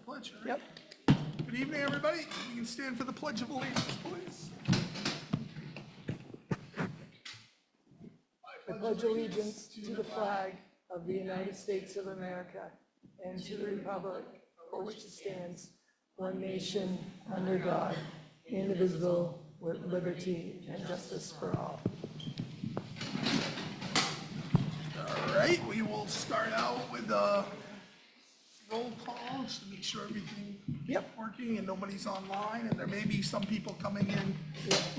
pledge, all right? Yep. Good evening, everybody. You can stand for the Pledge of Allegiance, please. I pledge allegiance to the flag of the United States of America and to the republic for which it stands, one nation, under God, indivisible, with liberty and justice for all. All right, we will start out with a roll call just to make sure everything is working and nobody's online. And there may be some people coming in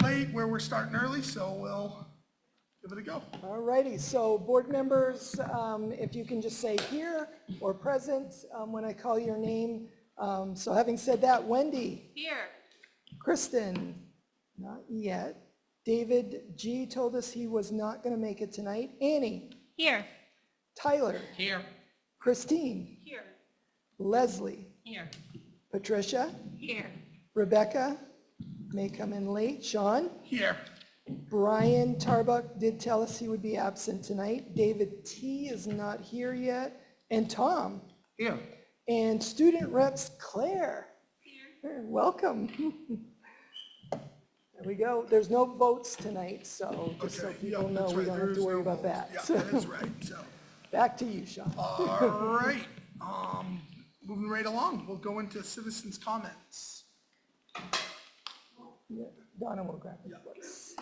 late where we're starting early, so we'll give it a go. All righty, so board members, if you can just say here or present when I call your name. So having said that, Wendy. Here. Kristen, not yet. David G told us he was not going to make it tonight. Annie. Here. Tyler. Here. Christine. Here. Leslie. Here. Patricia. Here. Rebecca may come in late. Sean. Here. Brian Tarbuck did tell us he would be absent tonight. David T is not here yet. And Tom. Here. And student reps Claire. Here. Welcome. There we go. There's no votes tonight, so just so Okay, people yep, know, that's we right. don't There have to is worry no about vote. that. Yeah, So, that is right, so. back to you, Sean. All right, moving right along, we'll go into citizens' comments. Yeah, Donna will grab his place.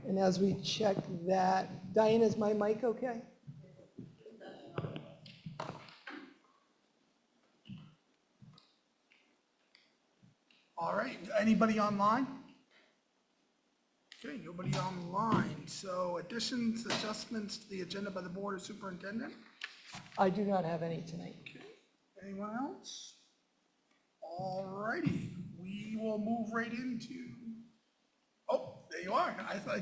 And as we check that, Diane, is my mic okay? All right, anybody online? Okay, nobody online. So additions, adjustments to the agenda by the board or superintendent? I do not have any tonight. Okay, anyone else? All righty, we will move right into, oh, there you are. I thought,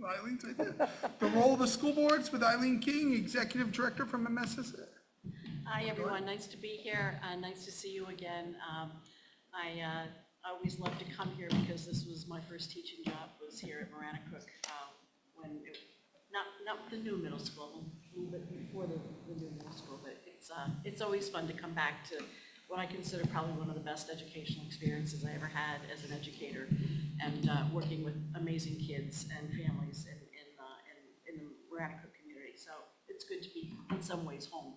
Eileen's right there. The role of the school boards with Eileen King, Executive Director from MSSA. Hi, everyone. Nice to be here. Nice to see you again. I always love to come here because this was my first teaching job, was here at Maranacook when it, not the new middle school, a little bit before the new middle school, but it's always fun to come back to what I consider probably one of the best educational experiences I ever had as an educator, and working with amazing kids and families in the Maranacook community. So it's good to be in some ways home.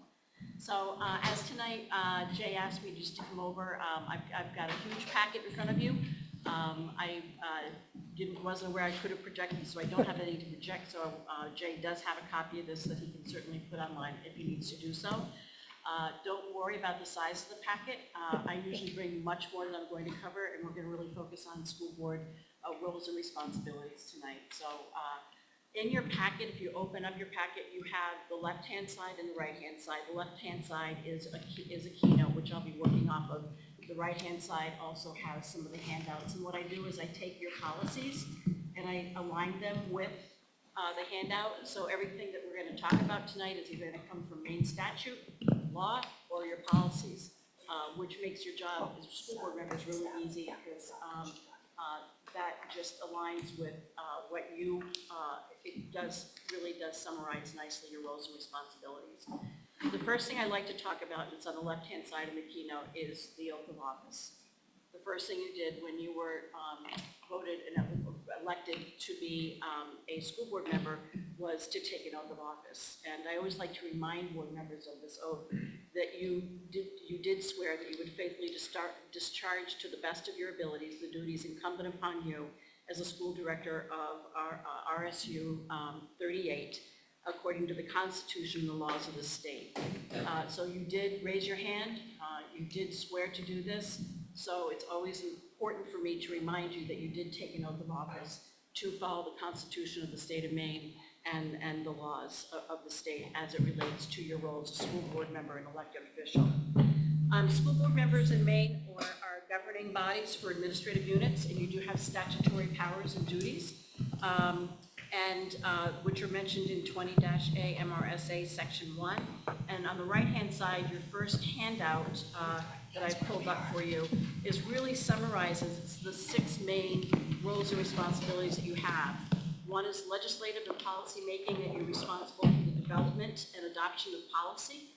So as tonight, Jay asked me just to come over. I've got a huge packet in front of you. I wasn't aware I could have projected, so I don't have any to project. So Jay does have a copy of this that he can certainly put online if he needs to do so. Don't worry about the size of the packet. I usually bring much more than I'm going to cover, and we're going to really focus on school board roles and responsibilities tonight. So in your packet, if you open up your packet, you have the left-hand side and the right-hand side. The left-hand side is a keynote, which I'll be working off of. The right-hand side also has some of the handouts. And what I do is I take your policies and I align them with the handout. So everything that we're going to talk about tonight is either going to come from main statute, law, or your policies, which makes your job as school board members really easy because that just aligns with what you, it really does summarize nicely your roles and responsibilities. The first thing I like to talk about, and it's on the left-hand side of the keynote, is the oath of office. The first thing you did when you were voted and elected to be a school board member was to take an oath of office. And I always like to remind board members of this oath that you did swear that you would faithfully discharge to the best of your abilities the duties incumbent upon you as a school director of our RSU 38, according to the Constitution and the laws of the state. So you did raise your hand, you did swear to do this, so it's always important for me to remind you that you did take an oath of office to follow the Constitution of the state of Maine and the laws of the state as it relates to your role as a school board member and elected official. School board members in Maine are governing bodies for administrative units, and you do have statutory powers and duties, which are mentioned in 20-A MRSA Section 1. And on the right-hand side, your first handout that I pulled up for you really summarizes the 6 main roles and responsibilities that you have. One is legislative and policy making, that you're responsible for the development and adoption of policy.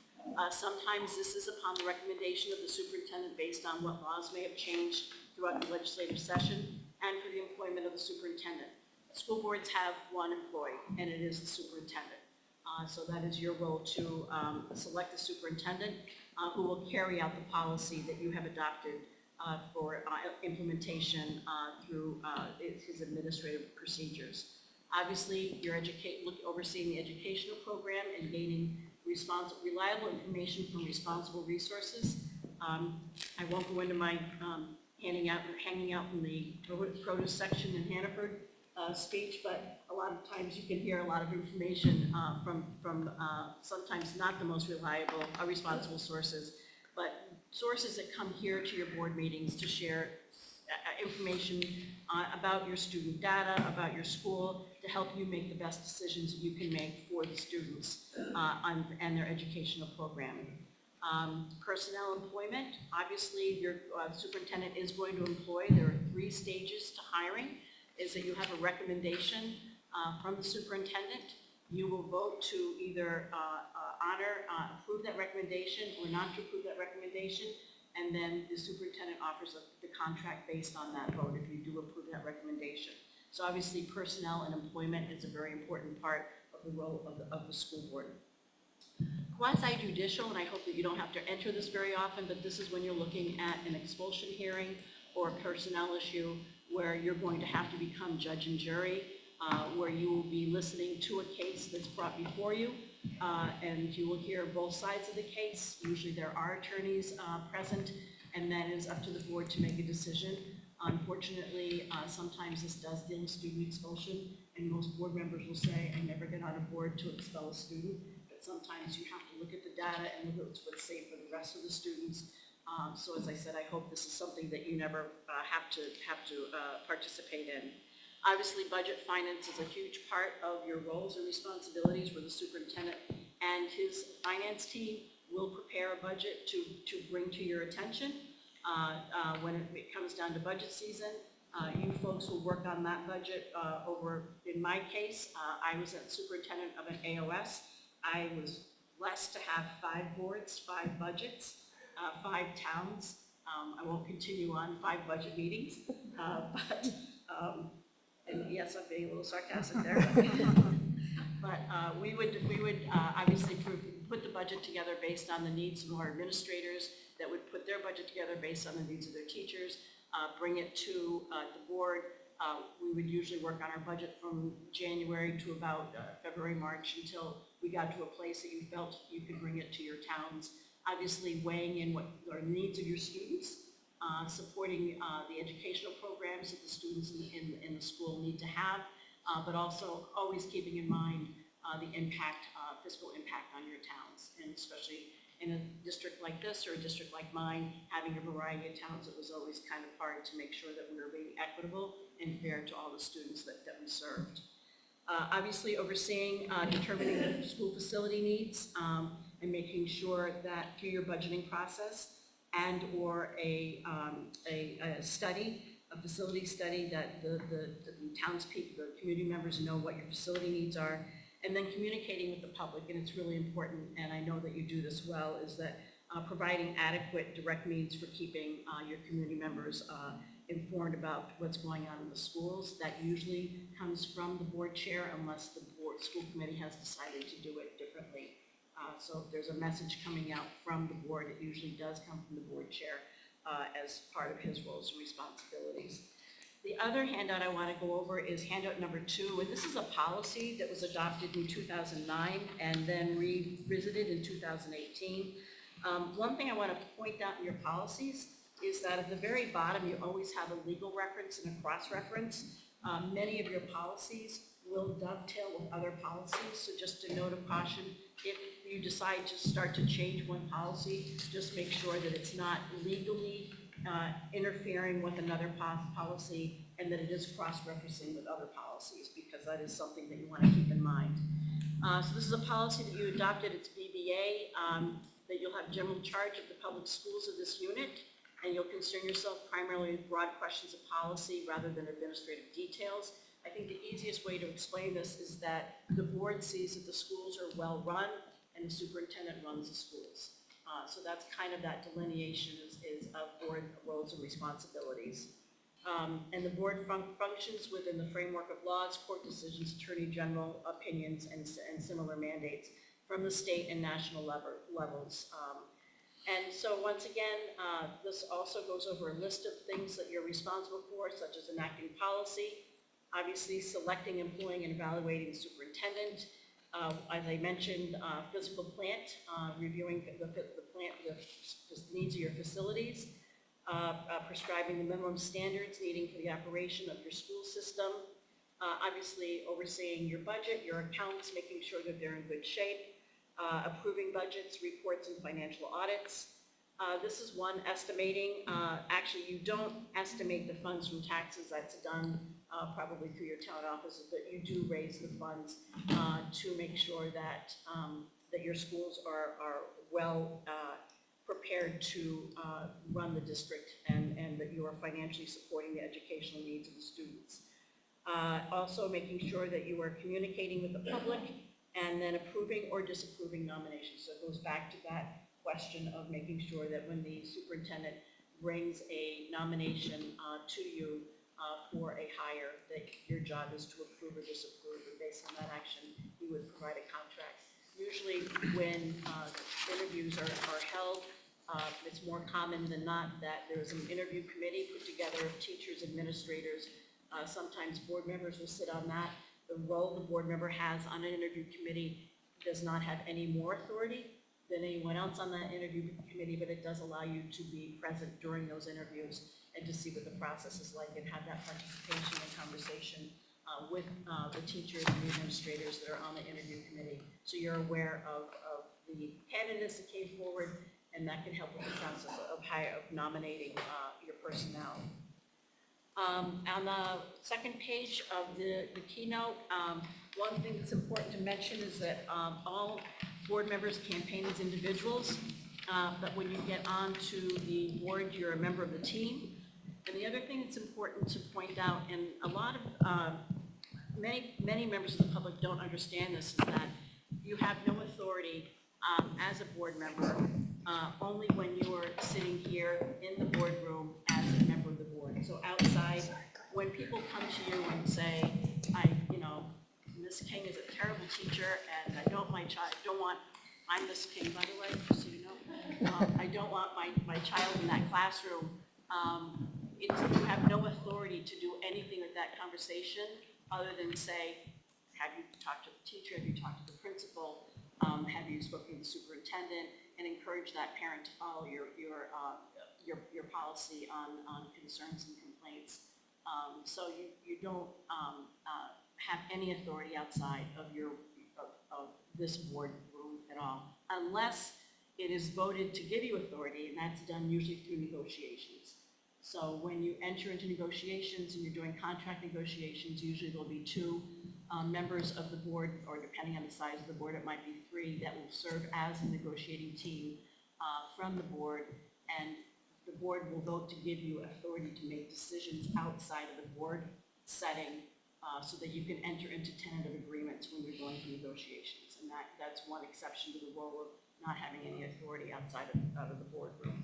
Sometimes this is upon the recommendation of the superintendent based on what laws may have changed throughout the legislative session and for the employment of the superintendent. School boards have one employee, and it is the superintendent. So that is your role to select a superintendent who will carry out the policy that you have adopted for implementation through his administrative procedures. Obviously, you're overseeing the educational program and gaining reliable information from responsible resources. I won't go into my hanging out in the produce section in Hannaford speech, but a lot of times you can hear a lot of information from sometimes not the most reliable or responsible sources, but sources that come here to your board meetings to share information about your student data, about your school, to help you make the best decisions you can make for the students and their educational programming. Personnel employment, obviously your superintendent is going to employ. There are 3 stages to hiring. Is that you have a recommendation from the superintendent. You will vote to either approve that recommendation or not to approve that recommendation, and then the superintendent offers the contract based on that vote if you do approve that recommendation. So obviously personnel and employment is a very important part of the role of the school board. Quasi-judicial, and I hope that you don't have to enter this very often, but this is when you're looking at an expulsion hearing or a personnel issue where you're going to have to become judge and jury, where you will be listening to a case that's brought before you, and you will hear both sides of the case. Usually there are attorneys present, and that is up to the board to make a decision. Unfortunately, sometimes this does deal with student expulsion, and most board members will say, I never get on a board to expel a student, but sometimes you have to look at the data and look at what's safe for the rest of the students. So as I said, I hope this is something that you never have to participate in. Obviously, budget finance is a huge part of your roles and responsibilities, where the superintendent and his finance team will prepare a budget to bring to your attention. When it comes down to budget season, you folks will work on that budget in my case, I was a superintendent of an AOS. I was blessed to have 5 boards, 5 budgets, 5 towns. I won't continue on 5 budget meetings, and yes, I'm being a little sarcastic there. But we would obviously put the budget together based on the needs of our administrators, that would put their budget together based on the needs of their teachers, bring it to the board. We would usually work on our budget from January to about February, March, until we got to a place that you felt you could bring it to your towns. Obviously weighing in what are the needs of your students, supporting the educational programs that the students in the school need to have, but also always keeping in mind the impact, fiscal impact on your towns, and especially in a district like this or a district like mine, having a variety of towns, it was always kind of hard to make sure that we were being equitable and fair to all the students that we served. Obviously overseeing, determining the school facility needs, and making sure that through your budgeting process and or a facility study, that the townspeople, the community members know what your facility needs are, and then communicating with the public. And it's really important, and I know that you do this well, is that providing adequate direct means for keeping your community members informed about what's going on in the schools. That usually comes from the board chair, unless the board school committee has decided to do it differently. So if there's a message coming out from the board, it usually does come from the board chair as part of his roles and responsibilities. The other handout I want to go over is handout number 2, and this is a policy that was adopted in 2009 and then revisited in 2018. One thing I want to point out in your policies is that at the very bottom you always have a legal reference and a cross-reference. Many of your policies will dovetail with other policies, so just a note of caution, if you decide to start to change one policy, just make sure that it's not legally interfering with another policy, and that it is cross-referencing with other policies, because that is something that you want to keep in mind. So this is a policy that you adopted. It's BBA, that you'll have general charge of the public schools of this unit, and you'll concern yourself primarily with broad questions of policy rather than administrative details. I think the easiest way to explain this is that the board sees that the schools are well run and the superintendent runs the schools. So that's kind of that delineation is of board roles and responsibilities. And the board functions within the framework of laws, court decisions, attorney general opinions, and similar mandates from the state and national levels. And so once again, this also goes over a list of things that you're responsible for, such as enacting policy, obviously selecting, employing, and evaluating the superintendent. As I mentioned, physical plant, reviewing the needs of your facilities, prescribing the minimum standards needing for the operation of your school system, obviously overseeing your budget, your accounts, making sure that they're in good shape, approving budgets, reports, and financial audits. This is one, estimating. Actually, you don't estimate the funds from taxes. That's done probably through your town offices, but you do raise the funds to make sure that that your schools are well prepared to run the district and that you are financially supporting the educational needs of the students. Also making sure that you are communicating with the public and then approving or disapproving nominations. So it goes back to that question of making sure that when the superintendent brings a nomination to you for a hire, that your job is to approve or disapprove, and based on that action, you would provide a contract. Usually when interviews are held, it's more common than not that there's an interview committee put together of teachers, administrators, sometimes board members will sit on that. The role the board member has on an interview committee does not have any more authority than anyone else on that interview committee, but it does allow you to be present during those interviews and to see what the process is like and have that participation and conversation with the teachers and the administrators that are on the interview committee. So you're aware of the candidates that came forward, and that can help with the process of nominating your personnel. On the second page of the keynote, one thing that's important to mention is that all board members campaign as individuals, but when you get onto the board, you're a member of the team. And the other thing that's important to point out, and a lot of, many members of the public don't understand this, is that you have no authority as a board member, only when you are sitting here in the boardroom as a member of the board. So outside, when people come to you and say, Ms. King is a terrible teacher, and I don't want, I'm Ms. King, by the way, just so you know, I don't want my child in that classroom, you have no authority to do anything with that conversation other than say, have you talked to the teacher, have you talked to the principal, have you spoken to the superintendent, and encourage that parent to follow your policy on concerns and complaints. So you don't have any authority outside of this board room at all, unless it is voted to give you authority, and that's done usually through negotiations. So when you enter into negotiations and you're doing contract negotiations, usually there'll be two members of the board, or depending on the size of the board, it might be three, that will serve as a negotiating team from the board, and the board will vote to give you authority to make decisions outside of the board setting so that you can enter into tentative agreements when you're going through negotiations. And that's one exception to the rule of not having any authority outside of the boardroom.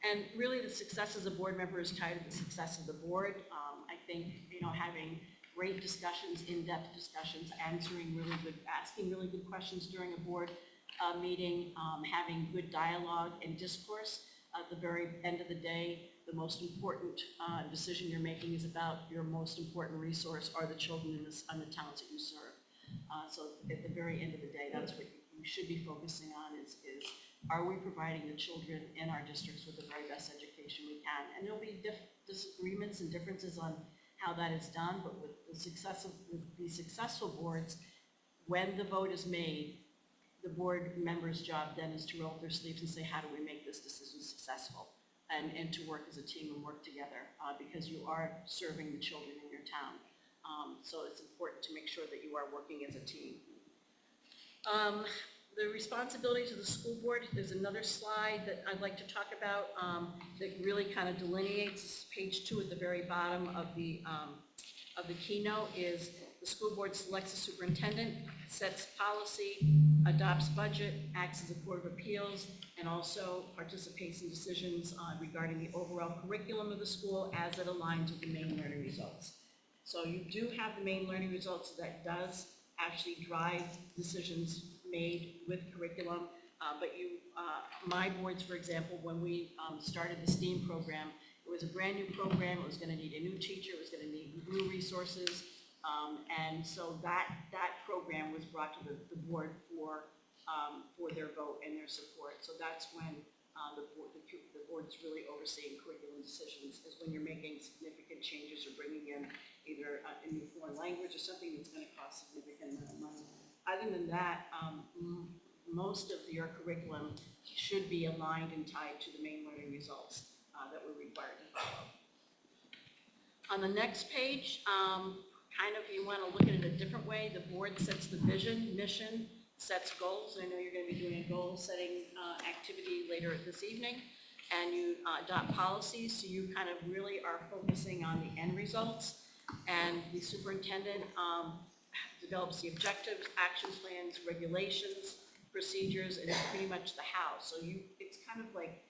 And really the success as a board member is tied to the success of the board. I think, having great discussions, in-depth discussions, asking really good questions during a board meeting, having good dialogue and discourse. At the very end of the day, the most important decision you're making is about your most important resource are the children and the towns that you serve. So at the very end of the day, that's what you should be focusing on is are we providing the children in our districts with the very best education we can? And there'll be disagreements and differences on how that is done, but with the successful boards, when the vote is made, the board member's job then is to roll up their sleeves and say, how do we make this decision successful? And to work as a team and work together because you are serving the children in your town. So it's important to make sure that you are working as a team. The responsibilities of the school board, there's another slide that I'd like to talk about that really kind of delineates, this is page 2 at the very bottom of the of the keynote is the school board selects a superintendent, sets policy, adopts budget, acts as a court of appeals, and also participates in decisions regarding the overall curriculum of the school as it aligns with the main learning results. So you do have the main learning results that does actually drive decisions made with curriculum, but my boards, for example, when we started the STEAM program, it was a brand new program, it was gonna need a new teacher, it was gonna need new resources, and so that program was brought to the board for their vote and their support. So that's when the board's really overseeing curriculum decisions, is when you're making significant changes or bringing in either a new foreign language or something that's gonna cost significant amount of money. Other than that, most of your curriculum should be aligned and tied to the main learning results that we're required to follow. On the next page, kind of you want to look at it a different way. The board sets the vision, mission, sets goals. I know you're going to be doing a goal-setting activity later this evening, and you adopt policies, so you kind of really are focusing on the end results, and the superintendent develops the objectives, action plans, regulations, procedures, and it's pretty much the how. So it's kind of like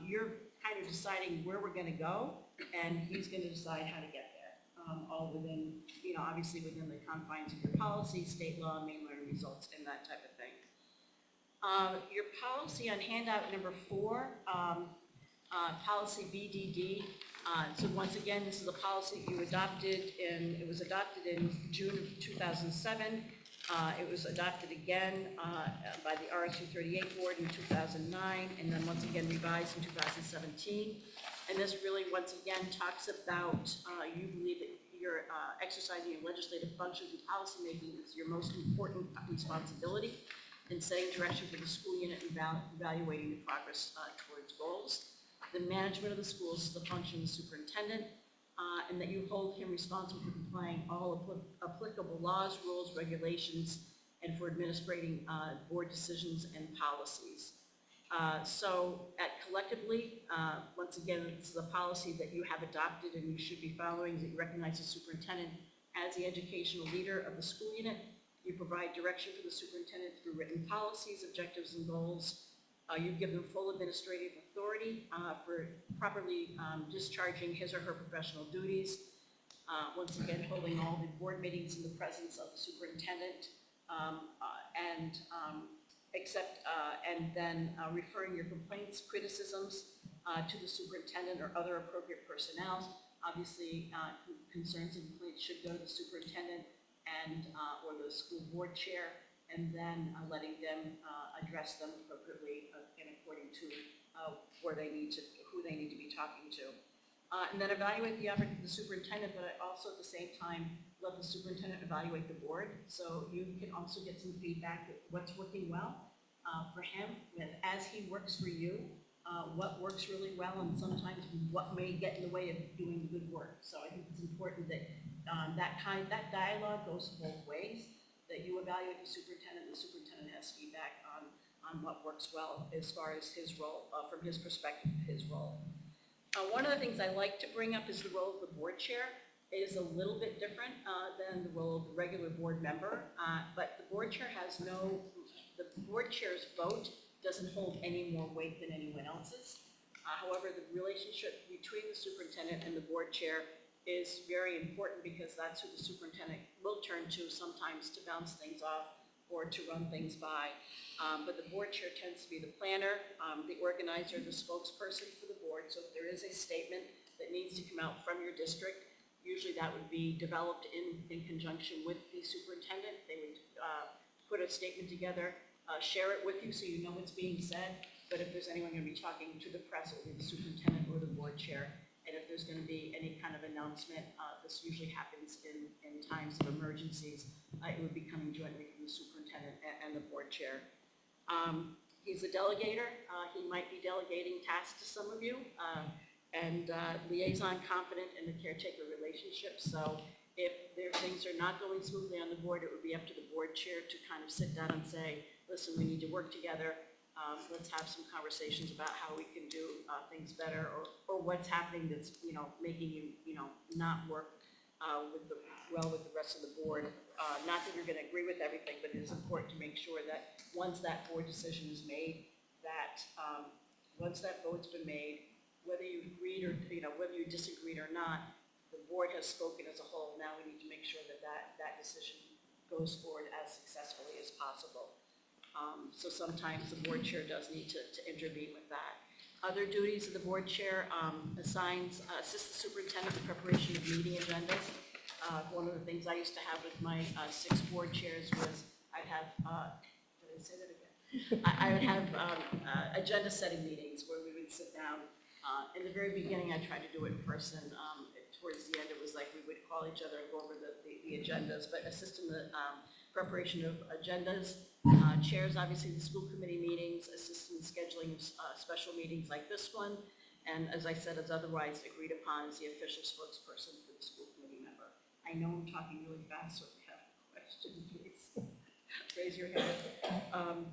you're kind of deciding where we're going to go, and he's going to decide how to get there, all within, obviously within the confines of your policy, state law, main learning results, and that type of thing. Your policy on handout number 4, policy BDD. So once again, this is a policy you adopted, and it was adopted in June of 2007. It was adopted again by the RSU 38 board in 2009, and then once again revised in 2017. And this really, once again, talks about you believe that you're exercising your legislative functions and policymaking is your most important responsibility in setting direction for the school unit and evaluating the progress towards goals. The management of the schools is the function of the superintendent, and that you hold him responsible for complying all applicable laws, rules, regulations, and for administrating board decisions and policies. So collectively, once again, this is a policy that you have adopted and you should be following, that you recognize the superintendent as the educational leader of the school unit. You provide direction for the superintendent through written policies, objectives, and goals. You give them full administrative authority for properly discharging his or her professional duties. Once again, holding all the board meetings in the presence of the superintendent, and then referring your complaints, criticisms to the superintendent or other appropriate personnel. Obviously, concerns and complaints should go to the superintendent and or the school board chair, and then letting them address them appropriately and according to who they need to be talking to. And then evaluate the effort of the superintendent, but also at the same time let the superintendent evaluate the board. So you can also get some feedback of what's working well for him, and as he works for you, what works really well, and sometimes what may get in the way of doing good work. So I think it's important that that dialogue goes both ways, that you evaluate the superintendent has feedback on what works well as far as his role, from his perspective, his role. One of the things I like to bring up is the role of the board chair. It is a little bit different than the role of the regular board member, but the board chair the board chair's vote doesn't hold any more weight than anyone else's. However, the relationship between the superintendent and the board chair is very important, because that's who the superintendent will turn to sometimes to bounce things off or to run things by. But the board chair tends to be the planner, the organizer, the spokesperson for the board. So if there is a statement that needs to come out from your district, usually that would be developed in conjunction with the superintendent. They would put a statement together, share it with you so you know what's being said. But if there's anyone going to be talking to the press, it will be the superintendent or the board chair. And if there's going to be any kind of announcement, this usually happens in times of emergencies. It would be coming jointly from the superintendent and the board chair. He's a delegator. He might be delegating tasks to some of you, and liaison, confident in the caretaker relationship. So if things are not going smoothly on the board, it would be up to the board chair to kind of sit down and say, listen, we need to work together. Let's have some conversations about how we can do things better, or what's happening that's making you not work with the rest of the board. Not that you're going to agree with everything, but it is important to make sure that once that board decision is made, that once that vote's been made, whether you agreed or, whether you disagreed or not, the board has spoken as a whole. Now we need to make sure that that decision goes forward as successfully as possible. So sometimes the board chair does need to intervene with that. Other duties of the board chair assigns, assists the superintendent in preparation of meeting agendas. One of the things I used to have with my 6 board chairs was I'd have, did I say that again? I would have agenda setting meetings where we would sit down. In the very beginning, I tried to do it in person. Towards the end, it was like we would call each other and go over the agendas, but assist in the preparation of agendas. Chairs, obviously, the school committee meetings, assist in scheduling special meetings like this one, and as I said, as otherwise agreed upon as the official spokesperson for the school committee member. I know I'm talking really fast, so if you have questions, please raise your hand.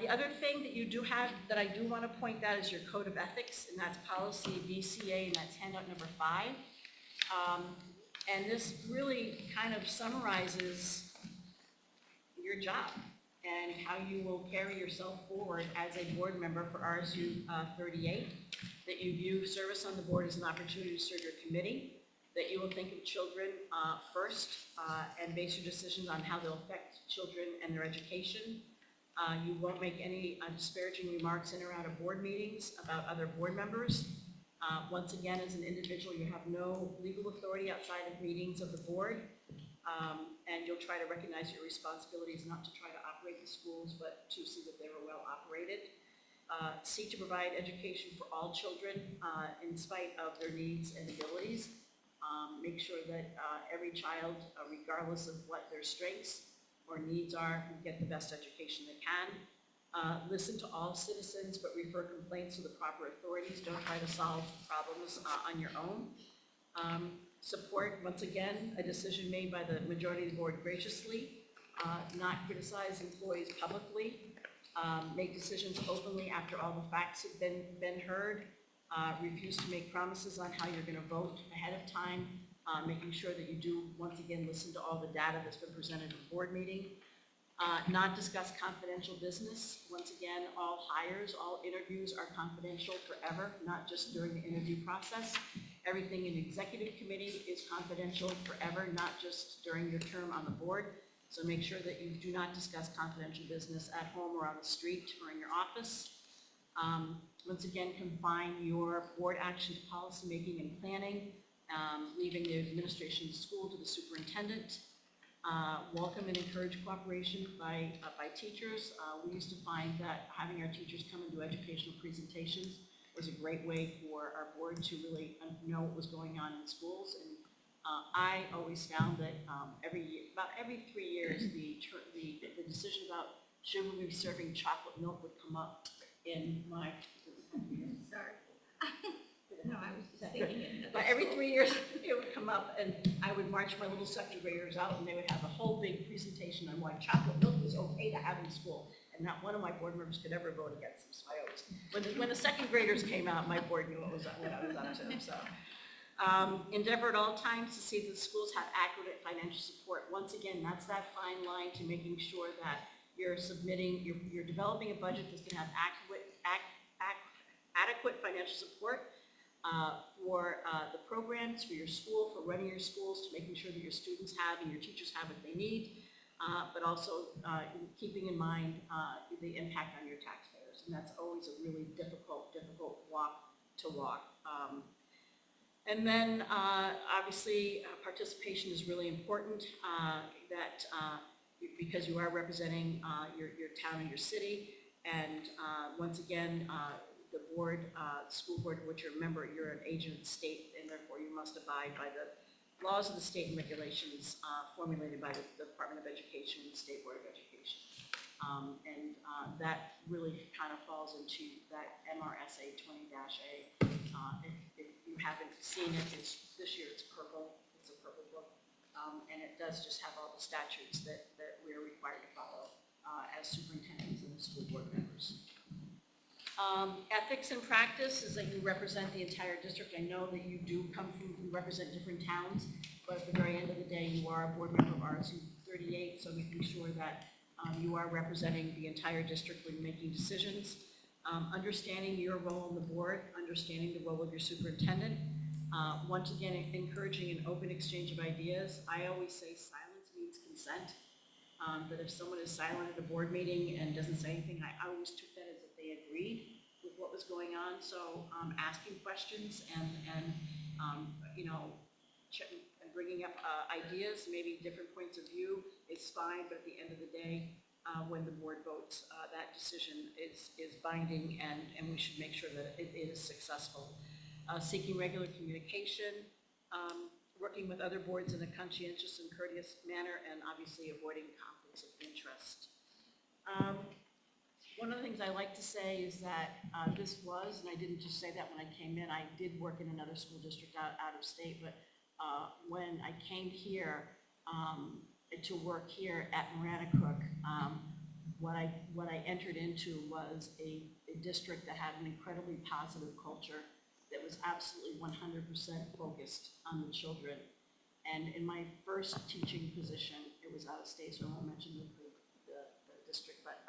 The other thing that you do have that I do want to point out is your code of ethics, and that's policy VCA, and that's handout number 5. And this really kind of summarizes your job and how you will carry yourself forward as a board member for RSU 38, that you view service on the board as an opportunity to serve your committee, that you will think of children first and base your decisions on how they'll affect children and their education. You won't make any disparaging remarks in or out of board meetings about other board members. Once again, as an individual, you have no legal authority outside of meetings of the board. And you'll try to recognize your responsibilities not to try to operate the schools, but to see that they were well operated. Seek to provide education for all children in spite of their needs and abilities. Make sure that every child, regardless of what their strengths or needs are, get the best education they can. Listen to all citizens, but refer complaints to the proper authorities. Don't try to solve problems on your own. Support, once again, a decision made by the majority of the board graciously. Not criticize employees publicly. Make decisions openly after all the facts have been heard. Refuse to make promises on how you're going to vote ahead of time. Making sure that you do, once again, listen to all the data that's been presented at the board meeting. Not discuss confidential business. Once again, all hires, all interviews are confidential forever, not just during the interview process. Everything in the executive committee is confidential forever, not just during your term on the board. So make sure that you do not discuss confidential business at home or on the street or in your office. Once again, confine your board action to policy making and planning, leaving the administration of the school to the superintendent. Welcome and encourage cooperation by teachers. We used to find that having our teachers come and do educational presentations was a great way for our board to really know what was going on in schools. And I always found that about every 3 years, the decision about should we be serving chocolate milk would come up in my. Sorry. No, I was just thinking it. But every 3 years, it would come up, and I would march my little second graders out, and they would have a whole big presentation on why chocolate milk was okay to have in school. And not one of my board members could ever vote against them. So I always, when the second graders came out, my board knew what I was up to. So, endeavor at all times to see that the schools have accurate financial support. Once again, that's that fine line to making sure that you're developing a budget that's going to have adequate financial support for the programs, for your school, for running your schools, to making sure that your students have and your teachers have what they need, but also keeping in mind the impact on your taxpayers. And that's always a really difficult walk to walk. And then obviously participation is really important, because you are representing your town and your city. And once again, the board, school board, of which you're a member, you're an agent of the state, and therefore you must abide by the laws of the state and regulations formulated by the Department of Education and the State Board of Education. And that really kind of falls into that MRSA 20-A. If you haven't seen it, this year it's purple. It's a purple book. And it does just have all the statutes that we're required to follow as superintendents and school board members. Ethics and practice is that you represent the entire district. I know that you do you represent different towns, but at the very end of the day, you are a board member of RSU 38, so making sure that you are representing the entire district when making decisions. Understanding your role on the board, understanding the role of your superintendent. Once again, encouraging an open exchange of ideas. I always say silence means consent. That if someone is silent at a board meeting and doesn't say anything, I always took that as if they agreed with what was going on. So asking questions and you know, and bringing up ideas, maybe different points of view is fine, but at the end of the day, when the board votes, that decision is binding, and we should make sure that it is successful. Seeking regular communication, working with other boards in a conscientious and courteous manner, and obviously avoiding conflicts of interest. One of the things I like to say is that this was, and I didn't just say that when I came in, I did work in another school district out of state, but when I came here to work here at Maranacook, what I entered into was a district that had an incredibly positive culture that was absolutely 100% focused on the children. And in my first teaching position, it was out of state, so I won't mention the district, but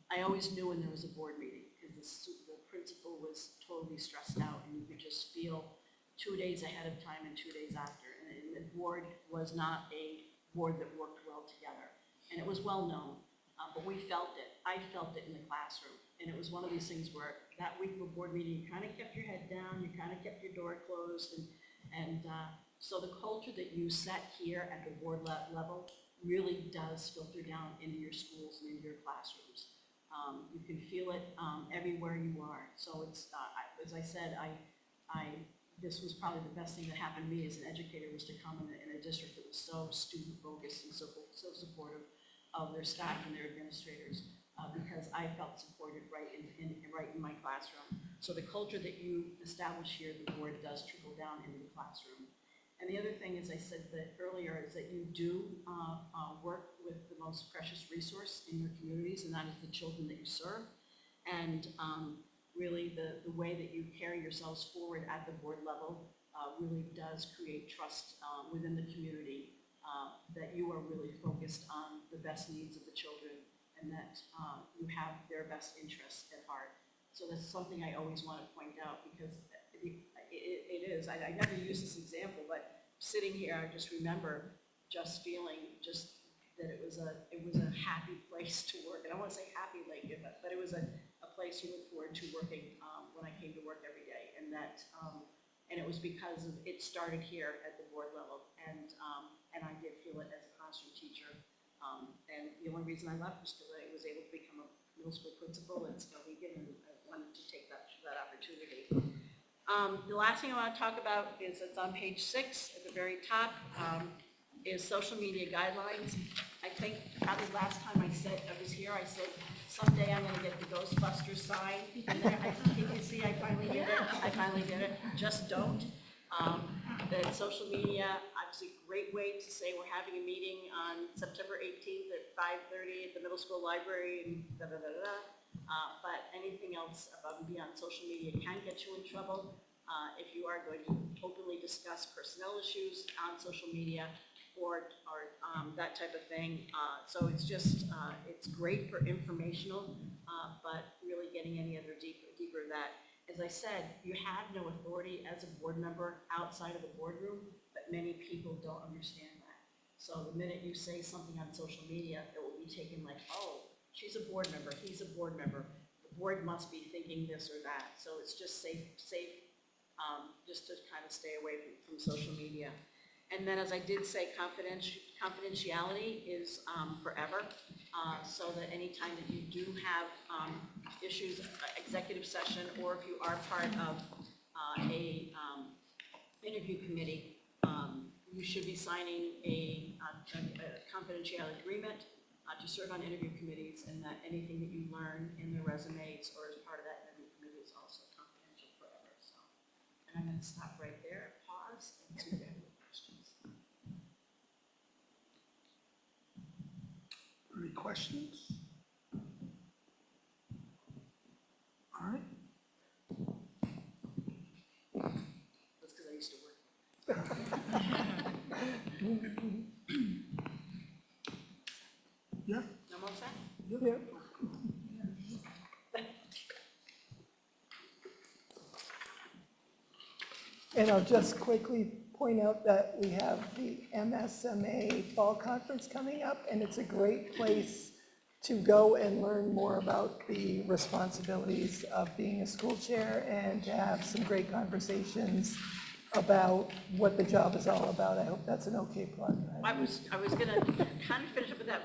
I always knew when there was a board meeting, because the principal was totally stressed out, and you could just feel 2 days ahead of time and 2 days after. And the board was not a board that worked well together. And it was well known, but we felt it. I felt it in the classroom. And it was one of these things where that week of a board meeting, you kind of kept your head down, you kind of kept your door closed, and so the culture that you set here at the board level really does filter down into your schools and into your classrooms. You can feel it everywhere you are. So it's, as I said, this was probably the best thing that happened to me as an educator, was to come in a district that was so student focused and so supportive of their staff and their administrators. Because I felt supported right in my classroom. So the culture that you establish here at the board does trickle down into the classroom. And the other thing, as I said earlier, is that you do work with the most precious resource in your communities, and that is the children that you serve. And really the way that you carry yourselves forward at the board level really does create trust within the community, that you are really focused on the best needs of the children, and that you have their best interests at heart. So that's something I always want to point out, because it is. I never use this example, but sitting here, I just remember just feeling that it was a happy place to work. And I want to say happy like it, but it was a place you look forward to working when I came to work every day. And that and it was because it started here at the board level, and I did feel it as a classroom teacher. And the only reason I left was because I was able to become a middle school principal in Skowhegan, and I wanted to take that opportunity. The last thing I want to talk about is, it's on page 6 at the very top, is social media guidelines. I think probably last time I was here, I said, someday I'm going to get the Ghostbusters sign. And then you can see I finally did it. I finally did it. Just don't. The social media, obviously a great way to say we're having a meeting on September 18th at 5:30 at the middle school library, and but anything else above and beyond social media can get you in trouble if you are going to openly discuss personnel issues on social media or that type of thing. So it's just, it's great for informational, but really getting any other deeper that. As I said, you have no authority as a board member outside of the boardroom, but many people don't understand that. So the minute you say something on social media, it will be taken like, oh, she's a board member, he's a board member. The board must be thinking this or that. So it's just safe just to kind of stay away from social media. And then, as I did say, confidentiality is forever, so that anytime that you do have issues, executive session, or if you are part of a interview committee, you should be signing a confidentiality agreement to serve on interview committees, and that anything that you learn in the resumes or as part of that interview committee is also confidential forever. So, and I'm going to stop right there, pause, and see if you have any questions. Any questions? All right, Yeah. No more set? Yeah. And I'll just quickly point out that we have the MSMA Fall Conference coming up, and it's a great place to go and learn more about the responsibilities of being a school chair and to have some great conversations about what the job is all about. I hope that's an okay plug. I was gonna kind of finish up with that.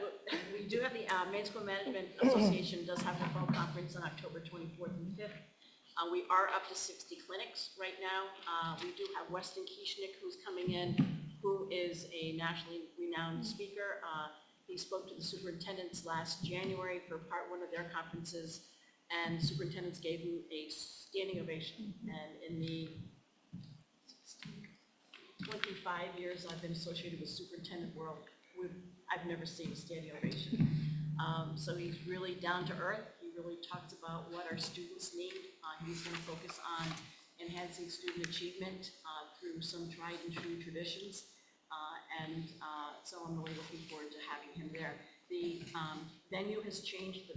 We do have the Maine School Management Association does have their fall conference on October 24th and 5th. We are up to 60 clinics right now. We do have Weston Kieschnick who's coming in, who is a nationally renowned speaker. He spoke to the superintendents last January for part one of their conferences, and superintendents gave him a standing ovation. And in the 25 years I've been associated with superintendent world, I've never seen a standing ovation. So he's really down to earth. He really talks about what our students need. He's going to focus on enhancing student achievement through some tried and true traditions. So I'm really looking forward to having him there. The venue has changed, the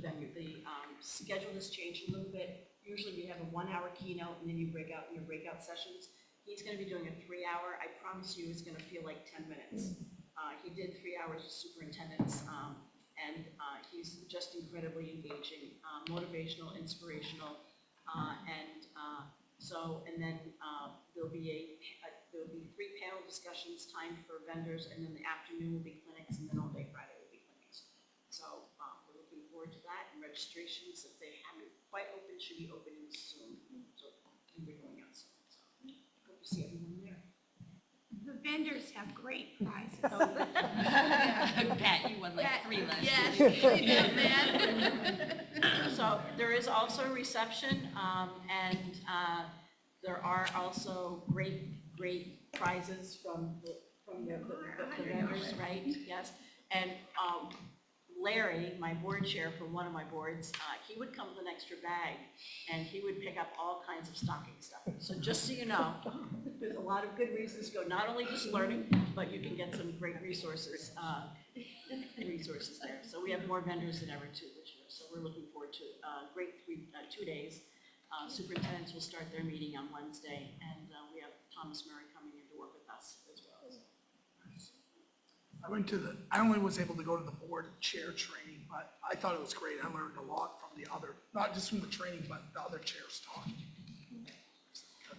schedule has changed a little bit. Usually we have a 1-hour keynote and then you break out in your breakout sessions. He's going to be doing a 3-hour. I promise you it's going to feel like 10 minutes. He did 3 hours with superintendents, and he's just incredibly engaging, motivational, inspirational, and then there'll be 3 panel discussions timed for vendors, and then the afternoon will be clinics, and then all day Friday will be clinics. So we're looking forward to that, and registrations, if they haven't quite opened, should be opening soon. So we're going out soon. So hope to see everyone there. The vendors have great prizes. Pat, you won like 3 last year. Yes, they did, man. So there is also a reception, and there are also great prizes from the vendors, right? Yes. And Larry, my board chair for one of my boards, he would come with an extra bag, and he would pick up all kinds of stocking stuff. So just so you know, there's a lot of good reasons to go, not only just learning, but you can get some great resources there. So we have more vendors than ever too this year. So we're looking forward to a great 2 days. Superintendents will start their meeting on Wednesday, and we have Thomas Murray coming in to work with us as well. I only was able to go to the board chair training, but I thought it was great. I learned a lot from the other, not just from the training, but the other chairs talking.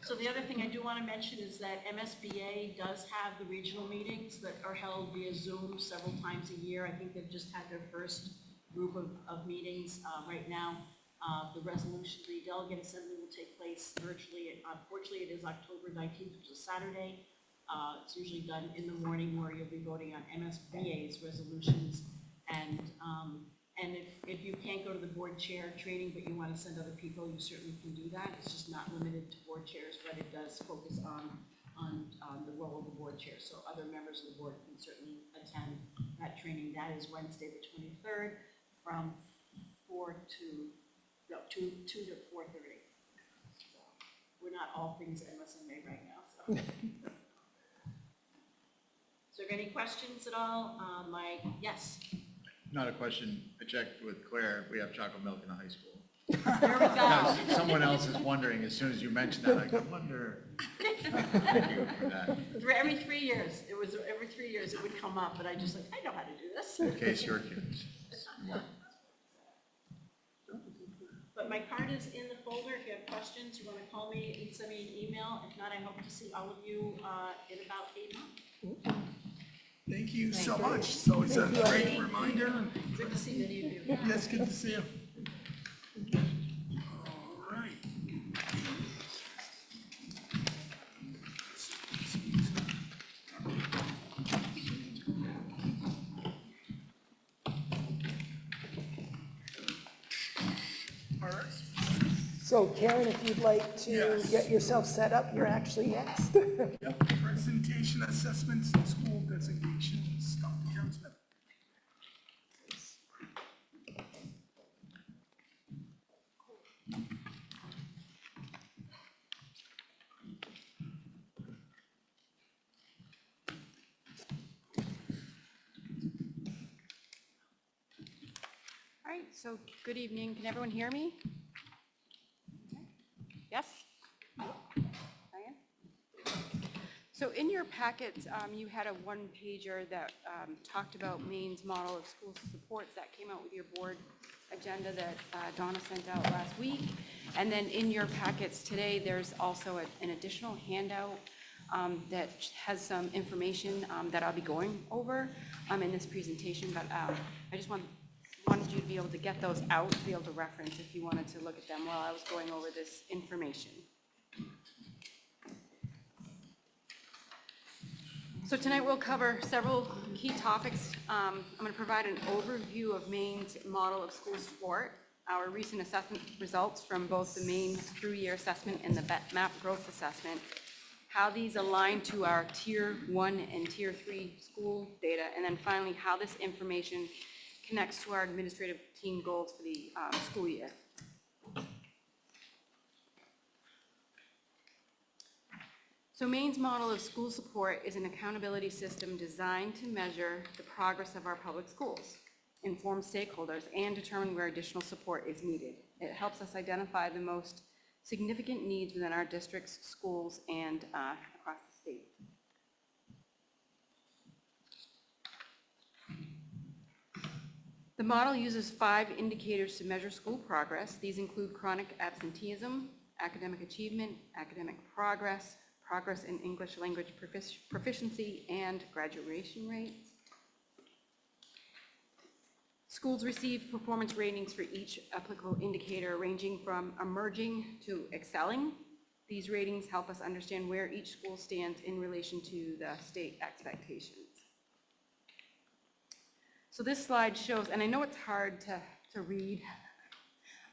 So the other thing I do want to mention is that MSBA does have the regional meetings that are held via Zoom several times a year. I think they've just had their first group of meetings right now. The resolution, the delegate assembly will take place virtually. Unfortunately, it is October 19th, which is Saturday. It's usually done in the morning where you'll be voting on MSBA's resolutions. And if you can't go to the board chair training, but you want to send other people, you certainly can do that. It's just not limited to board chairs, but it does focus on the role of the board chair. So other members of the board can certainly attend that training. That is Wednesday the 23rd from 2 to 4:30. So we're not all things MSMA right now. So. Is there any questions at all? Mike, yes. Not a question. I checked with Claire. We have chocolate milk in the high school. There we go. Someone else is wondering, as soon as you mentioned that, I wonder. Thank you for that. Every 3 years, every 3 years it would come up, but I just like, I know how to do this. In case you're curious. But my card is in the folder. If you have questions, you want to call me, you can send me an email. If not, I hope to see all of you in about 8 months. Thank you so much. So it's a great reminder. Good to see many of you. Yes, good to see you. All right. All right. So Karen, if you'd like to Yes. get yourself set up, you're actually next. Yep. Presentation, assessments, and school designations. Dr. Karen Smith. right, so good evening. Can everyone hear me? Yes? Diane? So in your packets, you had a one-pager that talked about Maine's model of school supports that came out with your board agenda that Donna sent out last week. And then in your packets today, there's also an additional handout that has some information that I'll be going over in this presentation, but I just wanted you to be able to get those out, to be able to reference if you wanted to look at them while I was going over this information. So tonight we'll cover several key topics. I'm going to provide an overview of Maine's model of school support, our recent assessment results from both the Maine through-year assessment and the MAP growth assessment, how these align to our Tier 1 and Tier 3 school data, and then finally how this information connects to our administrative team goals for the school year. So Maine's model of school support is an accountability system designed to measure the progress of our public schools, inform stakeholders, and determine where additional support is needed. It helps us identify the most significant needs within our districts, schools, and across the state. The model uses 5 indicators to measure school progress. These include chronic absenteeism, academic achievement, academic progress, progress in English language proficiency, and graduation rates. Schools receive performance ratings for each applicable indicator ranging from emerging to excelling. These ratings help us understand where each school stands in relation to the state expectations. So this slide shows, and I know it's hard to read,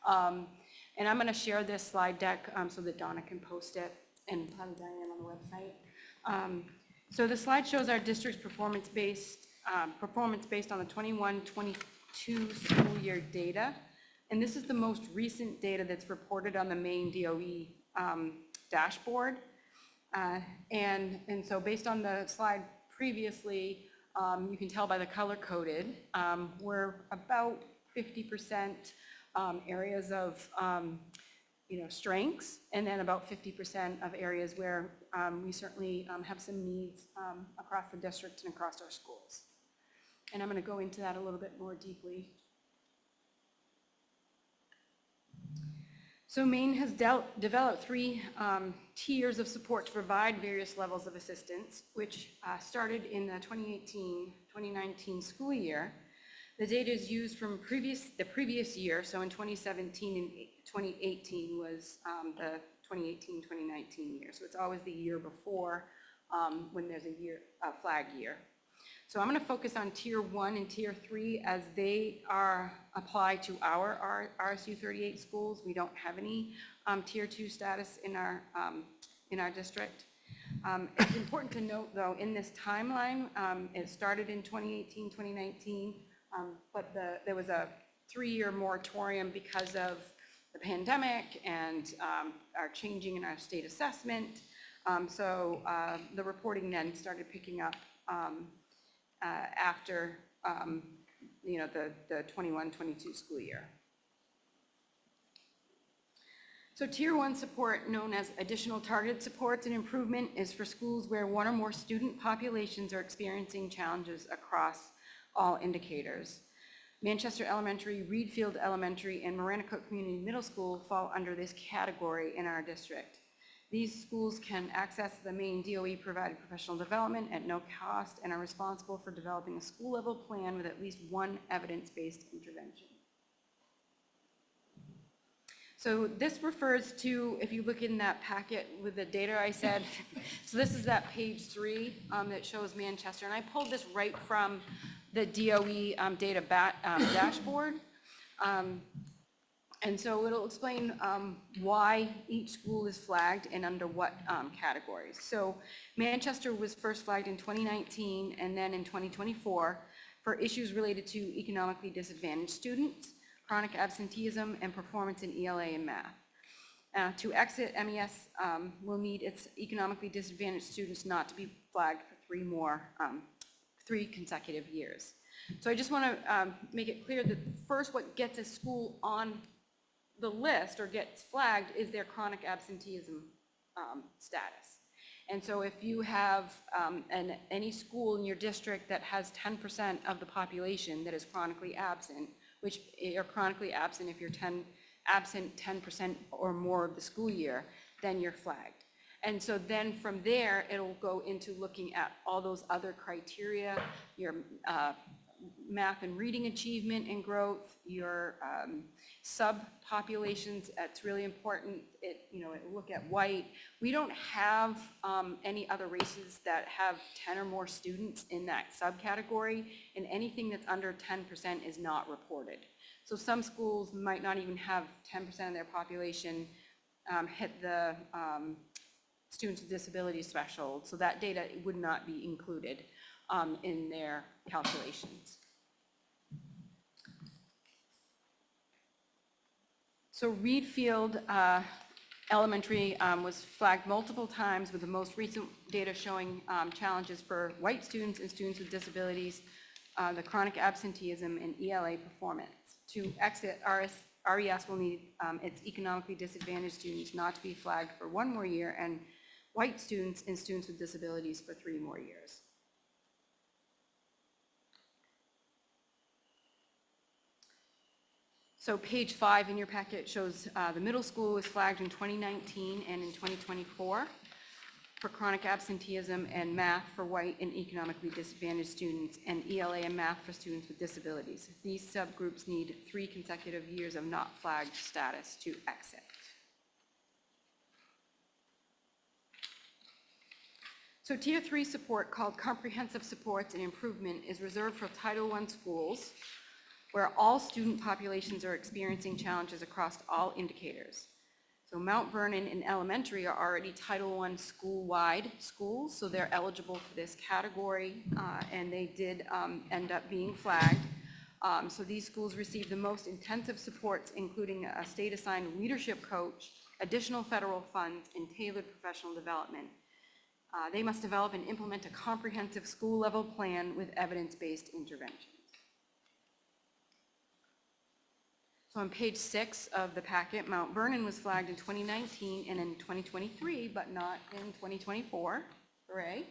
and I'm going to share this slide deck so that Donna can post it and probably Diane on the website. So the slide shows our district's performance based on the 21-22 school year data. And this is the most recent data that's reported on the Maine DOE dashboard. And so based on the slide previously, you can tell by the color coded, we're about 50% areas of strengths, and then about 50% of areas where we certainly have some needs across the district and across our schools. And I'm going to go into that a little bit more deeply. So Maine has developed 3 tiers of support to provide various levels of assistance, which started in the 2018-2019 school year. The data is used from the previous year, so in 2017 and 2018 was the 2018-2019 year. So it's always the year before when there's a flag year. So I'm going to focus on Tier 1 and Tier 3 as they are applied to our RSU 38 schools. We don't have any Tier 2 status in our district. It's important to note, though, in this timeline, it started in 2018-2019, but there was a 3-year moratorium because of the pandemic and our changing in our state assessment. So the reporting then started picking up after the 21-22 school year. So Tier 1 support, known as additional targeted supports and improvement, is for schools where one or more student populations are experiencing challenges across all indicators. Manchester Elementary, Reedfield Elementary, and Maranacook Community Middle School fall under this category in our district. These schools can access the Maine DOE provided professional development at no cost and are responsible for developing a school level plan with at least one evidence-based intervention. So this refers to, if you look in that packet with the data I said, so this is that page 3 that shows Manchester, and I pulled this right from the DOE data dashboard. And so it'll explain why each school is flagged and under what categories. So Manchester was first flagged in 2019 and then in 2024 for issues related to economically disadvantaged students, chronic absenteeism, and performance in ELA and math. To exit, MES will need its economically disadvantaged students not to be flagged for 3 more 3 consecutive years. So I just want to make it clear that first what gets a school on the list or gets flagged is their chronic absenteeism status. And so if you have any school in your district that has 10% of the population that is chronically absent, which you're chronically absent if you're absent 10% or more of the school year, then you're flagged. And so then from there, it'll go into looking at all those other criteria, your math and reading achievement and growth, your subpopulations. It's really important. It look at white. We don't have any other races that have 10 or more students in that subcategory, and anything that's under 10% is not reported. So some schools might not even have 10% of their population hit the students with disabilities threshold, so that data would not be included in their calculations. So Reed Field Elementary was flagged multiple times, with the most recent data showing challenges for white students and students with disabilities, the chronic absenteeism and ELA performance. To exit, RES will need its economically disadvantaged students not to be flagged for 1 more year, and white students and students with disabilities for 3 more years. So page 5 in your packet shows the middle school was flagged in 2019 and in 2024 for chronic absenteeism and math for white and economically disadvantaged students, and ELA and math for students with disabilities. These subgroups need 3 consecutive years of not flagged status to exit. So Tier 3 support, called Comprehensive Supports and Improvement, is reserved for Title I schools where all student populations are experiencing challenges across all indicators. So Mount Vernon and Elementary are already Title I school-wide schools, so they're eligible for this category, and they did end up being flagged. So these schools receive the most intensive supports, including a state-assigned leadership coach, additional federal funds, and tailored professional development. They must develop and implement a comprehensive school-level plan with evidence-based interventions. So on page 6 of the packet, Mount Vernon was flagged in 2019 and in 2023, but not in 2024, hooray,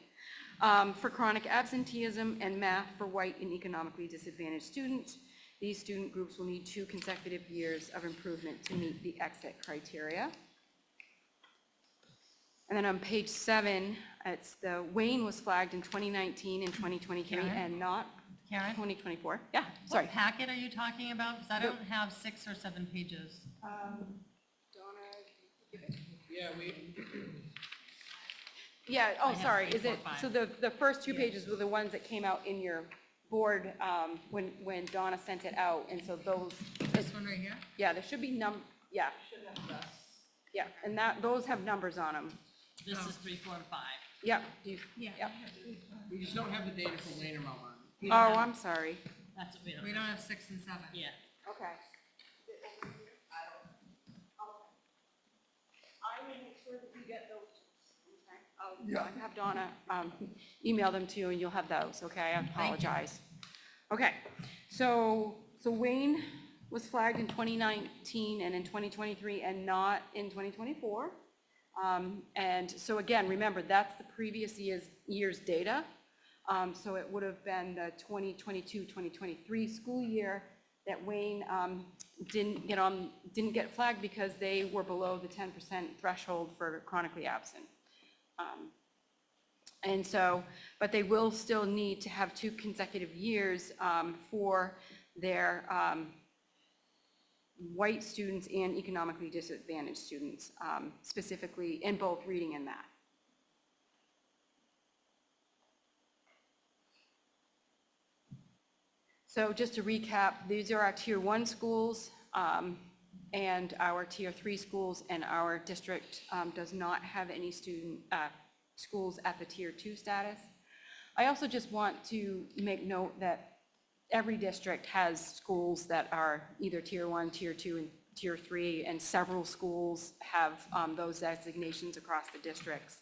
for chronic absenteeism and math for white and economically disadvantaged students. These student groups will need 2 consecutive years of improvement to meet the exit criteria. And then on page 7, it's the Wayne was flagged in 2019 and 2023 and not Karen? 2024. Yeah, sorry. What packet are you talking about? Because I don't have 6 or 7 pages. Yeah, oh, I have sorry, 3, is 4, it, 5. so the first 2 pages were the ones that came out in your board when Donna sent it out, and so those, This one right here? yeah, there should be yeah. Yeah, and those have numbers on them. This is 3, 4, and 5. Yep. Yeah. Yep. We just don't have the data for Wayne or Mount Vernon. Oh, I'm sorry. That's what we don't We have. don't have 6 and 7. Yeah. Okay. I will make sure that you get those. Yeah. I'll have Donna email them to you, and you'll have those, okay? I apologize. Okay, so Wayne was flagged in 2019 and in 2023 and not in 2024. And so again, remember, that's the previous year's data. So it would have been the 2022-2023 school year that Wayne didn't get flagged because they were below the 10% threshold for chronically absent. And so, but they will still need to have 2 consecutive years for their white students and economically disadvantaged students, specifically in both reading and math. So just to recap, these are our Tier 1 schools and our Tier 3 schools, and our district does not have any schools at the Tier 2 status. I also just want to make note that every district has schools that are either Tier 1, Tier 2, and Tier 3, and several schools have those designations across the districts.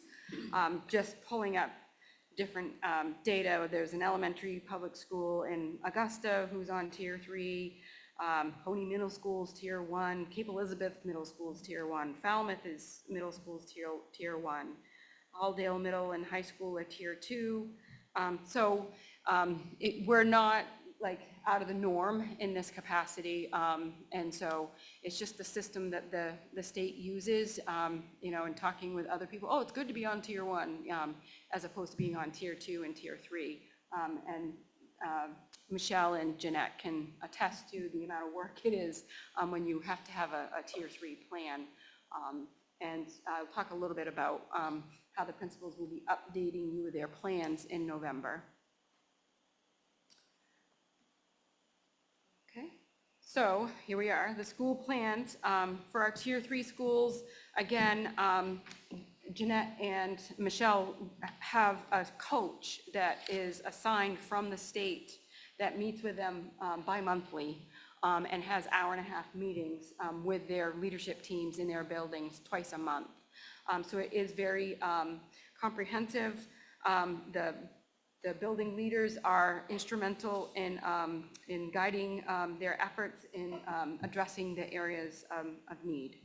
Just pulling up different data. There's an elementary public school in Augusta who's on Tier 3, Honey Middle School's Tier 1, Cape Elizabeth Middle School's Tier 1, Falmouth is Middle School's Tier 1, Alldale Middle and High School are Tier 2. We're not like out of the norm in this capacity, and so it's just the system that the state uses, and talking with other people, oh, it's good to be on Tier 1, as opposed to being on Tier 2 and Tier 3. Michelle and Jeanette can attest to the amount of work it is when you have to have a Tier 3 plan. And I'll talk a little bit about how the principals will be updating you with their plans in November. Okay, so here we are, the school plans for our Tier 3 schools. Again, Jeanette and Michelle have a coach that is assigned from the state that meets with them bi-monthly and has hour-and-a-half meetings with their leadership teams in their buildings twice a month. So it is very comprehensive. The building leaders are instrumental in guiding their efforts in addressing the areas of need.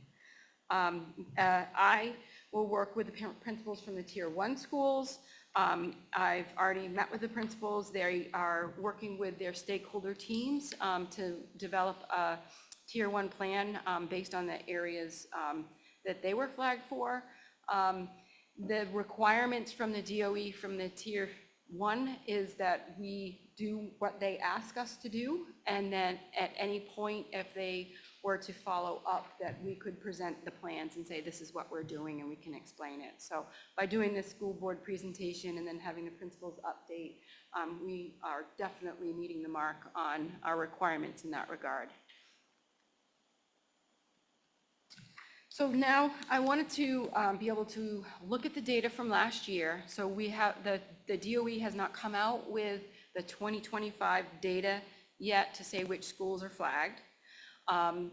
I will work with the principals from the Tier 1 schools. I've already met with the principals. They are working with their stakeholder teams to develop a Tier 1 plan based on the areas that they were flagged for. The requirements from the DOE from the Tier 1 is that we do what they ask us to do, and then at any point, if they were to follow up, that we could present the plans and say, this is what we're doing, and we can explain it. So by doing this school board presentation and then having the principals update, we are definitely meeting the mark on our requirements in that regard. So now I wanted to be able to look at the data from last year. So we have, the DOE has not come out with the 2025 data yet to say which schools are flagged. And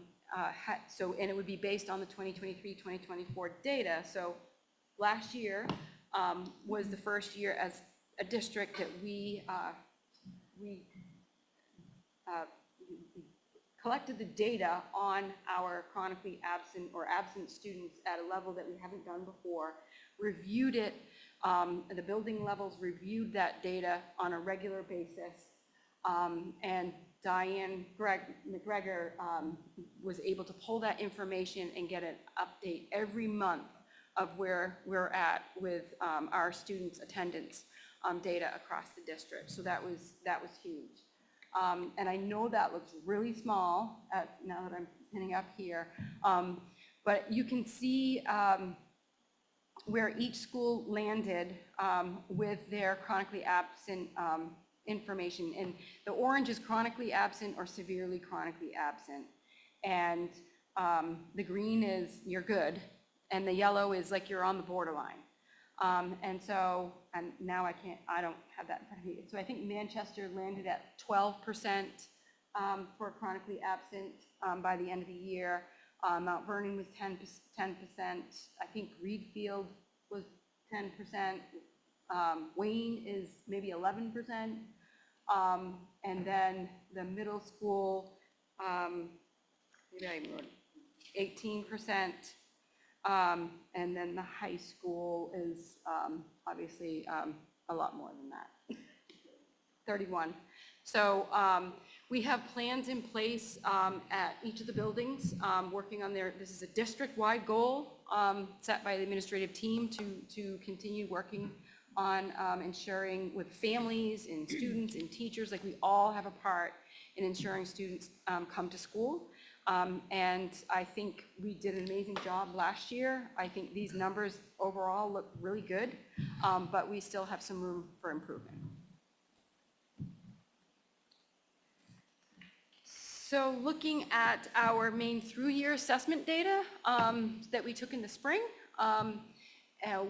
it would be based on the 2023, 2024 data. So last year was the first year as a district that we collected the data on our chronically absent or absent students at a level that we haven't done before, reviewed it, the building levels reviewed that data on a regular basis, and Diane McGregor was able to pull that information and get an update every month of where we're at with our students' attendance data across the district. So that was huge. And I know that looks really small now that I'm pinning up here, but you can see where each school landed with their chronically absent information. And the orange is chronically absent or severely chronically absent. And the green is you're good, and the yellow is like you're on the borderline. And now I don't have that in front of me. So I think Manchester landed at 12% for chronically absent by the end of the year. Mount Vernon was 10%. I think Reedfield was 10%. Wayne is maybe 11%. And then the middle school, maybe I even wrote 18%. And then the high school is obviously a lot more than that, 31. So we have plans in place at each of the buildings, working on this is a district-wide goal set by the administrative team to continue working on ensuring with families and students and teachers, like we all have a part in ensuring students come to school. And I think we did an amazing job last year. I think these numbers overall look really good, but we still have some room for improvement. So looking at our main through-year assessment data that we took in the spring,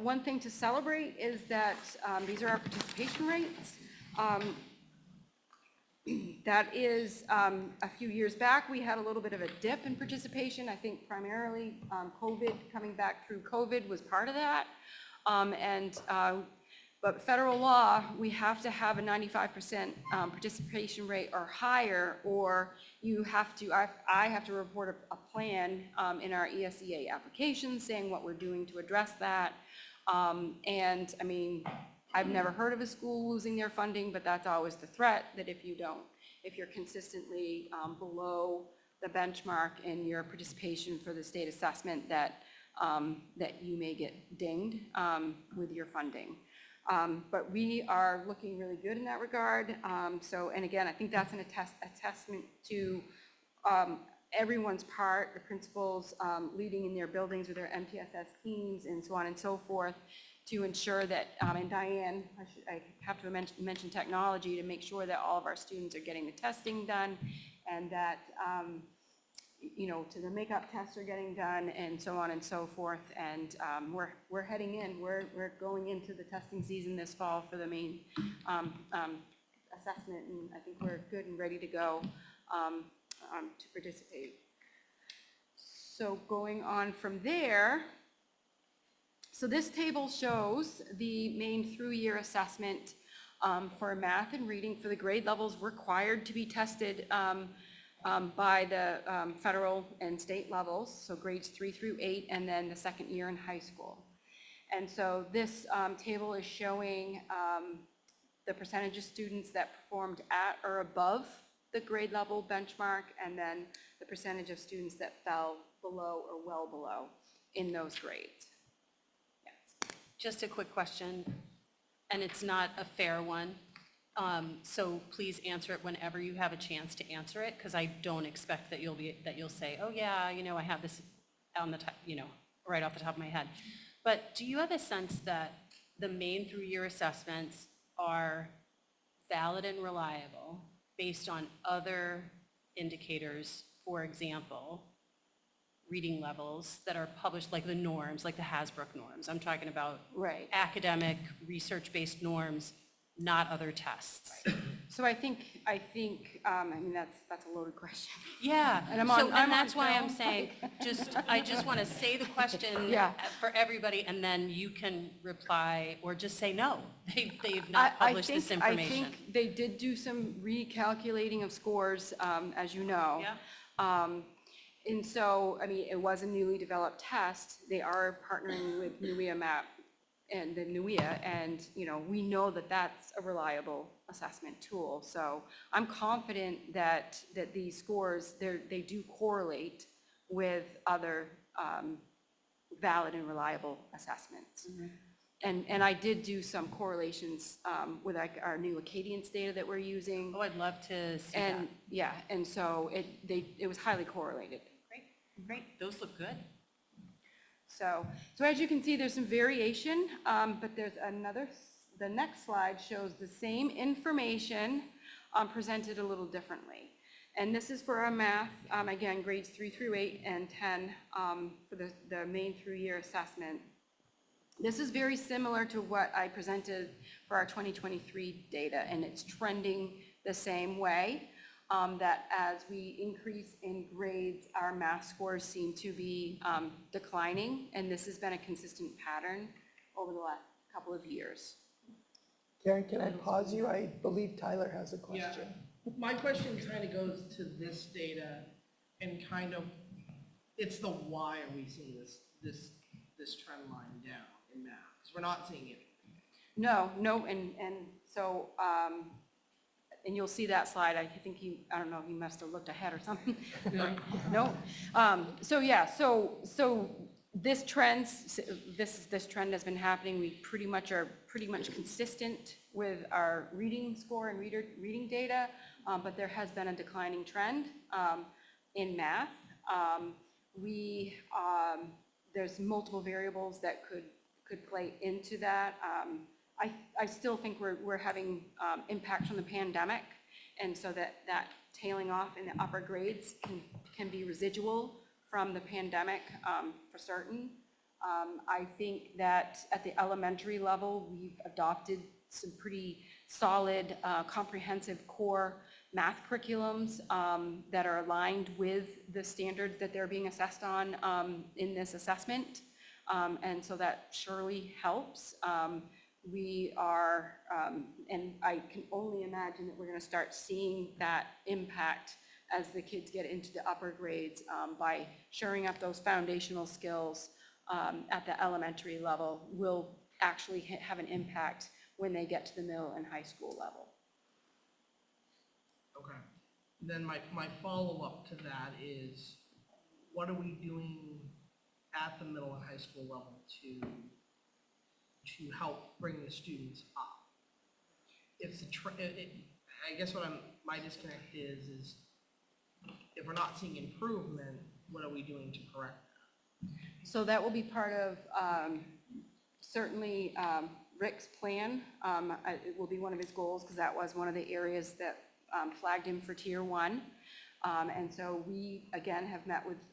one thing to celebrate is that these are our participation rates. That is, a few years back, we had a little bit of a dip in participation. I think primarily coming back through COVID was part of that. But federal law, we have to have a 95% participation rate or higher, or you have to, I have to report a plan in our ESEA application saying what we're doing to address that. And I mean, I've never heard of a school losing their funding, but that's always the threat, that if you're consistently below the benchmark in your participation for the state assessment, that you may get dinged with your funding. But we are looking really good in that regard. And again, I think that's a testament to everyone's part, the principals leading in their buildings with their MTSS teams and so on and so forth, to ensure that, and Diane, I have to mention technology, to make sure that all of our students are getting the testing done, and that, to the makeup tests are getting done, and so on and so forth. And we're heading in, we're going into the testing season this fall for the main assessment, and I think we're good and ready to go to participate. So going on from there, so this table shows the main through-year assessment for math and reading for the grade levels required to be tested by the federal and state levels, so grades 3 through 8, and then the second year in high school. And so this table is showing the percentage of students that performed at or above the grade level benchmark, and then the percentage of students that fell below or well below in those grades. Just a quick question, and it's not a fair one. So please answer it whenever you have a chance to answer it, because I don't expect that you'll say, oh yeah, I have this on the top, right off the top of my head. But do you have a sense that the main through-year assessments are valid and reliable based on other indicators, for example, reading levels that are published, like the norms, like the Hasbrook norms? I'm talking about Right. academic, research-based norms, not other tests. So I think, I mean, that's a loaded question. Yeah, And and that's why I'm film. saying, I just want to say the question Yeah. for everybody, and then you can reply, or just say no. They've not published this information. I think they did do some recalculating of scores, as you know. Yeah. And so, I mean, it was a newly developed test. They are partnering with NUIA MAP and the NUIA, and, we know that that's a reliable assessment tool. So I'm confident that these scores, they do correlate with other valid and reliable assessments. Mm-hmm. And I did do some correlations with our new Acadience data that we're using. Oh, I'd love to see that. And yeah, and so it was highly correlated. Great, those look good. So as you can see, there's some variation, but there's the next slide shows the same information presented a little differently. And this is for our math, again, grades 3 through 8 and 10 for the main through-year assessment. This is very similar to what I presented for our 2023 data, and it's trending the same way. That as we increase in grades, our math scores seem to be declining, and this has been a consistent pattern over the last couple of years. Karen, can I pause you? I believe Tyler has a Yeah, question. my question kind of goes to this data and kind of, it's the why are we seeing this trend line down in math? Because we're not seeing it. No, and so, and you'll see that slide. I think I don't know, he must have looked ahead or something. No. So this trend has been happening. We are pretty much consistent with our reading score and reading data, but there has been a declining trend in math. There's multiple variables that could play into that. I still think we're having impact from the pandemic, and so that tailing off in the upper grades can be residual from the pandemic for certain. I think that at the elementary level, we've adopted some pretty solid, comprehensive core math curriculums that are aligned with the standards that they're being assessed on in this assessment, and so that surely helps. we are, and I can only imagine that we're going to start seeing that impact as the kids get into the upper grades by shoring up those foundational skills at the elementary level will actually have an impact when they get to the middle and high school level. Okay. Then my follow-up to that is, what are we doing at the middle and high school level to help bring the students up? If the, I guess my disconnect is if we're not seeing improvement, what are we doing to correct that? So that will be part of certainly Rick's plan. It will be one of his goals because that was one of the areas that flagged him for tier 1. And so we, again,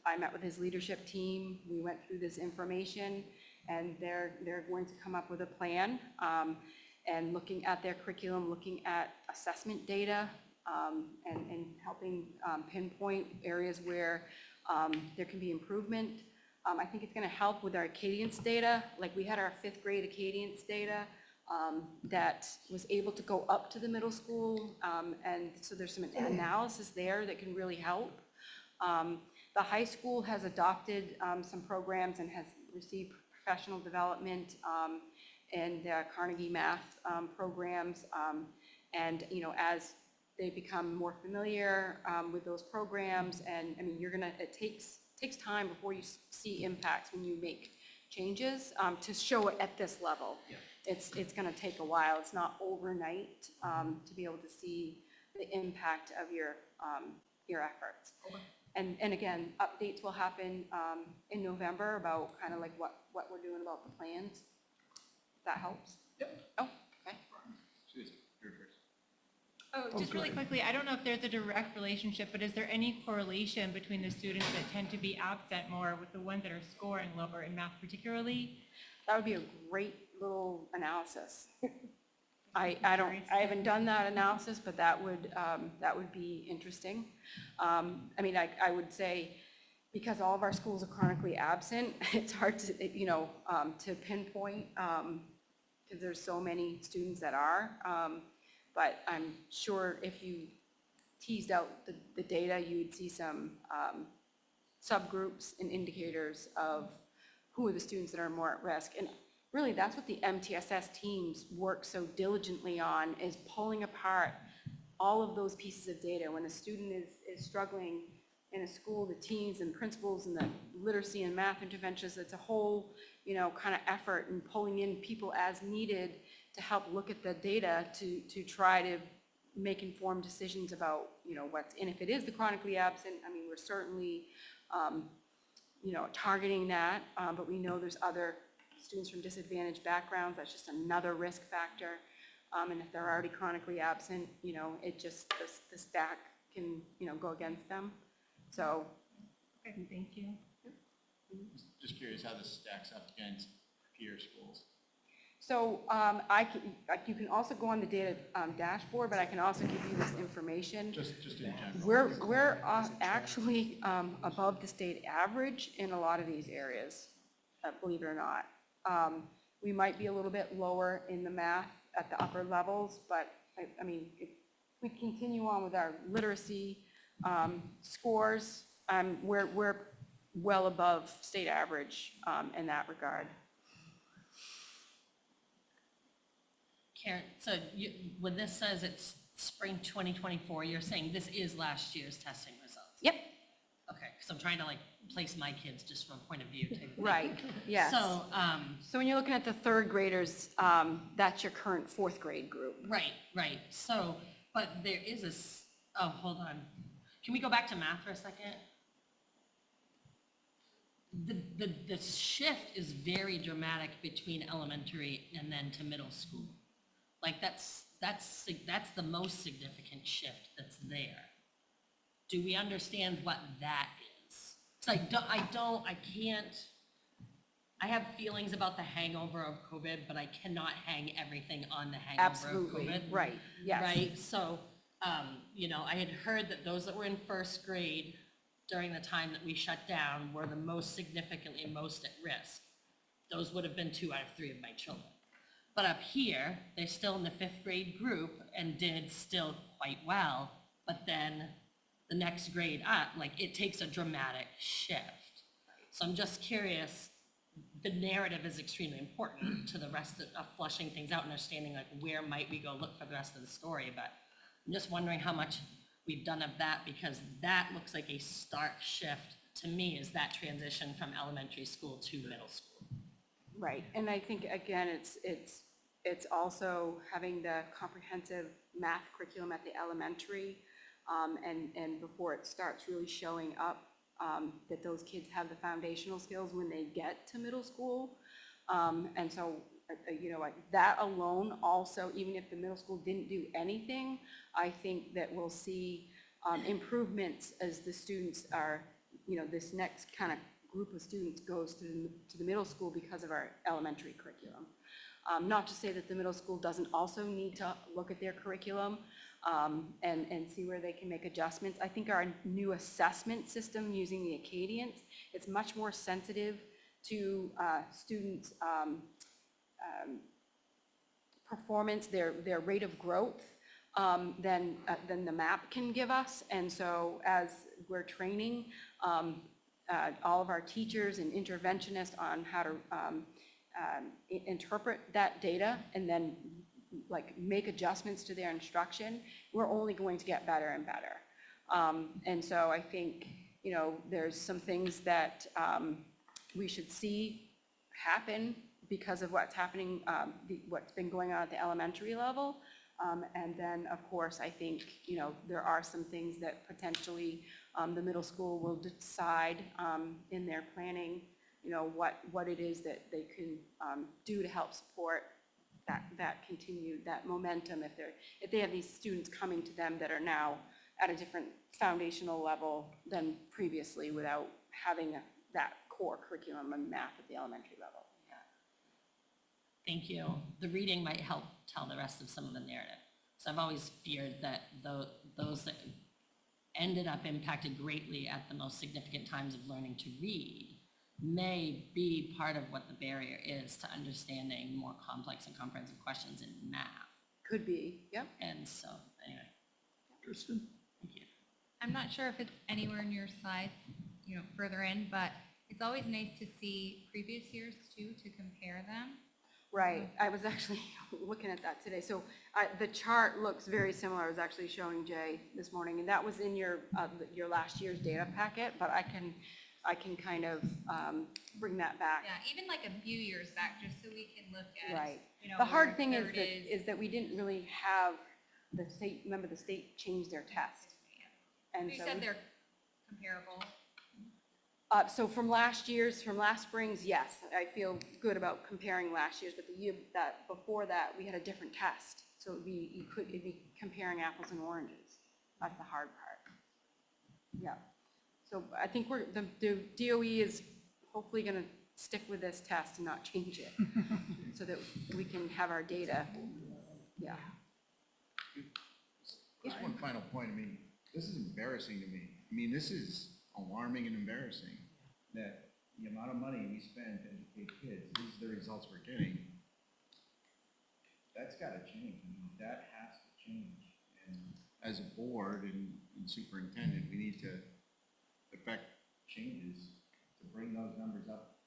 I met with his leadership team. We went through this information and they're going to come up with a plan and looking at their curriculum, looking at assessment data and helping pinpoint areas where there can be improvement. I think it's going to help with our Acadience data. Like we had our 5th grade Acadience data that was able to go up to the middle school. And so there's some analysis there that can really help. The high school has adopted some programs and has received professional development and Carnegie math programs. And, you know, as they become more familiar with those programs, and I mean, it takes time before you see impacts when you make changes to show it at this level. Yeah. It's going to take a while. It's not overnight to be able to see the impact of your efforts. Okay. And again, updates will happen in November about kind of like what we're doing about the plans. If that helps. Yep. Oh, okay. Susan, you're first. Oh, just really quickly, I don't know if there's a direct relationship, but is there any correlation between the students that tend to be absent more with the ones that are scoring lower in math particularly? That would be a great little analysis. I haven't done that analysis, but that would be interesting. I mean, I would say because all of our schools are chronically absent, it's hard to, to pinpoint because there's so many students that are. But I'm sure if you teased out the data, you would see some subgroups and indicators of who are the students that are more at risk. And really, that's what the MTSS teams work so diligently on, is pulling apart all of those pieces of data. When a student is struggling in a school, the teams and principals and the literacy and math interventions, it's a whole, kind of effort in pulling in people as needed to help look at the data to try to make informed decisions about, what's, and if it is the chronically absent, I mean, we're certainly, targeting that, but we know there's other students from disadvantaged backgrounds, that's just another risk factor. And if they're already chronically absent, it just, the stack can, go against them. So. Okay, thank you. Just curious how this stacks up against peer schools. So you can also go on the data dashboard, but I can also give you this information. Just in general. We're actually above the state average in a lot of these areas, believe it or not. We might be a little bit lower in the math at the upper levels, but I mean, if we continue on with our literacy scores, we're well above state average in that regard. Karen, so when this says it's spring 2024, you're saying this is last year's testing results? Yep. Okay, because I'm trying to place my kids just from a point of view. Right, yes. So, So when you're looking at the 3rd graders, that's your current 4th grade group. right. So, but there is oh, hold on. Can we go back to math for a second? The shift is very dramatic between elementary and then to middle school. Like that's the most significant shift that's there. Do we understand what that is? So I have feelings about the hangover of COVID, but I cannot hang everything on the hangover Absolutely, of COVID. right, yes. Right, so, I had heard that those that were in 1st grade during the time that we shut down were the most significantly most at risk. Those would have been 2 out of 3 of my children. But up here, they're still in the 5th grade group and did still quite well. But then the next grade up, like it takes a dramatic shift. So I'm just curious, the narrative is extremely important to the rest of flushing things out, understanding like where might we go look for the rest of the story. But I'm just wondering how much we've done of that, because that looks like a stark shift to me, is that transition from elementary school to middle school. Right, and I think, again, it's also having the comprehensive math curriculum at the elementary, and before it starts really showing up, that those kids have the foundational skills when they get to middle school. And so, you know, like that alone also, even if the middle school didn't do anything, I think that we'll see improvements as the students are, you know, this next kind of group of students goes to the middle school because of our elementary curriculum. Not to say that the middle school doesn't also need to look at their curriculum and see where they can make adjustments. I think our new assessment system using the Acadians, it's much more sensitive to students' performance, their rate of growth, than the map can give us. And so as we're training all of our teachers and interventionists on how to interpret that data and then like make adjustments to their instruction, we're only going to get better and better. And so I think, you know, there's some things that we should see happen because of what's happening, what's been going on at the elementary level. And then, of course, I think, you know, there are some things that potentially the middle school will decide in their planning, you know, what it is that they can do to help support that continued, that momentum if they have these students coming to them that are now at a different foundational level than previously without having that core curriculum and math at the elementary level. Thank you. The reading might help tell the rest of some of the narrative. So I've always feared that those that ended up impacted greatly at the most significant times of learning to read may be part of what the barrier is to understanding more complex and comprehensive questions in math. Could be, yep. And so, anyway, Kristen? thank you. I'm not sure if it's anywhere in your slides, you know, further in, but it's always nice to see previous years too, to compare them. Right, I was actually looking at that today. So the chart looks very similar. I was actually showing Jay this morning, and that was in your last year's data packet, but I can kind of bring that back. Yeah, even like a few years back, just so we can look at, Right. you know, The hard where thing third is that we didn't really have the state, remember the state changed their test. And You so said they're comparable. So from last spring's, yes, I feel good about comparing last year's, but the year that before that, we had a different test. So it'd be comparing apples and oranges. That's the hard part. Yeah. So I think the DOE is hopefully gonna stick with this test and not change it so that we can have our data. Yeah. Just one final point, I mean, this is embarrassing to me. I mean, this is alarming and embarrassing that the amount of money we spend to educate kids, these are the results we're getting. That's gotta change, I mean, that has to change. And as a board and superintendent, we need to effect changes to bring those numbers up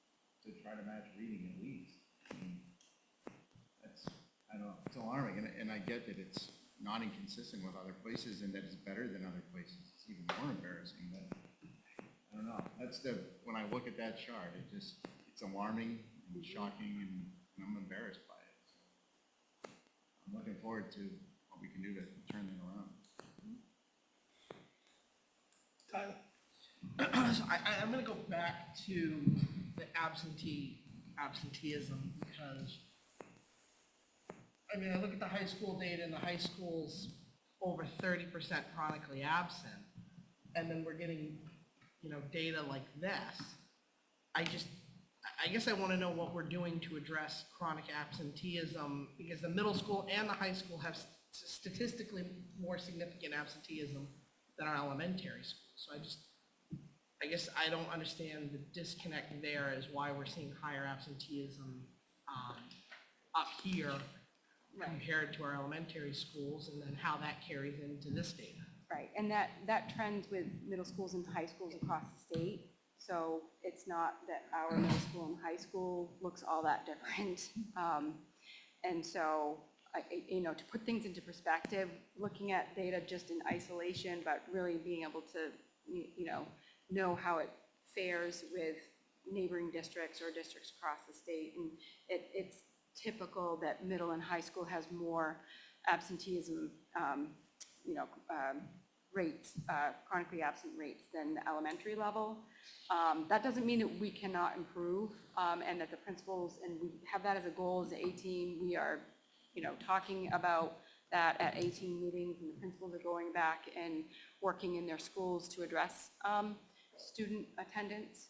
to try to match reading at least. I mean, that's, I don't know, it's alarming, and I get that it's not inconsistent with other places and that it's better than other places. It's even more embarrassing, but I don't know. That's when I look at that chart, it's alarming and shocking, and I'm embarrassed by it. So I'm looking forward to what we can do to turn that around. Tyler? So I'm gonna go back to the absenteeism, because, I mean, I look at the high school data, and the high school's over 30% chronically absent, and then we're getting, you know, data like this. I guess I wanna know what we're doing to address chronic absenteeism, because the middle school and the high school have statistically more significant absenteeism than our elementary school. So I guess I don't understand the disconnect there as why we're seeing higher absenteeism up here compared to our elementary schools, and then how that carries into this data. Right, and that trends with middle schools and high schools across the state. So it's not that our middle school and high school looks all that different. And so, to put things into perspective, looking at data just in isolation, but really being able to, know how it fares with neighboring districts or districts across the state. And it's typical that middle and high school has more absenteeism, rates, chronically absent rates than the elementary level. That doesn't mean that we cannot improve, and that the principals, and we have that as a goal as a team. We are, talking about that at 18 meetings, and the principals are going back and working in their schools to address student attendance.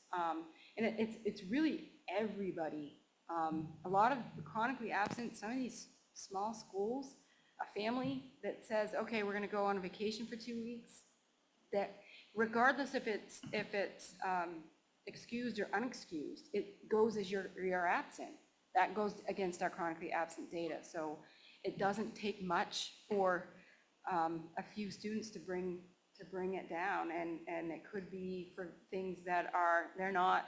And it's really everybody. A lot of the chronically absent, some of these small schools, a family that says, okay, we're gonna go on a vacation for 2 weeks, that regardless if it's excused or unexcused, it goes as you're absent. That goes against our chronically absent data. So it doesn't take much for a few students to bring it down, and it could be for things that they're not,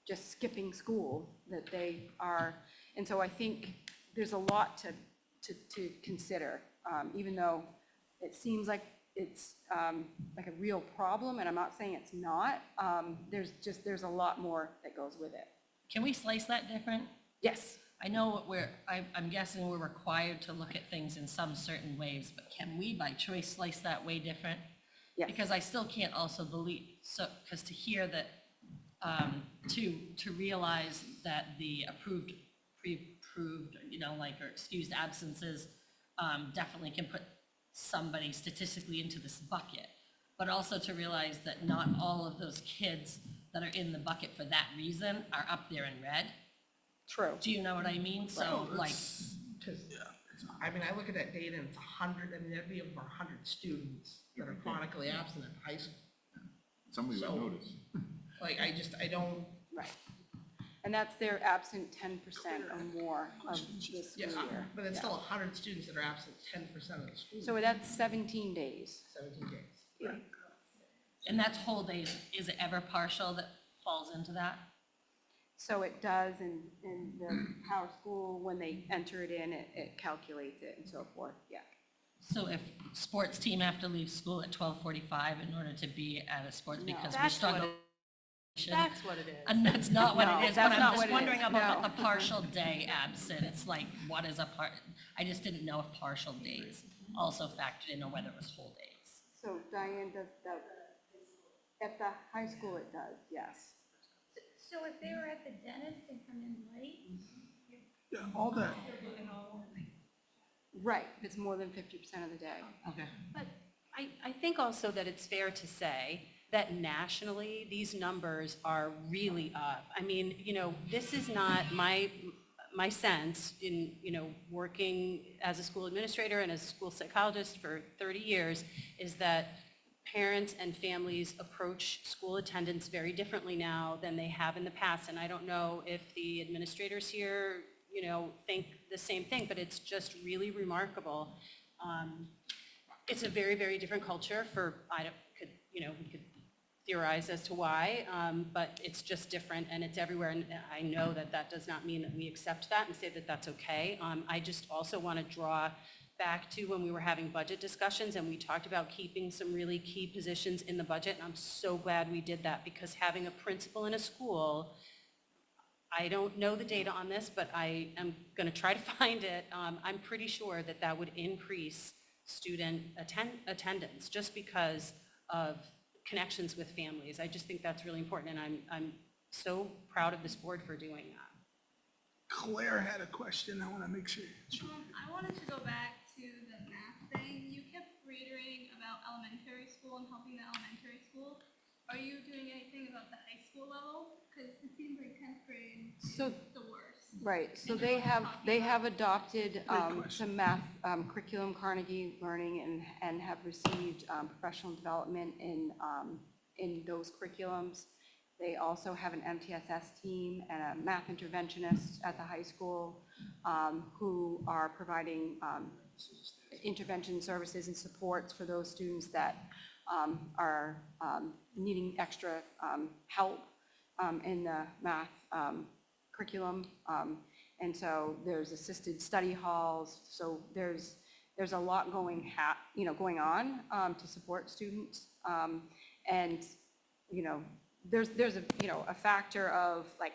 just skipping school, that they are. And so I think there's a lot to consider, even though it seems like it's like a real problem, and I'm not saying it's not. There's a lot more that goes with it. Can we slice that different? Yes. I know I'm guessing we're required to look at things in some certain ways, but can we by choice slice that way different? Yes. Because I still can't also believe, because to hear that, to realize that the pre-approved, or excused absences definitely can put somebody statistically into this bucket, but also to realize that not all of those kids that are in the bucket for that reason are up there in red. True. Do you know what I mean? So like, Because, I mean, I look at that data and it's 100, I mean, that'd be over 100 students that are chronically absent at high school. Somebody would So- notice. Like, I don't, Right. And that's their absent 10% or more of the yeah, school year. but it's still 100 students that are absent 10% of the school. So that's 17 days. 17 days. Yeah. and that's whole days. Is it ever partial that falls into that? So it does, in the Power School, when they enter it in, it calculates it and so forth, yeah. So if sports team have to leave school at 12:45 in order to be at a sports No. because we That's what struggle. That's what it is. And that's not what No, it is, that's but I'm not just what it wondering is. about No. the partial day absence. Like, what is I just didn't know if partial days also factored in or whether it was whole days. So Diane does, at the high school it does, yes. So if they were at the dentist, they come in late? Yeah, all that. Right, if it's more than 50% of the day. Okay. But I think also that it's fair to say that nationally, these numbers are really up. I mean, this is not my sense in, working as a school administrator and as a school psychologist for 30 years, is that parents and families approach school attendance very differently now than they have in the past. And I don't know if the administrators here, think the same thing, but it's just really remarkable. It's a very, very different culture we could theorize as to why, but it's just different and it's everywhere. And I know that that does not mean that we accept that and say that that's okay. I just also want to draw back to when we were having budget discussions and we talked about keeping some really key positions in the budget. And I'm so glad we did that, because having a principal in a school, I don't know the data on this, but I am going to try to find it. I'm pretty sure that that would increase student attendance just because of connections with families. I just think that's really important, and I'm so proud of this board for doing that. Claire had a question. I want to make sure. I wanted to go back to the math thing. You kept reiterating about elementary school and helping the elementary school. Are you doing anything about the high school level? Because it seems like 10th grade So, is the worst. right, so And they everyone's have talking adopted question. some math curriculum, Carnegie Learning, and have received professional development in those curriculums. They also have an MTSS team and a math interventionist at the high school who are providing intervention services and supports for those students that are needing extra help in the math curriculum. And so there's assisted study halls. So there's a lot going on to support students. And there's a factor of like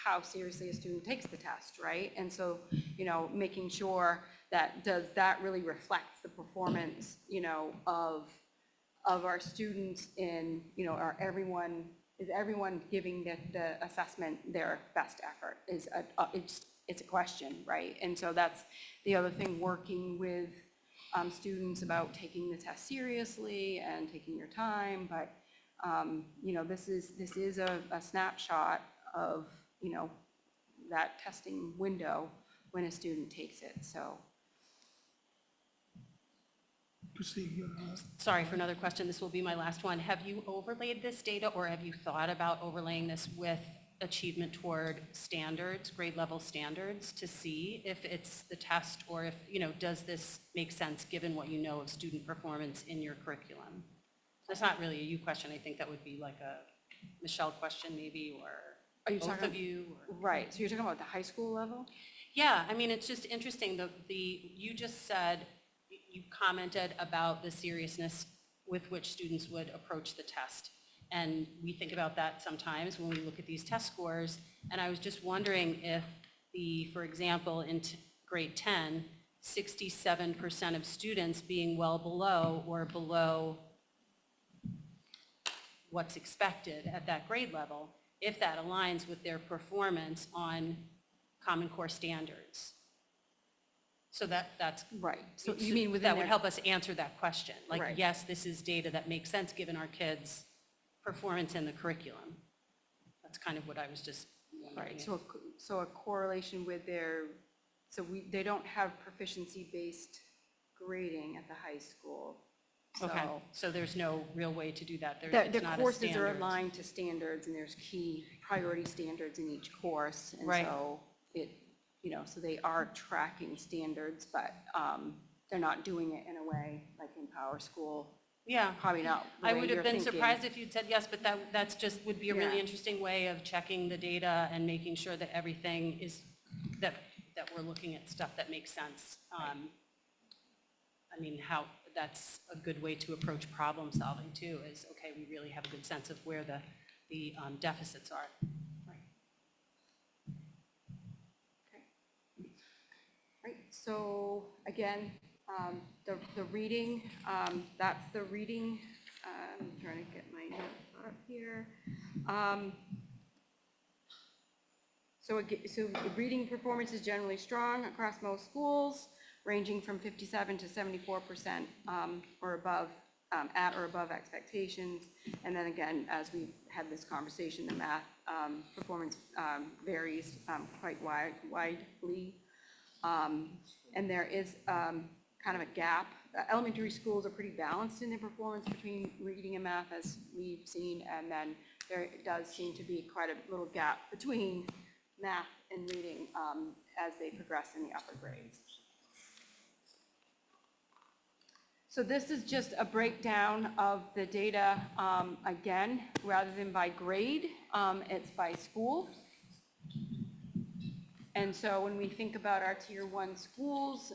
how seriously a student takes the test, right? And so making sure that does that really reflect the performance of our students in is everyone giving the assessment their best effort it's a question, right? And so that's the other thing, working with students about taking the test seriously and taking your time. But this is a snapshot of that testing window when a student takes it. So Proceed. Sorry for another question. This will be my last one. Have you overlaid this data, or have you thought about overlaying this with achievement toward standards, grade level standards, to see if it's the test, or if, does this make sense given what you know of student performance in your curriculum? That's not really a you question. I think that would be like a Michelle question maybe, or are you both talking of you? Or... Right, so you're talking about the high school level? Yeah, I mean, it's just interesting. You just said, you commented about the seriousness with which students would approach the test. And we think about that sometimes when we look at these test scores. And I was just wondering if for example, in grade 10, 67% of students being well below or below what's expected at that grade level, if that aligns with their performance on Common Core standards. So that's right. So you mean within that would help us answer that question. Like, right. Yes, this is data that makes sense given our kids' performance in the curriculum. That's kind of what I was just wondering. Right. So a correlation with they don't have proficiency-based grading at the high school. Okay. So there's no real way to do that. The courses are aligned to standards, and there's key priority standards in each course. And right. So so they are tracking standards, but they're not doing it in a way like in Power School. Yeah. Probably not. I would have been surprised if you'd said yes, but that's just would be a really interesting way of checking the data and making sure that everything is, that we're looking at stuff that makes sense. I mean, that's a good way to approach problem solving too, is, okay, we really have a good sense of where the deficits are. Right, so again, the reading, that's the reading. I'm trying to get my notes up here. So the reading performance is generally strong across most schools, ranging from 57 to 74% or above, at or above expectations. And then again, as we had this conversation, the math performance varies quite widely. And there is kind of a gap. Elementary schools are pretty balanced in their performance between reading and math, as we've seen, and then there does seem to be quite a little gap between math and reading as they progress in the upper grades. So this is just a breakdown of the data, again, rather than by grade, it's by school. And so when we think about our tier 1 schools,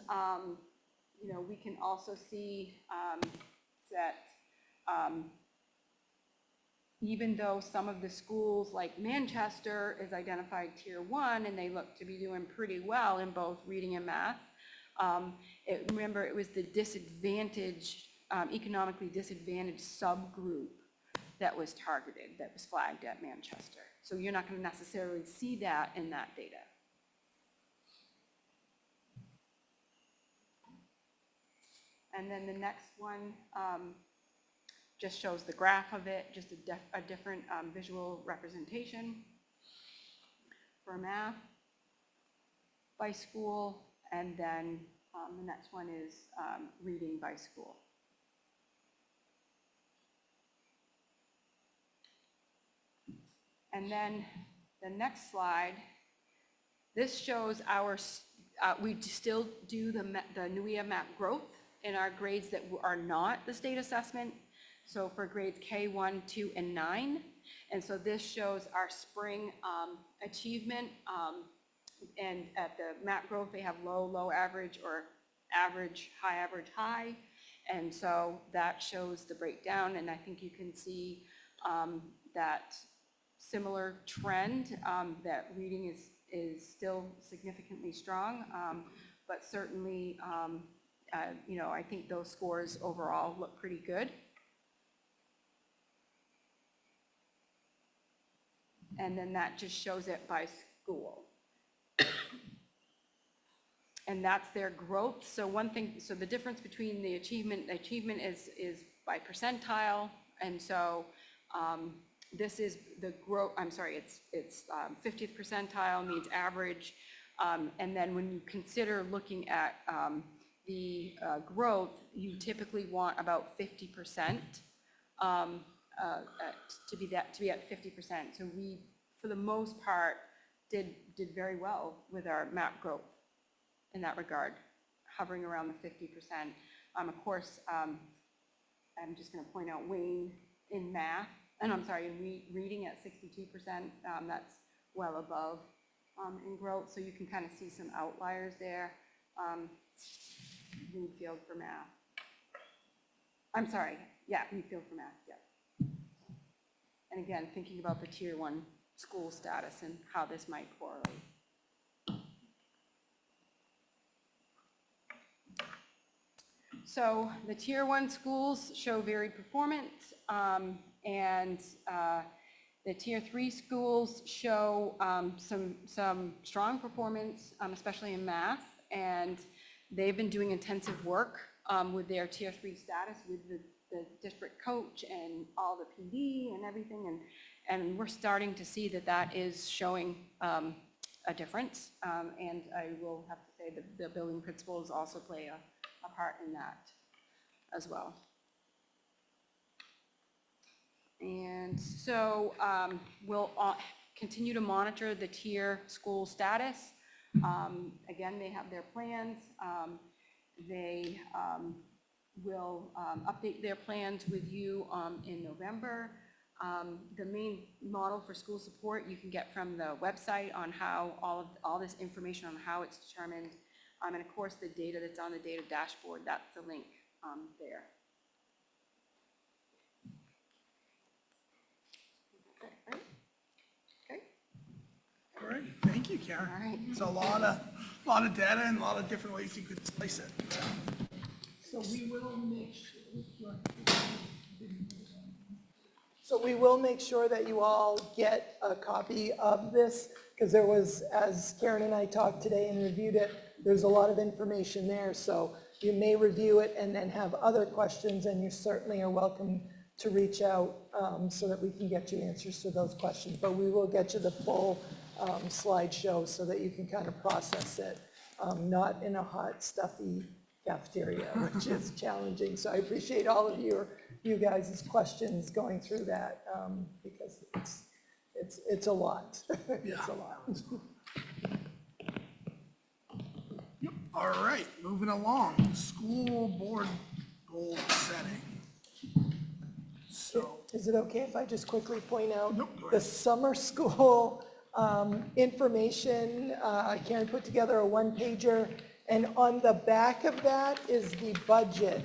we can also see that even though some of the schools like Manchester is identified tier 1 and they look to be doing pretty well in both reading and math, remember it was the economically disadvantaged subgroup that was targeted, that was flagged at Manchester. So you're not going to necessarily see that in that data. And then the next one just shows the graph of it, just a different visual representation for math by school. And then the next one is reading by school. And then the next slide, this shows our, we still do the NUIA map growth in our grades that are not the state assessment. So for grades K1, 2, and 9. And so this shows our spring achievement. And at the map growth, they have low, low average, or average, high. And so that shows the breakdown. And I think you can see that similar trend, that reading is still significantly strong, but certainly, you know, I think those scores overall look pretty good. And then that just shows it by school. And that's their growth. So one thing, so the difference between the achievement is by percentile. And so this is the growth, I'm sorry, it's 50th percentile means average. And then when you consider looking at the growth, you typically want about 50% to be at 50%. So we, for the most part, did very well with our map growth in that regard, hovering around the 50%. Of course, I'm just going to point out Wayne in math, and I'm sorry, in reading at 62%, that's well above in growth. So you can kind of see some outliers there. Reedfield for math. I'm sorry, yeah, Reedfield for math, yeah. And again, thinking about the tier 1 school status and how this might correlate. So the tier 1 schools show varied performance, and the tier 3 schools show some strong performance, especially in math, and they've been doing intensive work with their tier 3 status with the district coach and all the PD and everything, and we're starting to see that is showing a difference, and I will have to say that the building principals also play a part in that as well. And so we'll continue to monitor the tier school status. Again, they have their plans. They will update their plans with you in November. The main model for school support you can get from the website on how all this information on how it's determined. And of course, the data that's on the data dashboard, that's the link there. Okay. All right, thank you, Karen. All right. It's a lot of data and a lot of different ways you could slice it. So we will make sure. So we will make sure that you all get a copy of this, because there was, as Karen and I talked today and reviewed it, there's a lot of information there. So you may review it and then have other questions, and you certainly are welcome to reach out so that we can get you answers to those questions. But we will get you the full slideshow so that you can kind of process it, not in a hot, stuffy cafeteria, which is challenging. So I appreciate all of you guys' questions going through that, because it's a lot. It's a lot. All right, moving along, school board goal setting. So, Is it okay if I just quickly point out Nope, go the ahead. summer school information? Karen put together a one-pager, and on the back of that is the budget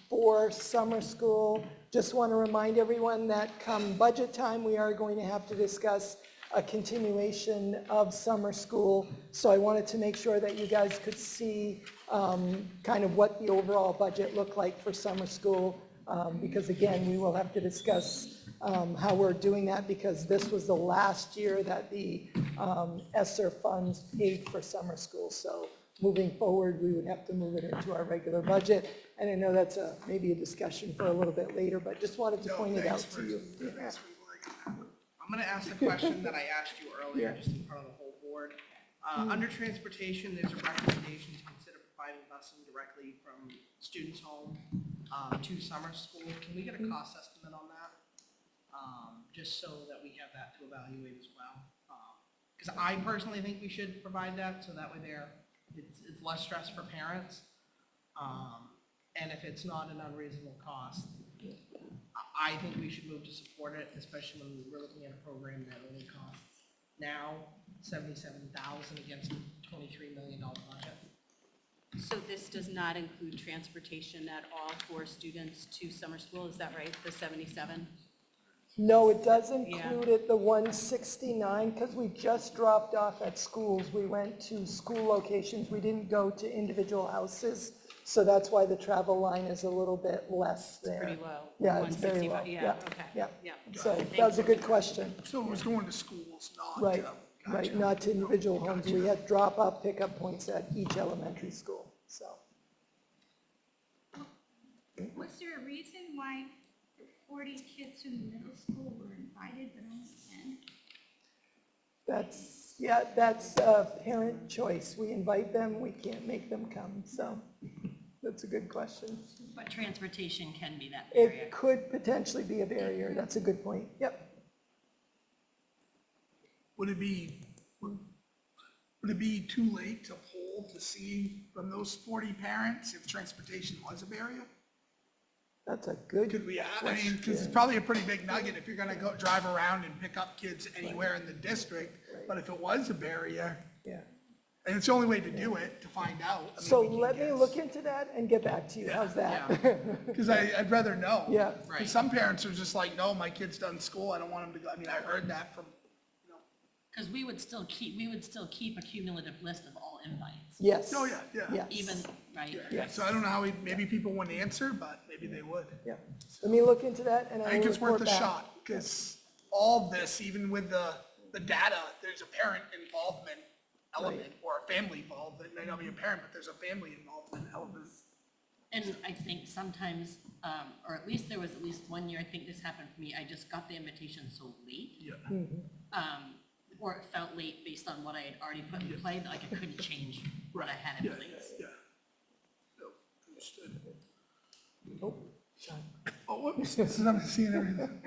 for summer school. Just want to remind everyone that come budget time, we are going to have to discuss a continuation of summer school. So I wanted to make sure that you guys could see kind of what the overall budget looked like for summer school, because again, we will have to discuss how we're doing that, because this was the last year that the ESSER funds paid for summer school. So moving forward, we would have to move it into our regular budget. And I know that's maybe a discussion for a little bit later, but just wanted to point it out to you. thanks for flagging that. I'm gonna ask the question that I asked you earlier, just in front of the whole board. Under transportation, there's a recommendation to consider providing busing directly from students' home to summer school. Can we get a cost estimate on that? just so that we have that to evaluate as well. Because I personally think we should provide that, so that way it's less stress for parents. And if it's not an unreasonable cost, I think we should move to support it, especially when we're looking at a program that only costs now $77,000 against a $23 million budget. So this does not include transportation at all for students to summer school, is that right, the 77? No, it does Yeah. include it, the 169, because we just dropped off at schools. We went to school locations. We didn't go to individual houses. So that's why the travel line is a little bit less there. Pretty low. Yeah, it's very low. 165, yeah, okay. Yeah. Yeah. So Thank that was a you. good question. So it was going to schools, not, Right, right, gotcha. not to individual homes. We had drop-off pickup points at each elementary school, so. Was there a reason why 40 kids in the middle school were invited but only 10? That's a parent choice. We invite them, we can't make them come, so that's a good question. But transportation can be that barrier. It could potentially be a barrier. That's a good point. Yep. Would it be too late to poll to see from those 40 parents if transportation was a barrier? That's a good Could we, I mean, because it's question. probably a pretty big nugget if you're gonna go drive around and pick up kids anywhere in the district. But if it was a barrier, Yeah. and it's the only way to do it, to find out. I mean, So we can let me guess. look into that and get back to you. How's that? Because I'd rather know. Yeah. Right. 'Cause some parents are just like, no, my kid's done school, I don't want him to go. I mean, I heard that from, Because we would still keep a cumulative list of all invites, Yes. oh, yeah, yeah. Yes. even, right? Yeah, so I don't know how, maybe people wouldn't answer, but maybe they would. Yeah. Let me look into that and I I think will it's worth report a back. shot, because all of this, even with the data, there's a parent involvement element, or a family involvement. May not be a parent, but there's a family involvement element. And I think sometimes, or at least there was at least one year, I think this happened for me, I just got the invitation so late. Yeah. Or it felt late based on what I had already put in play, that like I couldn't change what I had in Yeah, place. yeah. No, understood. Oh, John. Oh, whoops, this is, I'm seeing everything.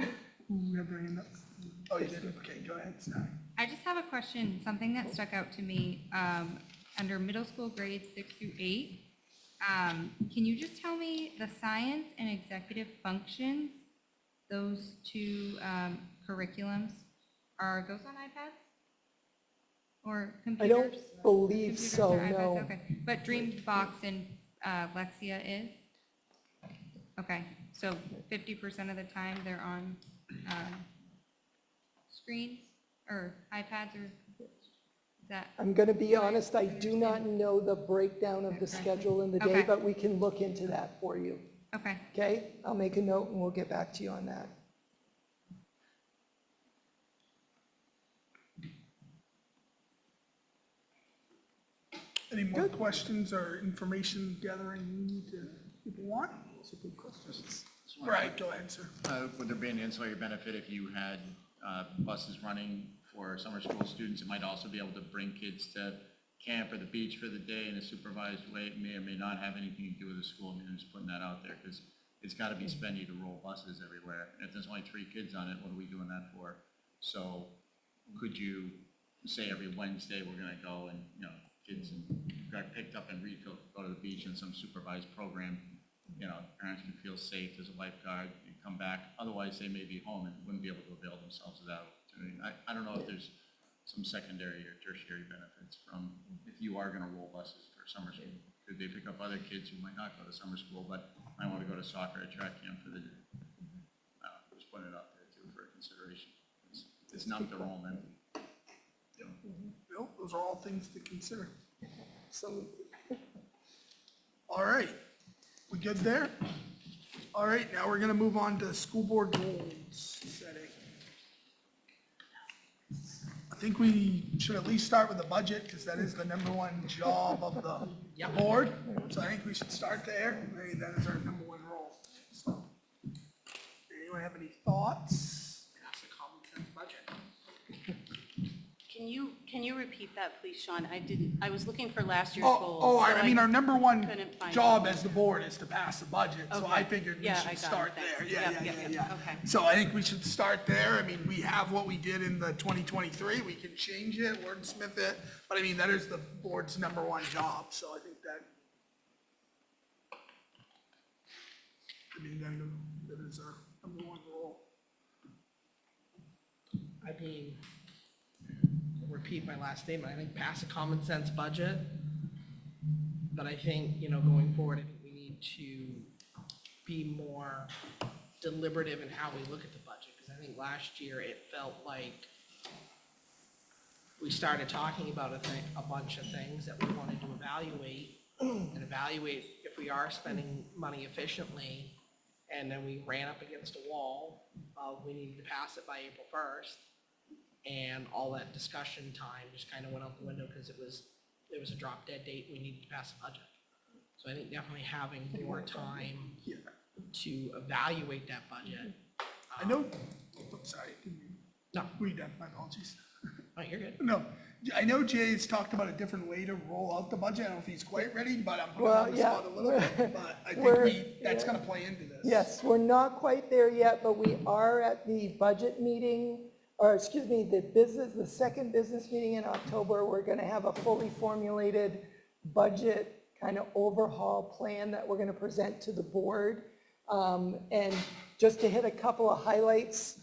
We have bringing up. Oh, you did, okay, go ahead, sorry. I just have a question, something that stuck out to me, under middle school grades 6 through 8. Can you just tell me the science and executive functions, those two curriculums, are those on iPads? Or I computers? don't believe Computers so, or iPads? no. Okay, but Dreambox and Lexia is? Okay, so 50% of the time they're on screens or iPads, or is that? I'm gonna be honest, I do not know the breakdown of the schedule in the day, Okay. but we can look into that for you. Okay, Okay? I'll make a note and we'll get back to you on that. Any more questions or information gathering you need to, people want? Those are good questions. Right, go ahead, sir. Would there be an ancillary benefit if you had buses running for summer school students? It might also be able to bring kids to camp or the beach for the day in a supervised way. It may or may not have anything to do with the school. I mean, I'm just putting that out there because it's got to be spendy to roll buses everywhere. And if there's only 3 kids on it, what are we doing that for? So could you say every Wednesday we're going to go and, you know, kids got picked up and refilled, go to the beach in some supervised program? You know, parents can feel safe, there's a lifeguard, you come back, otherwise they may be home and wouldn't be able to avail themselves of that opportunity. I don't know if there's some secondary or tertiary benefits from, if you are gonna roll buses for summer school. Could they pick up other kids who might not go to summer school, but might wanna go to soccer or track camp for the day? Just put it out there too for consideration. It's not the enrollment. Bill, those are all things to consider. So, All right, we good there? All right, now we're gonna move on to school board goals setting. I think we should at least start with the budget, because that is the #1 job of the board. So I think we should start there. I mean, that is our #1 role. So, anyone have any thoughts? That's a common sense budget. Can you repeat that, please, Sean? I was looking for last year's Oh, goals. so I mean, our number one couldn't find job it. as the board is to pass the budget, so I Okay. figured we Yeah, I should got it. start Thanks. there. Yep, yep, yep. Okay. So I think we should start there. I mean, we have what we did in the 2023. We can change it, wordsmith it, but I mean, that is the board's number one job, so I think that. I mean, that is our number one role. I mean, repeat my last statement, I think pass a common sense budget. But I think, going forward, I think we need to be more deliberative in how we look at the budget. Because I think last year it felt like we started talking about a bunch of things that we wanted to evaluate and evaluate if we are spending money efficiently. And then we ran up against a wall of we needed to pass it by April 1st. And all that discussion time just kind of went out the window because there was a drop dead date, we needed to pass a budget. So I think definitely having more time to evaluate that budget. I know, sorry, No, were you done? My apologies. oh, you're good. No, I know Jay's talked about a different way to roll out the budget. I don't know if he's quite ready, but I'm putting him Well, on the yeah, spot a little bit. But I we're- think that's gonna play into this. Yes, we're not quite there yet, but we are at the budget meeting, or excuse me, the second business meeting in October. We're gonna have a fully formulated budget kind of overhaul plan that we're gonna present to the board. And just to hit a couple of highlights,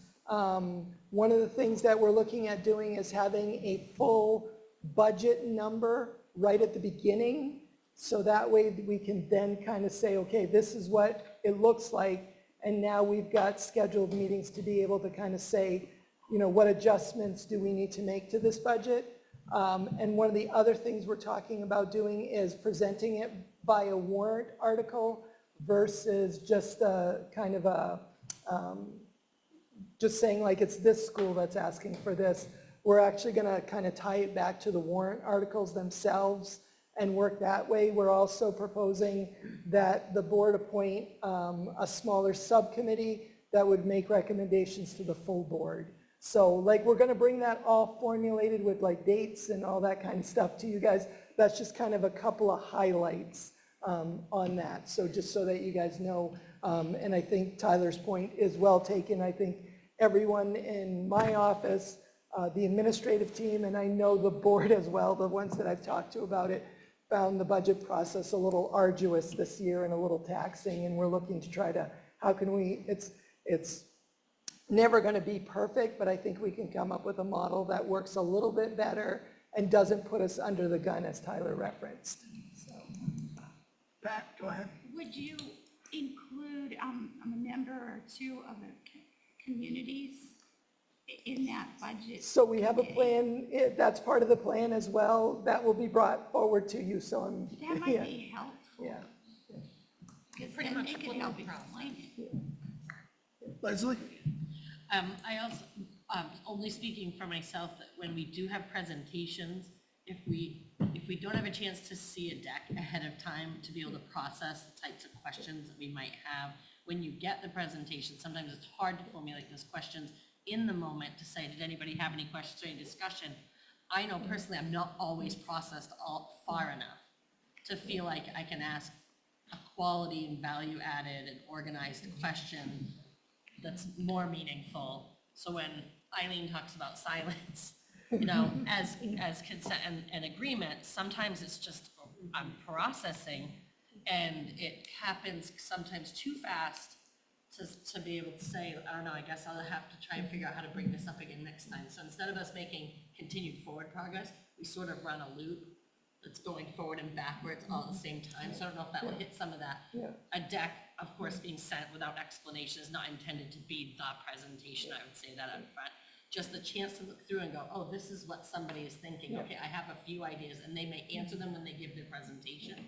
one of the things that we're looking at doing is having a full budget number right at the beginning. So that way we can then kind of say, okay, this is what it looks like. And now we've got scheduled meetings to be able to kind of say, what adjustments do we need to make to this budget? And one of the other things we're talking about doing is presenting it by a warrant article versus just a kind of a, just saying like it's this school that's asking for this. We're actually gonna kind of tie it back to the warrant articles themselves and work that way. We're also proposing that the board appoint a smaller subcommittee that would make recommendations to the full board. So like, we're gonna bring that all formulated with like dates and all that kind of stuff to you guys. That's just kind of a couple of highlights on that. So just so that you guys know, and I think Tyler's point is well taken. I think everyone in my office, the administrative team, and I know the board as well, the ones that I've talked to about it, found the budget process a little arduous this year and a little taxing, and we're looking to try to, how can we, it's never going to be perfect, but I think we can come up with a model that works a little bit better and doesn't put us under the gun, as Tyler referenced. So. Pat, go ahead. Would you include a member or two of the communities in that budget? So we have a committee? plan, that's part of the plan as well, that will be brought forward to you, so I'm. That might be helpful, Yeah, because Pretty then much they could what help we explain it. Leslie? I also, only speaking for myself, that when we do have presentations, if we don't have a chance to see a deck ahead of time to be able to process the types of questions that we might have, when you get the presentation, sometimes it's hard to formulate those questions in the moment to say, did anybody have any questions or any discussion? I know personally, I'm not always processed all far enough to feel like I can ask a quality and value added and organized question that's more meaningful. So when Eileen talks about silence, as consent and agreement, sometimes it's just, I'm processing, and it happens sometimes too fast to be able to say, I don't know, I guess I'll have to try and figure out how to bring this up again next time. So instead of us making continued forward progress, we sort of run a loop that's going forward and backwards all at the same time. So I don't know if that will hit some of that. Yeah. A deck, of course, being sent without explanation is not intended to be the presentation. I would say that up front. Just the chance to look through and go, oh, this is what somebody is thinking. Okay, I have a few ideas, and they may answer them when they give their presentation.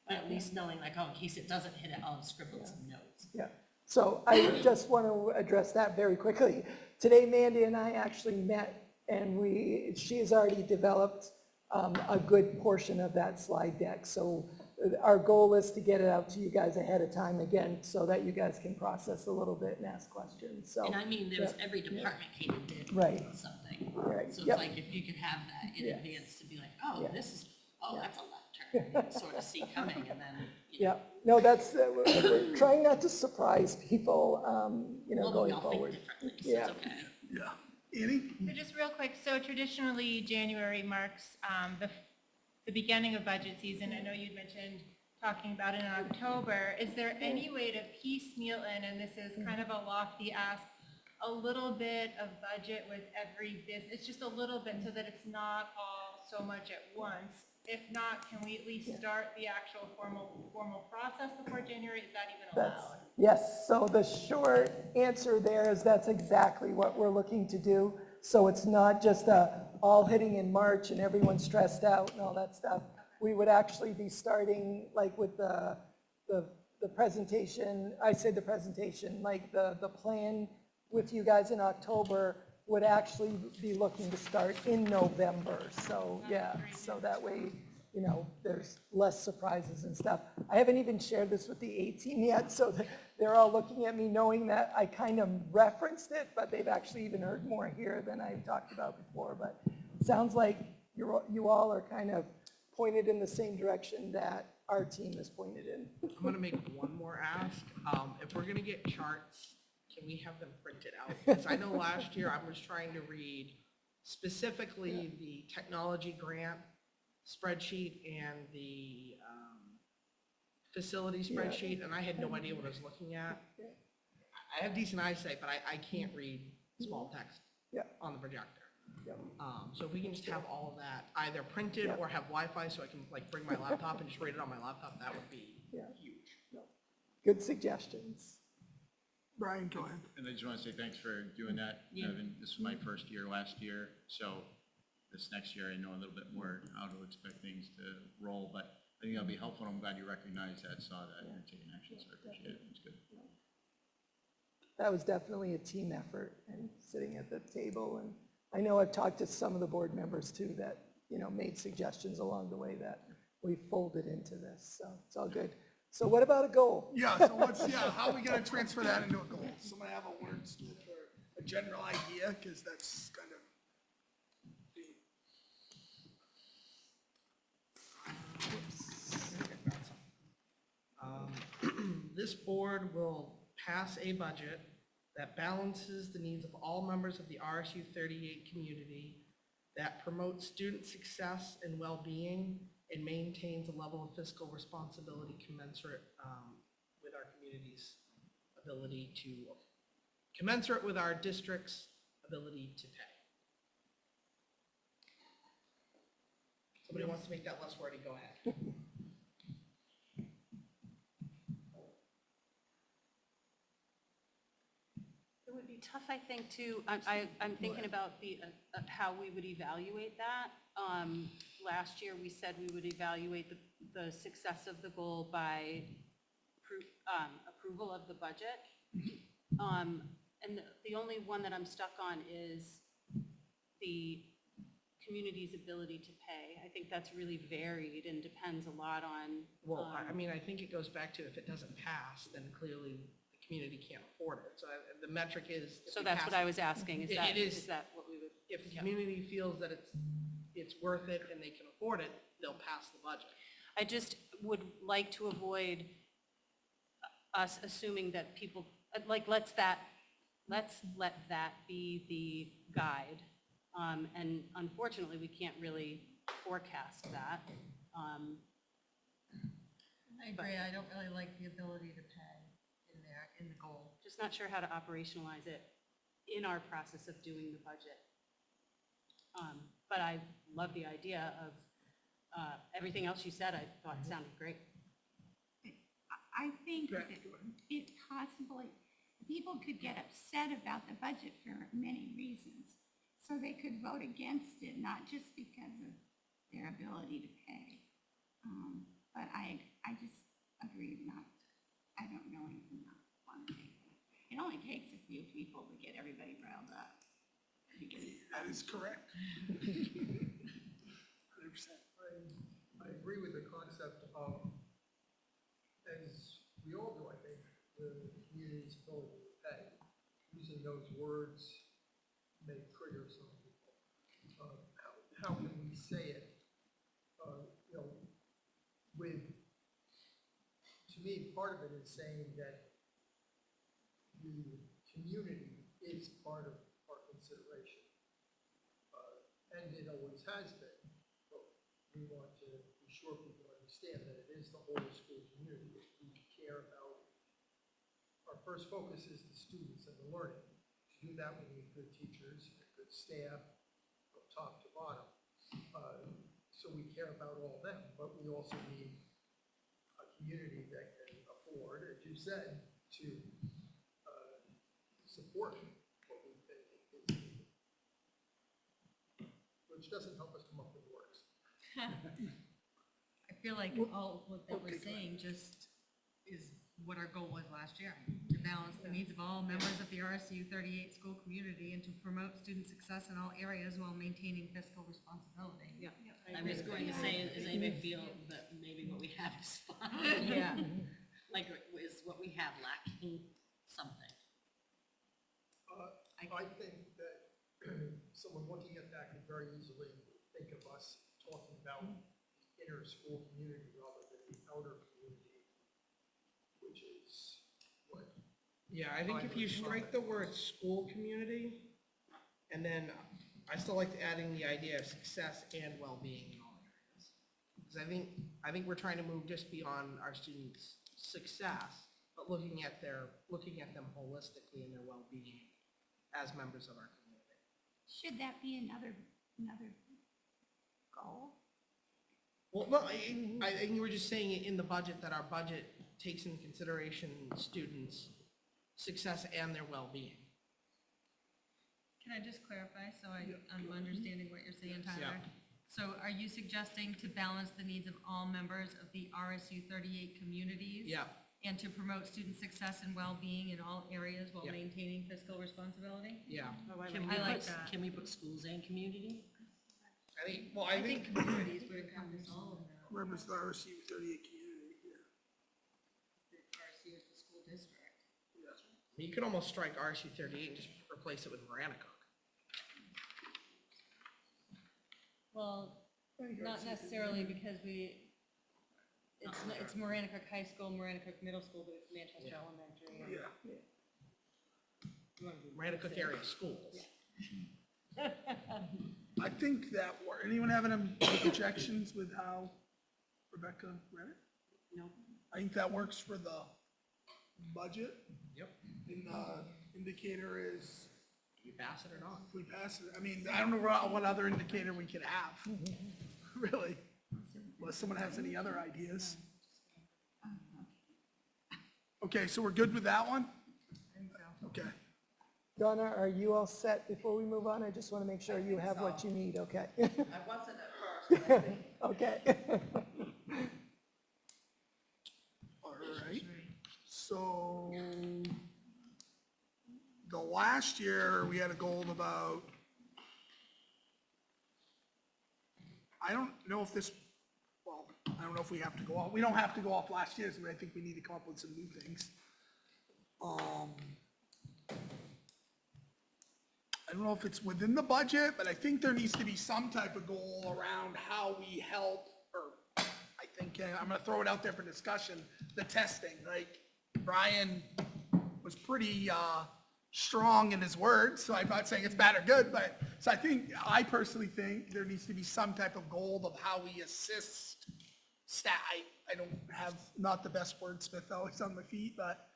But at least knowing, like, oh, in case it doesn't hit it, I'll have scribbled some notes. yeah. So I just want to address that very quickly. Today, Mandy and I actually met, and she has already developed a good portion of that slide deck. So our goal is to get it out to you guys ahead of time again, so that you guys can process a little bit and ask questions, so. And I mean, there's yeah, every department came and did Right. something. Right, So it's yep. like if you could have that in Yeah. advance to be like, oh, Yeah. this is, oh, Yeah. that's a left turn, you can sort of see coming and then, you know. Yeah, no, that's, we're trying not to surprise people, you know, Well, we going all think forward. differently, so Yeah. it's okay. Yeah. Annie? So just real quick, so traditionally, January marks the beginning of budget season. I know you'd mentioned talking about it in October. Is there any way to piecemeal in, and this is kind of a lofty ask, a little bit of budget with every business, just a little bit, so that it's not all so much at once? If not, can we at least start the actual formal process before January? Is that even allowed? Yes, so the short answer there is that's exactly what we're looking to do. So it's not just all hitting in March and everyone's stressed out and all that stuff. We would actually be starting like with the presentation, I say the presentation, like the plan with you guys in October would actually be looking to start in November. So, yeah, so that way, you know, there's less surprises and stuff. I haven't even shared this with the A team yet, so they're all looking at me knowing that I kind of referenced it, but they've actually even heard more here than I've talked about before. But it sounds like you all are kind of pointed in the same direction that our team is pointed in. I'm gonna make one more ask. If we're gonna get charts, can we have them printed out? Because I know last year I was trying to read specifically the technology grant spreadsheet and the facility spreadsheet, and I had no idea what I was looking at. I have decent eyesight, but I can't read small text Yeah. on the projector. Yeah. So if we can just have all of that either printed or have Wi-Fi so I can like bring my laptop and just read it on my laptop, that would be Yeah. huge. Good suggestions. Brian, go ahead. And I just want to say thanks for doing that. Evan, this was my first year last year, so this next year I know a little bit more how to expect things to roll, but I think that'll be helpful. I'm glad you recognized that, saw that, and you're taking action, so I appreciate it. It's good. That was definitely a team effort and sitting at the table. And I know I've talked to some of the board members too that, you know, made suggestions along the way that we folded into this. So it's all good. So what about a goal? Yeah, so how are we gonna transfer that into a goal? Somebody have a wordsmith or a general idea, because that's kind of This board will pass a budget that balances the needs of all members of the RSU 38 community, that promotes student success and well-being, and maintains a level of fiscal responsibility commensurate with our community's ability to, commensurate with our district's ability to pay. Somebody wants to make that less wordy, go ahead. It would be tough, I think, I'm thinking about how we would evaluate that. Last year, we said we would evaluate the success of the goal by approval of the budget. And the only one that I'm stuck on is the community's ability to pay. I think that's really varied and depends a lot on. Well, I mean, I think it goes back to if it doesn't pass, then clearly the community can't afford it. So the metric is. if So we that's pass what I was asking, It is is. that what we would? If the yeah. community feels that it's worth it and they can afford it, they'll pass the budget. I just would like to avoid us assuming that people, like, let's let that be the guide. And unfortunately, we can't really forecast that. I agree, I don't really like the ability to pay in there, in the goal. Just not sure how to operationalize it in our process of doing the budget. But I love the idea of everything else you said. I thought it sounded great. I think Yeah, that go ahead. it possibly, people could get upset about the budget for many reasons. So they could vote against it, not just because of their ability to pay. But I just agree not, I don't know anything about one thing. It only takes a few people to get everybody riled up. That is correct. 100%. I agree with the concept of we all do, I think, the community's ability to pay. Using those words may trigger some people. How can we say it? You know, to me, part of it is saying that the community is part of our consideration. And it always has been, but we want to be sure people understand that it is the whole school community. We care about, our first focus is the students and the learning. To do that, we need good teachers, and good staff, from top to bottom. So we care about all of them, but we also need a community that can afford, as you said, to support what we think is needed. Which doesn't help us come up with words. I feel like all what that we're saying just is what our goal was last year, to balance the needs of all members of the RSU 38 school community and to promote student success in all areas while maintaining fiscal responsibility. Yeah. I was going to say, does anybody feel that maybe what we have is fine? Yeah. Like, is what we have lacking something? I think that someone looking at that could very easily think of us talking about the inner school community rather than the outer community, which is what. Yeah, I think if you strike the word school community, and then I still like adding the idea of success and well-being in all areas. Because I think we're trying to move just beyond our students' success, but looking at them holistically and their well-being as members of our community. Should that be another goal? Well, no, I think you were just saying it in the budget, that our budget takes into consideration students' success and their well-being. Can I just clarify so I'm understanding what you're saying, Tyler? Yeah. So are you suggesting to balance the needs of all members of the RSU 38 communities? Yeah. And to promote student success and well-being in all areas while Yeah. maintaining fiscal responsibility? Yeah. Can we put schools and community? I think communities would encompass all of them. Remembers the RSU 38 community, yeah. RSU is the school district. you could almost strike RSU 38 and just replace it with Maranacook. Well, not necessarily because it's Maranacook High School, Maranacook Middle School, but it's Manchester Elementary. Yeah. Maranacook area schools. I think that, anyone have any objections with how Rebecca read it? No. I think that works for the budget. Yep. And the indicator is, Do we pass it or not? if we pass it, I mean, I don't know what other indicator we could have, really, unless someone has any other ideas. Okay, so we're good with that one? Okay. Donna, are you all set before we move on? I just want to make sure you have what you need, okay? I wasn't at first, but I think. Okay. All right, so the last year, we had a goal of about, I don't know if this, well, I don't know if we have to go off, we don't have to go off last year's, but I think we need to come up with some new things. I don't know if it's within the budget, but I think there needs to be some type of goal around how we help, or I think, I'm gonna throw it out there for discussion, the testing, like Brian was pretty, strong in his words, so I'm not saying it's bad or good, but, so I personally think there needs to be some type of goal of how we assist staff. I don't have, not the best wordsmith always on my feet, but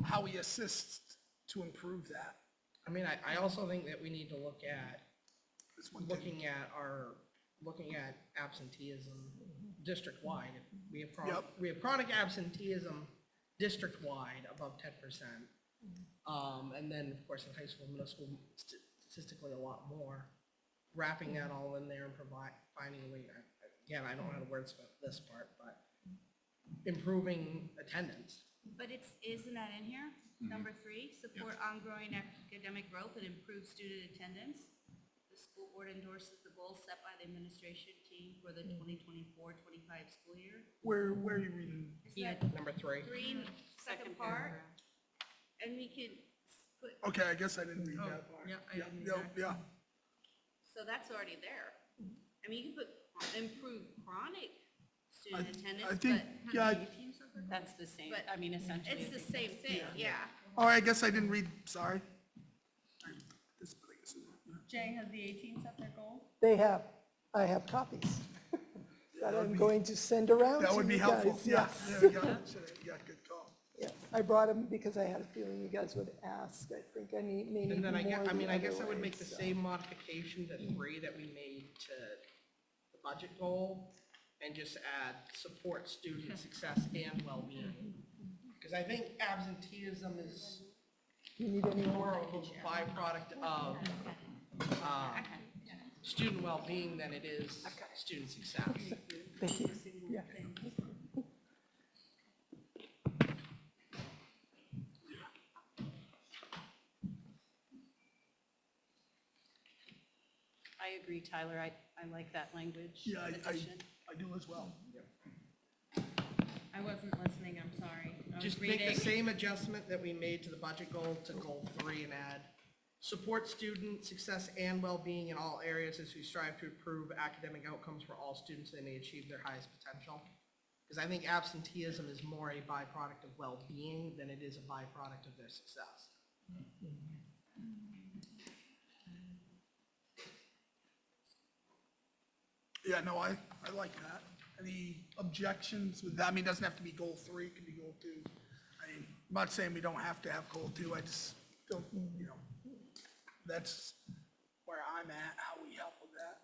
how we assist to improve that. I mean, I also think that we need to look at, That's one thing. looking at absenteeism district-wide. We have Yep. we have chronic absenteeism district-wide above 10%. And then, of course, in high school, middle school, statistically a lot more. Wrapping that all in there and finding a way, again, I don't know how to wordsmith this part, but improving attendance. But isn't that in here? Number 3, support ongoing academic growth and improve student attendance. The school board endorses the goals set by the administration team for the 2024-25 school year. Where are you reading? Is that Number 3. 3, second part, and we could put, Okay, I guess I didn't read that part. yeah, I didn't Yeah, yeah. so that's already there. I mean, you can put improve chronic student attendance, I think, but yeah, That's the same, But I mean, essentially. it's the same thing, yeah. oh, I guess I didn't read, sorry. This, but I guess it- Jay, has the 18 set their goal? I have copies that I'm going to send around That to would be you helpful, guys, yeah, yes. there we go. Yeah, good call. Yeah, I brought them because I had a feeling you guys would ask. I think I may need And then more I mean, the I guess other I would way, make the so. same modification to 3 that we made to the budget goal and just add support student success and well-being. Because I think absenteeism is You need any more? more of a byproduct of student well-being than it is student success. Thank you. Yeah. I agree, Tyler, I like that language Yeah, addition. I do as well. I wasn't listening, I'm sorry. I was Just make reading. the same adjustment that we made to the budget goal to goal 3 and add support student success and well-being in all areas as we strive to improve academic outcomes for all students and they achieve their highest potential. Because I think absenteeism is more a byproduct of well-being than it is a byproduct of their success. Yeah, no, I like that. Any objections with that? I mean, it doesn't have to be goal 3, it can be goal 2. I mean, I'm not saying we don't have to have goal 2, I just don't, you know, that's where I'm at, how we help with that.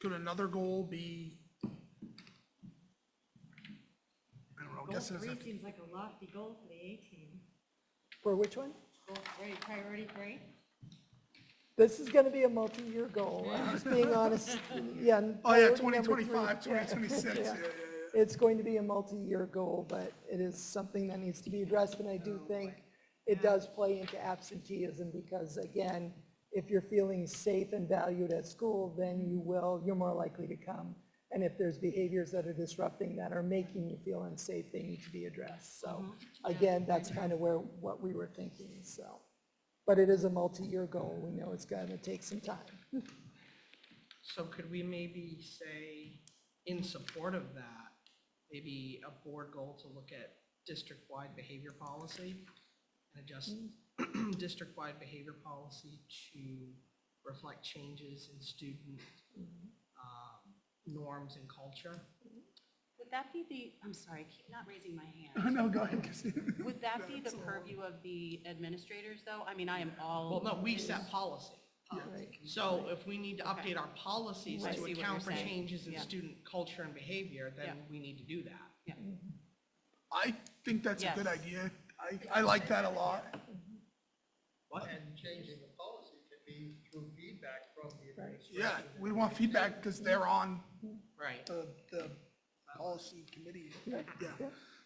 Could another goal be, I don't know, I guess it doesn't have to- seems like a lofty goal for the 18. For which one? Goal 3, priority 3? This is gonna be a multi-year goal. I'm just being honest. Yeah. Oh, yeah, priority number 2025, three, yeah. 2026, yeah, yeah, It's going to be a multi-year goal, but it is something that needs to be addressed, and I do think it does play into absenteeism, because again, if you're feeling safe and valued at school, then you're more likely to come. And if there's behaviors that are disrupting, that are making you feel unsafe, they need to be addressed. So again, that's kind of what we were thinking, so. But it is a multi-year goal. We know it's gonna take some time. So could we maybe say, in support of that, maybe a board goal to look at district-wide behavior policy and adjust district-wide behavior policy to reflect changes in student norms and culture? Would that be the, I'm sorry, I keep not raising my hand. No, go ahead, Christine. Would that be the purview of the administrators, though? I mean, I am all. Well, no, we set policy. So if we need to update our policies I to see what account for you're saying. changes in Yeah. student culture and behavior, then Yeah. we need to do that. Yeah. I think that's a good Yes. idea. I like that a lot. What? And changing the policy can be through feedback from the administration. Yeah, we want feedback because they're on Right. the policy committee. Yeah,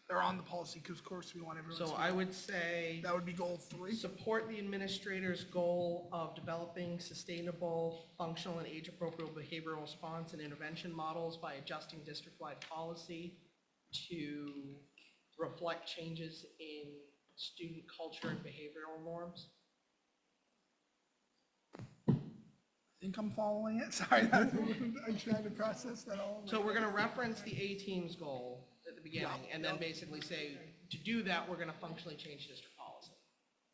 they're on the policy, because of course we want everyone. So I would say, That would be goal 3. support the administrator's goal of developing sustainable, functional, and age-appropriate behavioral response and intervention models by adjusting district-wide policy to reflect changes in student culture and behavioral norms. I think I'm following it. Sorry, I'm trying to process that all. So we're gonna reference the A-team's goal at the beginning, and then basically say, to do that, we're gonna functionally change district policy.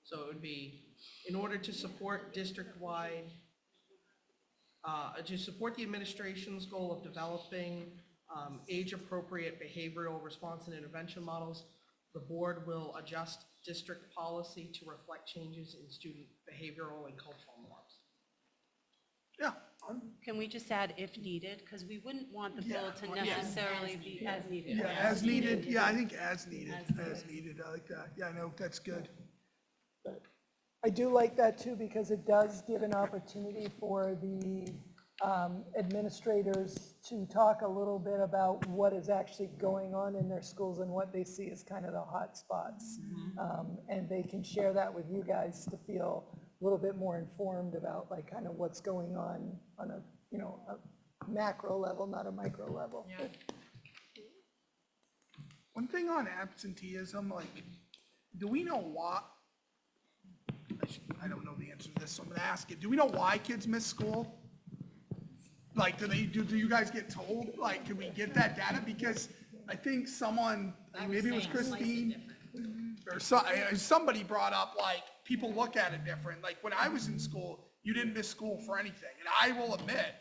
So it would be, in order to support district-wide, to support the administration's goal of developing age-appropriate behavioral response and intervention models, the board will adjust district policy to reflect changes in student behavioral and cultural norms. Yeah, Can we just add if needed? Because we wouldn't want the bill to Yeah. necessarily be as needed. yeah, as needed. Yeah, I think as needed, as needed. I like that. Yeah, I know, that's good. But I do like that too, because it does give an opportunity for the administrators to talk a little bit about what is actually going on in their schools and what they see as kind of the hot spots. And they can share that with you guys to feel a little bit more informed about like kind of what's going on a, a macro level, not a micro level. Yeah. One thing on absenteeism, like, do we know why? I don't know the answer to this, so I'm gonna ask it. Do we know why kids miss school? Like, do you guys get told? Like, can we get that data? Because I think someone, maybe it was Christine, or somebody brought up, like, people look at it different. Like, when I was in school, you didn't miss school for anything. And I will admit,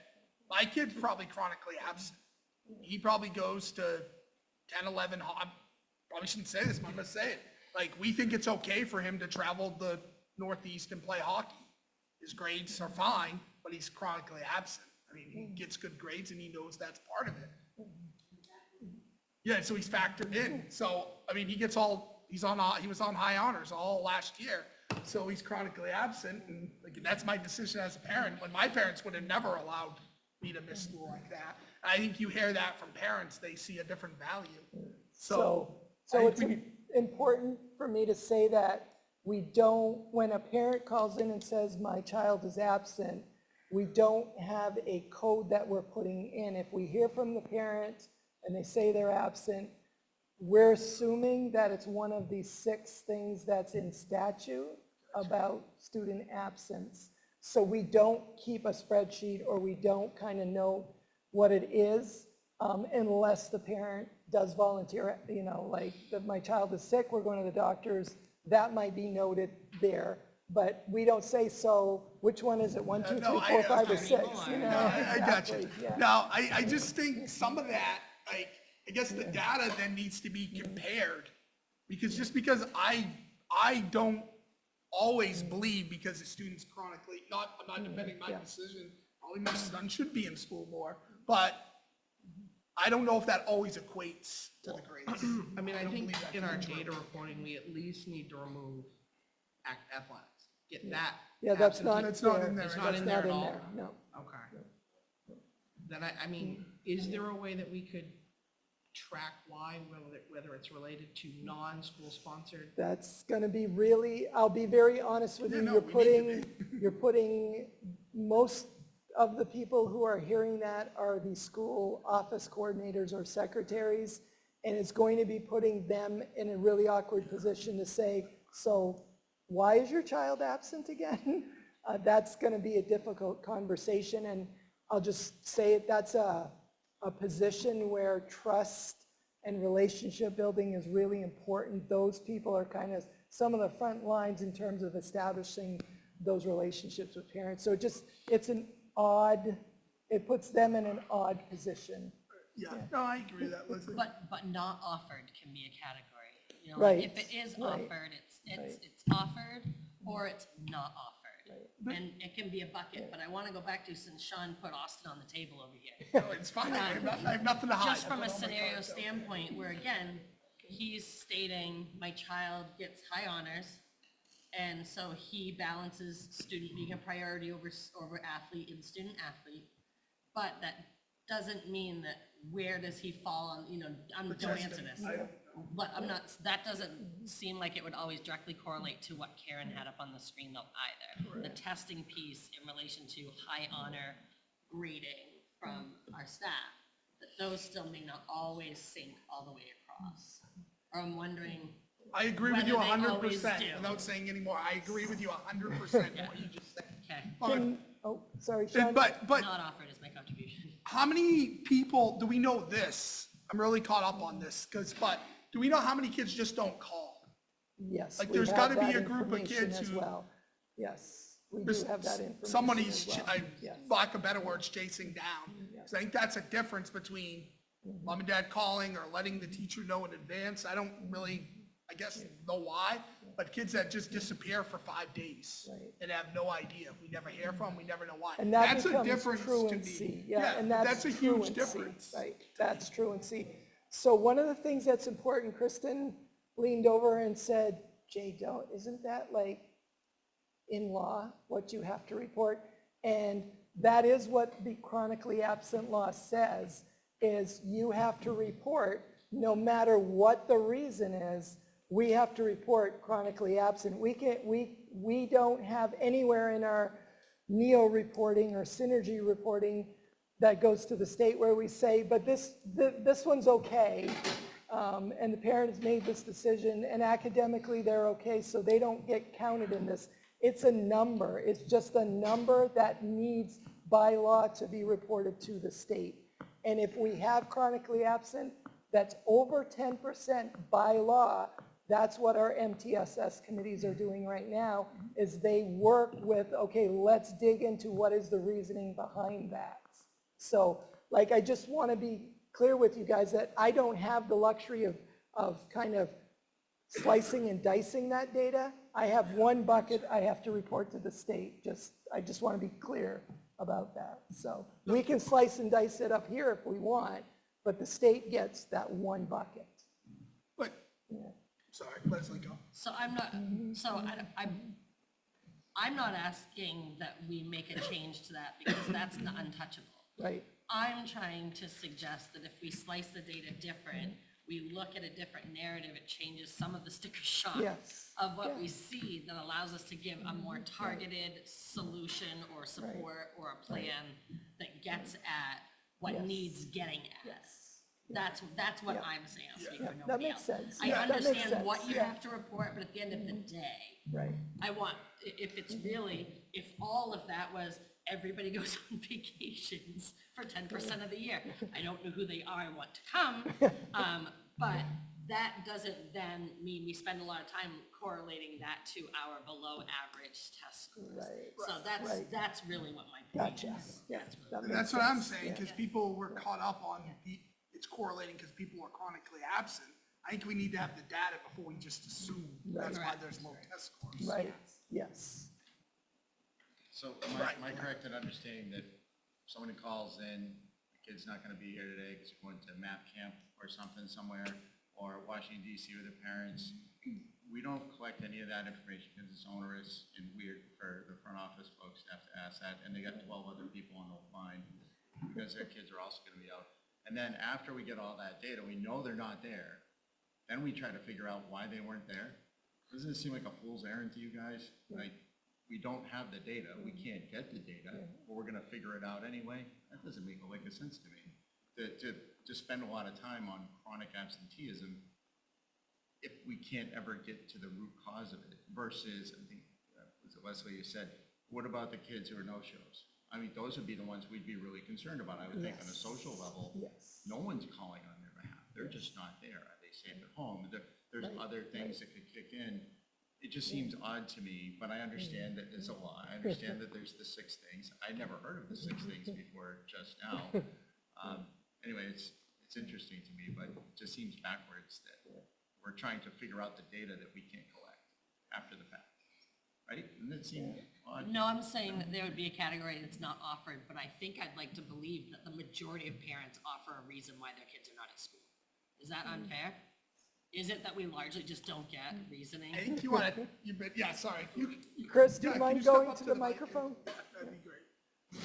my kid's probably chronically absent. He probably goes to 10, 11, I probably shouldn't say this, but I'm gonna say it. Like, we think it's okay for him to travel the Northeast and play hockey. His grades are fine, but he's chronically absent. I mean, he gets good grades and he knows that's part of it. Yeah, so he's factored in. So, I mean, he was on high honors all last year. So he's chronically absent, and like, that's my decision as a parent, when my parents would have never allowed me to miss school like that. I think you hear that from parents, they see a different value. So it's important for me to say that we don't, when a parent calls in and says, my child is absent, we don't have a code that we're putting in. If we hear from the parent and they say they're absent, we're assuming that it's one of these 6 things that's in statute about student absence. So we don't keep a spreadsheet, or we don't kind of know what it is unless the parent does volunteer, like, that my child is sick, we're going to the doctors, that might be noted there. But we don't say, so which one is it, 1, 2, 3, 4, 5, or 6? I got you. Exactly, yeah. No, I just think some of that, like, I guess the data then needs to be compared. Because just because I don't always believe, because the student's chronically, I'm not defending my decision, probably my son should be in school more, but I don't know if that always equates to the grades. I mean, I don't think believe that's in our true. data reporting, we at least need to remove athletics. Get that. Yeah, that's not That's not there. in there. It's right? not That's in there not at in all? there, no. Okay. Then I mean, is there a way that we could track why, whether it's related to non-school sponsored? That's gonna be really, I'll be very honest with you, no, you're we need to you're putting, most of the people who are hearing that are the school office coordinators or secretaries, and it's going to be putting them in a really awkward position to say, so why is your child absent again? That's gonna be a difficult conversation, and I'll just say it, that's a position where trust and relationship building is really important. Those people are kind of some of the front lines in terms of establishing those relationships with parents. So it puts them in an odd position. Yeah, no, I agree with that, Leslie. But not offered can be a category. You know, Right, like if it is right, offered, right. it's offered or it's not offered. And it can be a bucket, but I want to go back to, since Sean put Austin on the table over here. No, it's fine, I have nothing to hide. Just from I a put all my scenario cards out. standpoint, where again, he's stating, my child gets high honors, and so he balances student being a priority over athlete and student athlete. But that doesn't mean that, where does he fall on, don't answer testing, this. I don't But I'm not, that doesn't seem like it would always directly correlate to what Karen had up on the screen though either. The testing piece in relation to high honor grading from our staff, that those still may not always sync all the way across. Or I'm wondering, I agree with you whether they always 100%, do. without saying any more. I agree with you 100% what you just said. okay, Sorry, Sean. But not offered is my contribution. how many people, do we know this? I'm really caught up on this, but do we know how many kids just don't call? Yes. Like, we there's have gotta be that a group of information kids as who- well. Yes, we do have that information Somebody's, as well. Yes. lack of better words, chasing down. So I think that's a difference between mom and dad calling or letting the teacher know in advance. I don't really, I guess, know why, but kids that just disappear for 5 days and have no idea. We never hear from them, we never know why. And that That's a becomes difference to truancy, me. yeah, and that's a huge truancy, difference. right, that's truancy. So one of the things that's important, Kristen leaned over and said, Jay, isn't that like in law, what you have to report? And that is what the chronically absent law says, is you have to report, no matter what the reason is, we have to report chronically absent. We don't have anywhere in our NEO reporting or synergy reporting that goes to the state where we say, but this one's okay. and the parent has made this decision, and academically they're okay, so they don't get counted in this. It's a number. It's just a number that needs by law to be reported to the state. And if we have chronically absent, that's over 10% by law. That's what our MTSS committees are doing right now, is they work with, okay, let's dig into what is the reasoning behind that. So, like, I just want to be clear with you guys that I don't have the luxury of kind of slicing and dicing that data. I have one bucket I have to report to the state. I just want to be clear about that. So we can slice and dice it up here if we want, but the state gets that one bucket. But, sorry, Leslie, go. So I'm not, I'm not asking that we make a change to that because that's not untouchable. Right. I'm trying to suggest that if we slice the data different, we look at a different narrative, it changes some of the sticker shock Yes. of what we see that allows us to give a more targeted solution or support or a plan that gets at what Yes. needs getting at. Yes. That's what I'm saying, I'll speak for That nobody makes else. sense. I Yeah, that makes understand what sense. you Yeah. have to report, but at the end of the day, Right. I want, if it's really, if all of that was, everybody goes on vacations for 10% of the year. I don't know who they are, I want to come, but that doesn't then mean we spend a lot of time correlating that to our below average test scores. Right. So that's really what my point Gotcha. is. Yeah. that makes That's what I'm sense. saying, because people were caught up on, it's correlating because people were chronically absent. I think we need to have the data before we just assume that's why there's low test scores. Right, yes. So am I correct in understanding that somebody calls in, the kid's not gonna be here today because they're going to map camp or something somewhere, or Washington DC with their parents? We don't collect any of that information because it's onerous and weird for the front office folks to have to ask that, and they got 12 other people on the line because their kids are also gonna be out. And then after we get all that data, we know they're not there, then we try to figure out why they weren't there. Doesn't it seem like a fool's errand to you guys? Like, we don't have the data, we can't get the data, but we're gonna figure it out anyway? That doesn't make a lick of sense to me. To spend a lot of time on chronic absenteeism if we can't ever get to the root cause of it, versus, I think, was it Leslie, you said, what about the kids who are no-shows? I mean, those would be the ones we'd be really concerned about, I would think, on a social level. Yes. No one's calling on their behalf, they're just not there, are they safe at home? There's other things that could kick in. It just seems odd to me, but I understand that it's a law, I understand that there's the 6 things. I never heard of the 6 things before just now. Anyway, it's interesting to me, but it just seems backwards that we're trying to figure out the data that we can't collect after the fact, right? Doesn't it seem odd? No, I'm saying that there would be a category that's not offered, but I think I'd like to believe that the majority of parents offer a reason why their kids are not at school. Is that unfair? Is it that we largely just don't get reasoning? I think you want to, yeah, sorry. Chris, do you can mind step going up to the mic? microphone? That'd be great.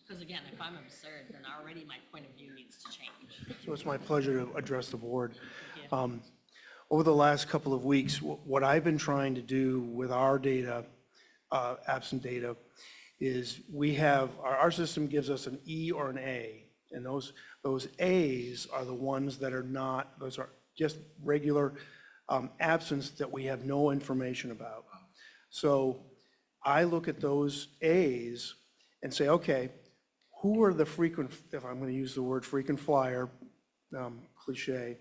Because again, if I'm absurd, then already my point of view needs to change. So it's my pleasure to address the board. Thank you. Over the last couple of weeks, what I've been trying to do with our data, absent data, is we have, our system gives us an E or an A, and those A's are the ones that are not, those are just regular absence that we have no information about. So I look at those A's and say, okay, who are the frequent, if I'm going to use the word frequent flyer, cliche,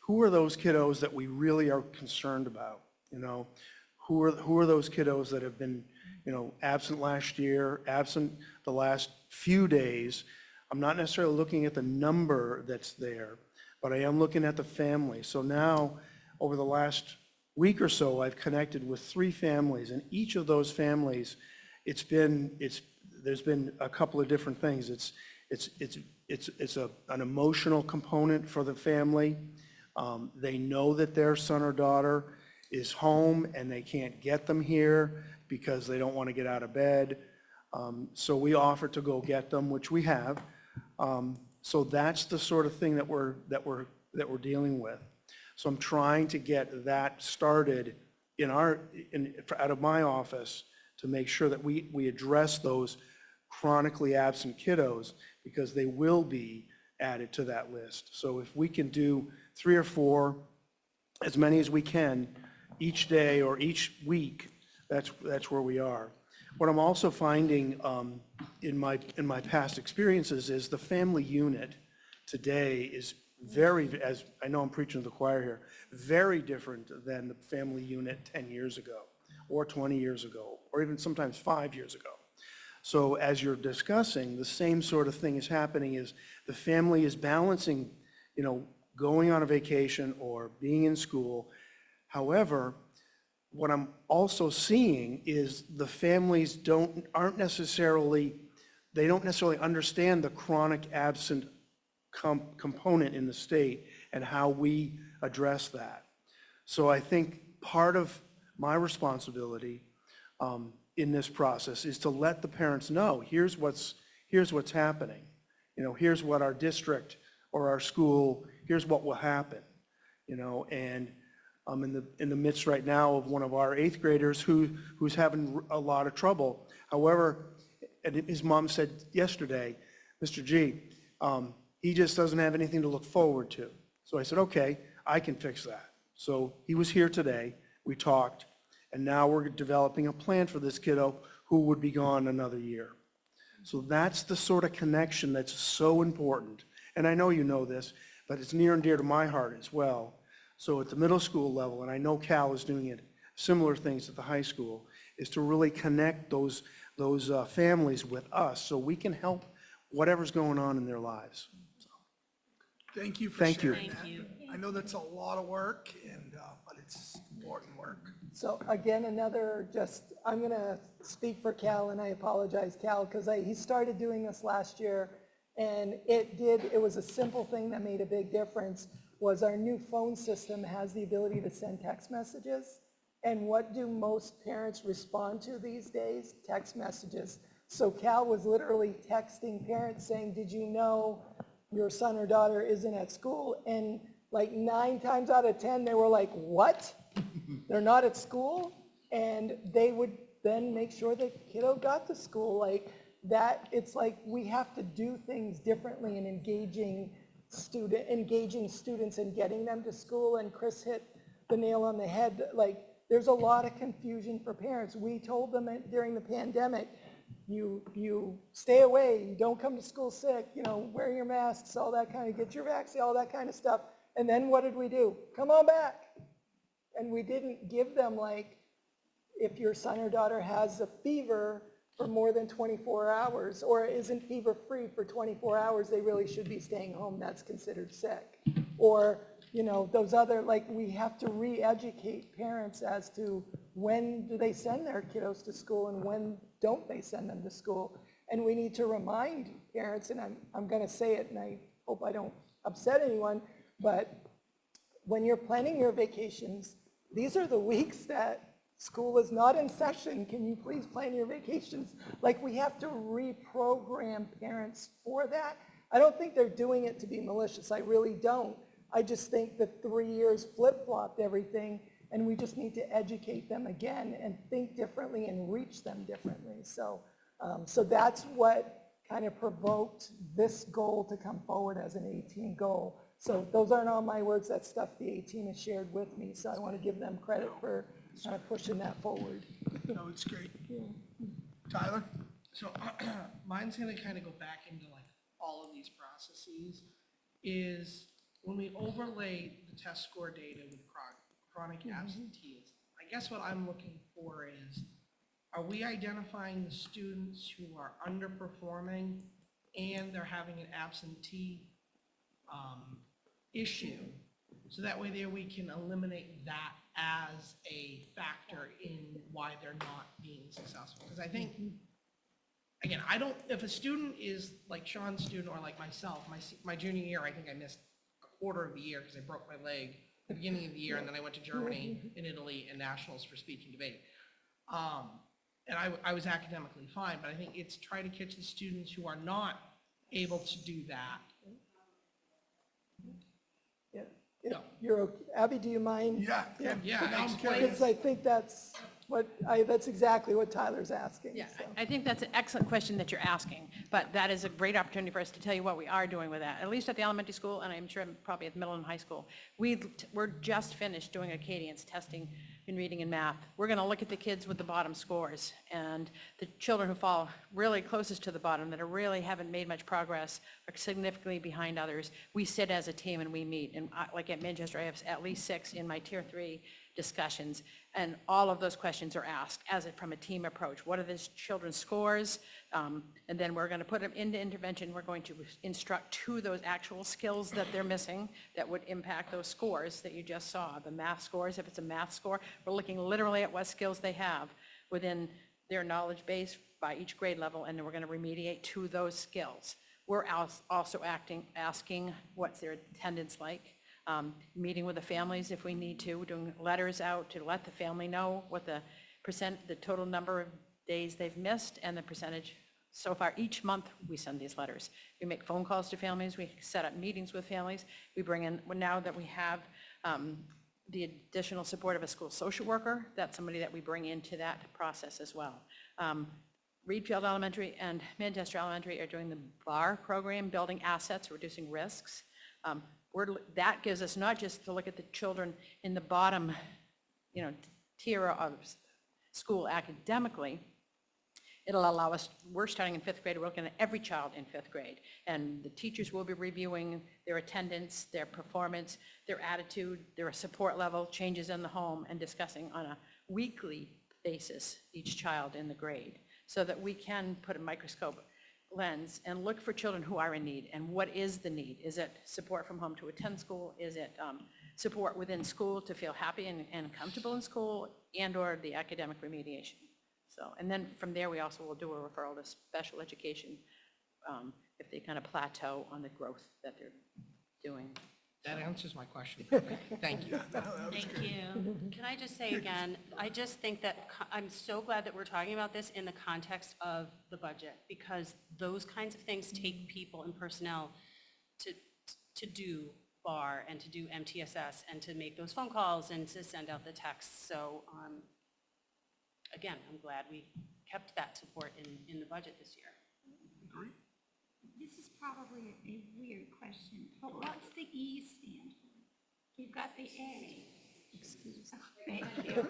who are those kiddos that we really are concerned about? You know, who are those kiddos that have been, you know, absent last year, absent the last few days? I'm not necessarily looking at the number that's there, but I am looking at the family. So now, over the last week or so, I've connected with 3 families, and each of those families, there's been a couple of different things. It's an emotional component for the family. They know that their son or daughter is home and they can't get them here because they don't want to get out of bed. So we offer to go get them, which we have. So that's the sort of thing that we're dealing with. So I'm trying to get that started out of my office to make sure that we address those chronically absent kiddos, because they will be added to that list. So if we can do 3 or 4, as many as we can, each day or each week, that's where we are. What I'm also finding in my past experiences is the family unit today is very, as I know I'm preaching to the choir here, very different than the family unit 10 years ago, or 20 years ago, or even sometimes 5 years ago. So as you're discussing, the same sort of thing is happening, is the family is balancing, going on a vacation or being in school. However, what I'm also seeing is the families don't necessarily understand the chronic absent component in the state and how we address that. So I think part of my responsibility in this process is to let the parents know, here's what's happening. Here's what our district or our school, here's what will happen. And I'm in the midst right now of one of our 8th graders who's having a lot of trouble. However, and his mom said yesterday, Mr. G, he just doesn't have anything to look forward to. So I said, okay, I can fix that. So he was here today, we talked, and now we're developing a plan for this kiddo who would be gone another year. So that's the sort of connection that's so important. And I know you know this, but it's near and dear to my heart as well. So at the middle school level, and I know Cal is doing it, similar things at the high school, is to really connect those families with us so we can help whatever's going on in their lives. Thank you for Thank you. sharing that. I know that's a lot of work, but it's important work. So again, I'm going to speak for Cal, and I apologize, Cal, because he started doing this last year, and it was a simple thing that made a big difference, was our new phone system has the ability to send text messages. And what do most parents respond to these days? Text messages. So Cal was literally texting parents saying, did you know your son or daughter isn't at school? And like 9 times out of 10, they were like, what? They're not at school? And they would then make sure the kiddo got to school. Like that, it's like we have to do things differently in engaging students and getting them to school. And Chris hit the nail on the head. Like there's a lot of confusion for parents. We told them during the pandemic, you stay away, you don't come to school sick, wear your masks, all that kind of, get your vaccine, all that kind of stuff. And then what did we do? Come on back. And we didn't give them, like, if your son or daughter has a fever for more than 24 hours or isn't fever-free for 24 hours, they really should be staying home. That's considered sick. Or, those other, like, we have to re-educate parents as to when do they send their kiddos to school and when don't they send them to school. And we need to remind parents, and I'm going to say it, and I hope I don't upset anyone, but when you're planning your vacations, these are the weeks that school is not in session. Can you please plan your vacations? Like, we have to reprogram parents for that. I don't think they're doing it to be malicious. I really don't. I just think that 3 years flip-flopped everything, and we just need to educate them again and think differently and reach them differently. So that's what kind of provoked this goal to come forward as an 18 goal. So those aren't all my words, that's stuff the 18 has shared with me, so I want to give them credit for kind of pushing that forward. No, it's great. Tyler? So mine's gonna kind of go back into like all of these processes, is when we overlay the test score data with chronic absenteeism, I guess what I'm looking for is, are we identifying the students who are underperforming and they're having an absentee issue, so that way there we can eliminate that as a factor in why they're not being successful? Because I think, again, if a student is like Sean's student or like myself, my junior year, I think I missed a quarter of the year because I broke my leg at the beginning of the year, and then I went to Germany and Italy and nationals for speech and debate. And I was academically fine, but I think it's try to catch the students who are not able to do that. You're okay. Abby, do you mind? Yeah. Yeah, Now I'm explain. curious. Because I think that's, That's exactly what Tyler's asking. Yeah, so. I think that's an excellent question that you're asking, but that is a great opportunity for us to tell you what we are doing with that, at least at the elementary school, and I'm sure probably at the middle and high school. We're just finished doing Acadians testing in reading and math. We're going to look at the kids with the bottom scores, and the children who fall really closest to the bottom, that are really haven't made much progress, are significantly behind others. We sit as a team and we meet, and like at Manchester, I have at least 6 in my tier 3 discussions, and all of those questions are asked from a team approach. What are these children's scores? And then we're going to put them into intervention. We're going to instruct to those actual skills that they're missing that would impact those scores that you just saw. The math scores, if it's a math score, we're looking literally at what skills they have within their knowledge base by each grade level, and then we're going to remediate to those skills. We're also asking what's their attendance like. Meeting with the families if we need to, doing letters out to let the family know what the total number of days they've missed and the percentage. So far, each month we send these letters. We make phone calls to families, we set up meetings with families. We bring in, now that we have the additional support of a school social worker, that's somebody that we bring into that process as well. Reedfield Elementary and Manchester Elementary are doing the BAR program, building assets, reducing risks. That gives us not just to look at the children in the bottom, tier of school academically. It'll allow us, we're starting in 5th grade, we're looking at every child in 5th grade. And the teachers will be reviewing their attendance, their performance, their attitude, their support level, changes in the home, and discussing on a weekly basis each child in the grade, so that we can put a microscope lens and look for children who are in need. And what is the need? Is it support from home to attend school? Is it support within school to feel happy and comfortable in school, and or the academic remediation? So, and then from there, we also will do a referral to special education if they kind of plateau on the growth that they're doing. That answers my question. Thank you. Thank you. Can I just say again, I just think that I'm so glad that we're talking about this in the context of the budget, because those kinds of things take people and personnel to do BAR and to do MTSS and to make those phone calls and to send out the texts. So again, I'm glad we kept that support in the budget this year. Agree. This is probably a weird question, but what's the E stand for? You've got the A. Excuse me. Thank you.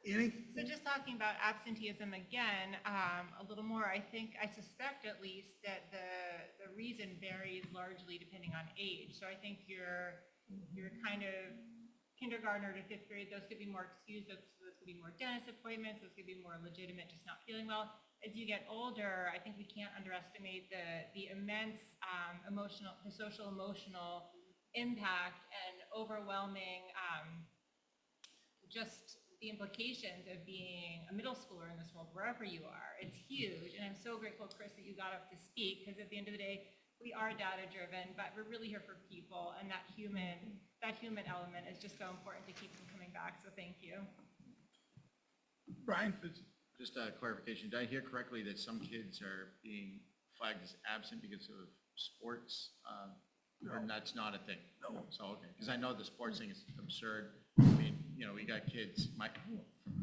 Annie? So just talking about absenteeism again, a little more, I suspect at least that the reason varies largely depending on age. So I think your kind of kindergartner to 5th grade, those could be more excused, those could be more dentist appointments, those could be more legitimate, just not feeling well. As you get older, I think we can't underestimate the immense the social emotional impact and overwhelming just the implications of being a middle schooler in this world, wherever you are. It's huge, and I'm so grateful, Chris, that you got up to speak, because at the end of the day, we are data driven, but we're really here for people, and that human element is just so important to keep them coming back, so thank you. Brian? Just a clarification, did I hear correctly that some kids are being flagged as absent because of sports? Or that's not a thing? No. So, okay, because I know the sports thing is absurd. I mean, we got kids,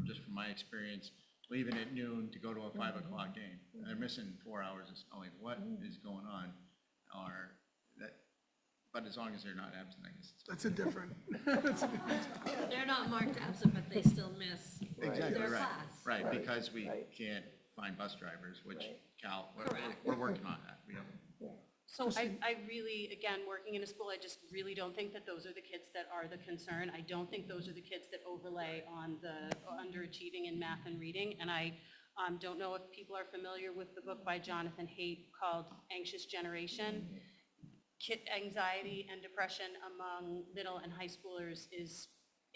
just from my experience, leaving at noon to go to a 5 o'clock game. And they're missing 4 hours. It's like, what is going on? But as long as they're not absent, I guess. That's a different. They're not marked absent, but they still miss Exactly, their right. class. Right, because we can't find bus drivers, which we're working on that. We don't. So I really, again, working in a school, I just really don't think that those are the kids that are the concern. I don't think those are the kids that overlay on the underachieving in math and reading. And I don't know if people are familiar with the book by Jonathan Haidt called Anxious Generation. Anxiety and depression among middle and high schoolers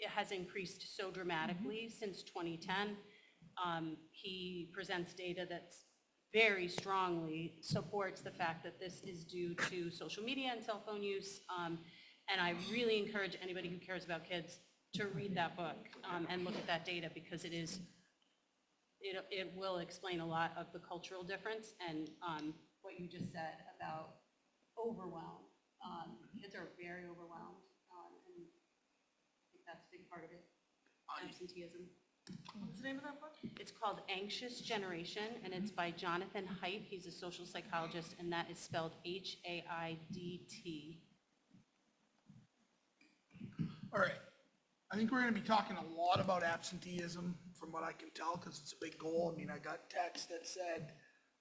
has increased so dramatically since 2010. He presents data that's very strongly supports the fact that this is due to social media and cell phone use. And I really encourage anybody who cares about kids to read that book and look at that data, because it will explain a lot of the cultural difference and what you just said about overwhelm. Kids are very overwhelmed, and I think that's a big part of it, absenteeism. What's the name of that book? It's called Anxious Generation, and it's by Jonathan Haidt. He's a social psychologist, and that is spelled Haidt. All right. I think we're gonna be talking a lot about absenteeism, from what I can tell, because it's a big goal. I mean, I got text that said,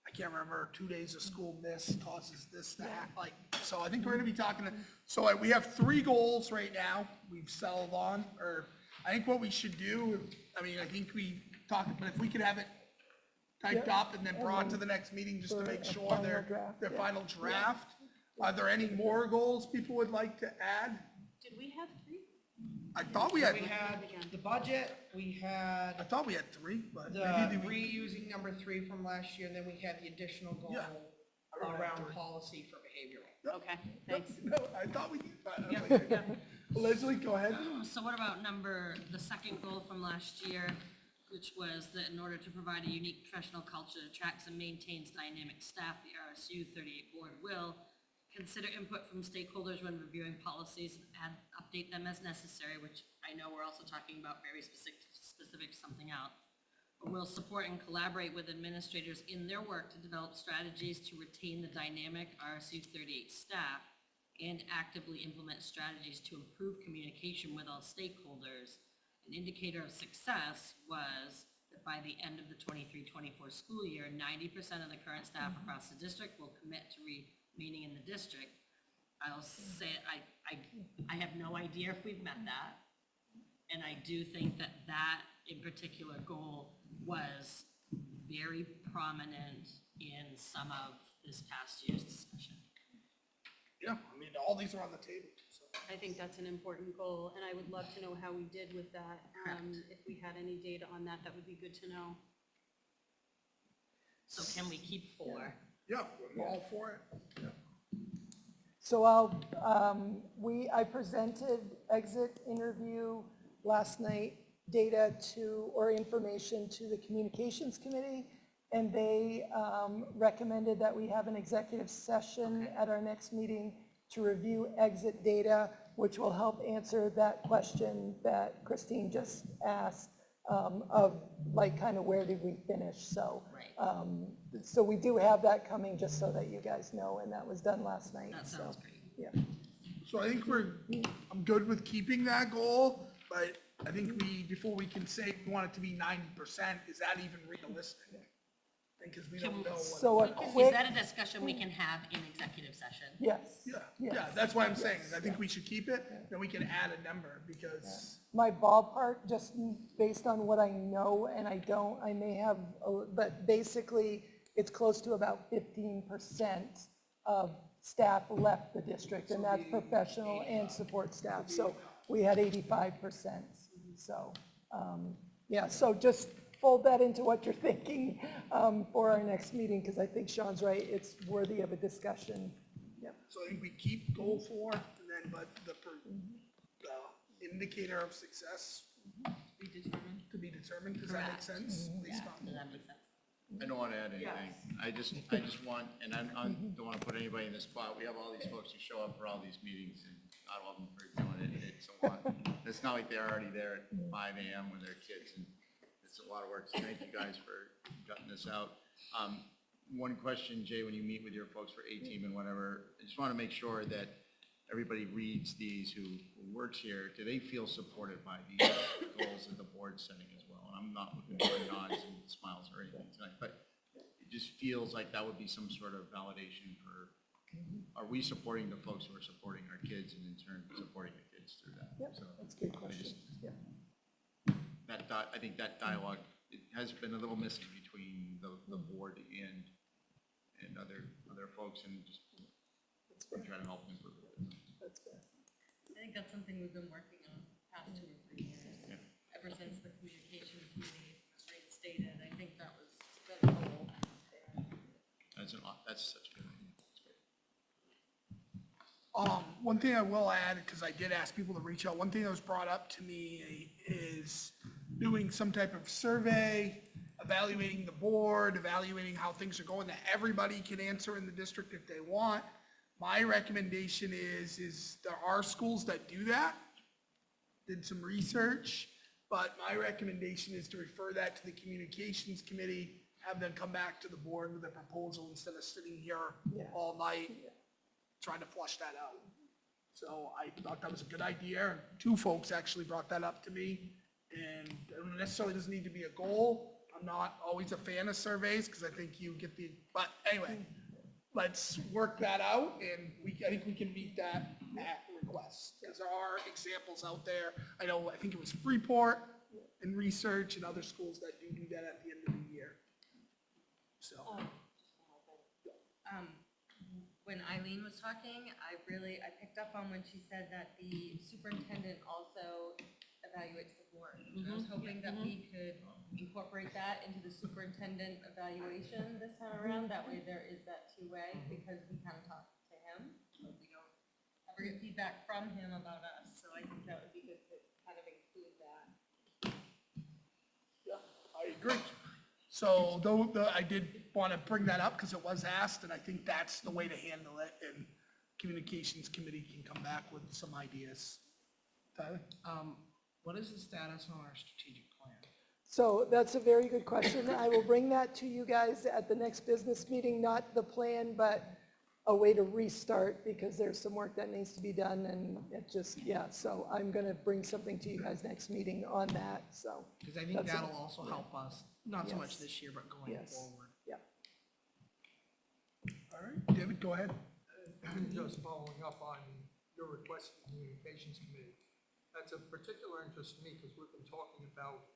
I can't remember, 2 days of school miss causes this, that, like, so I think we're gonna be talking, so we have 3 goals right now we've settled on, or I think what we should do, I mean, I think we talked, but if we could have it typed Yeah. up and then brought to the next meeting just to For make a sure final their draft, yeah. final draft. Are there any more goals people would like to add? Did we have 3? I thought we had, We had the budget, we I had thought we had 3, but the maybe we. reusing number 3 from last year, and then we had the additional goal Yeah. I remember around three. policy for behavioral. Okay, thanks. No, I thought we did, but I was like, okay. Leslie, go ahead. So what about the second goal from last year, which was that in order to provide a unique professional culture that attracts and maintains dynamic staff, the RSU 38 board will consider input from stakeholders when reviewing policies and update them as necessary, which I know we're also talking about very specific something else. But we'll support and collaborate with administrators in their work to develop strategies to retain the dynamic RSU 38 staff and actively implement strategies to improve communication with all stakeholders. An indicator of success was that by the end of the 23-24 school year, 90% of the current staff across the district will commit to remaining in the district. I'll say, I have no idea if we've met that. And I do think that in particular goal was very prominent in some of this past year's discussion. Yeah, I mean, all these are on the table, so. I think that's an important goal, and I would love to know how we did with that. If we had any data on that, that would be good to know. So can we keep 4? Yeah, we're all for it. Yeah. So I presented exit interview last night data or information to the communications committee, and they recommended that we have an executive session at our next meeting to review exit data, which will help answer that question that Christine just asked of like kind of where did we finish, so. So we do have that coming, just so that you guys know, and that was done last night. That so, sounds great. Yeah. So I think I'm good with keeping that goal, but I think before we can say we want it to be 90%, is that even realistic? Because we don't know what. So a Is quick, that a discussion we can have in executive session? yes. Yeah, that's why I'm saying, I think we should keep it, then we can add a number, because, My ballpark, just based on what I know, and I may have, but basically, it's close to about 15% of staff left the district, and that's professional and support staff. So we had 85%. So, yeah, so just fold that into what you're thinking for our next meeting, because I think Sean's right, it's worthy of a discussion. Yep. so I think we keep goal 4, and then, but the indicator of success Be determined. to be determined, does that make sense? At least on- Does that make sense? I don't want to add anything. I just want, and I don't want to put anybody in the spot. We have all these folks who show up for all these meetings, and not all of them are doing it. It's a lot. It's not like they're already there at 5 a.m. with their kids, and it's a lot of work. So thank you guys for gutting this out. One question, Jay, when you meet with your folks for A-Team and whatever, I just want to make sure that everybody reads these who works here. Do they feel supported by these goals that the board's setting as well? And I'm not looking for nods and smiles or anything tonight, but it just feels like that would be some sort of validation for, are we supporting the folks who are supporting our kids and in turn supporting the kids through that? Yep, So that's a good question. Yeah. I think that dialogue, it has been a little missing between the board and other folks, and just try to help improve it. That's fair. I think that's something we've been working on the past 2 or 3 years, ever since the communication committee reinstated. I think that was the goal. That's such a good idea. That's great. One thing I will add, because I did ask people to reach out, one thing that was brought up to me is doing some type of survey, evaluating the board, evaluating how things are going, that everybody can answer in the district if they want. My recommendation is there are schools that do that, did some research. But my recommendation is to refer that to the communications committee, have them come back to the board with a proposal instead of sitting here all night trying to flush that out. So I thought that was a good idea. Two folks actually brought that up to me, and it necessarily doesn't need to be a goal. I'm not always a fan of surveys because I think you get the, but anyway, let's work that out, and I think we can meet that request. Because there are examples out there. I think it was Freeport and Research and other schools that do that at the end of the year. So. When Eileen was talking, I picked up on when she said that the superintendent also evaluates the board. And I was hoping that we could incorporate that into the superintendent evaluation this time around. That way there is that two-way, because we kind of talk to him, but we don't ever get feedback from him about us. So I think that would be good to kind of include that. Yeah, I agree. So though, I did want to bring that up because it was asked, and I think that's the way to handle it, and communications committee can come back with some ideas. Tyler? What is the status on our strategic plan? So that's a very good question. I will bring that to you guys at the next business meeting, not the plan, but a way to restart, because there's some work that needs to be done, and it just, so I'm going to bring something to you guys next meeting on that, so. Because I think that's that'll it. also help us, not so much Yes. this year, but going Yes. forward. Yeah. All right, David, go ahead. Just following up on your request for the communications committee, that's of particular interest to me because we've been talking about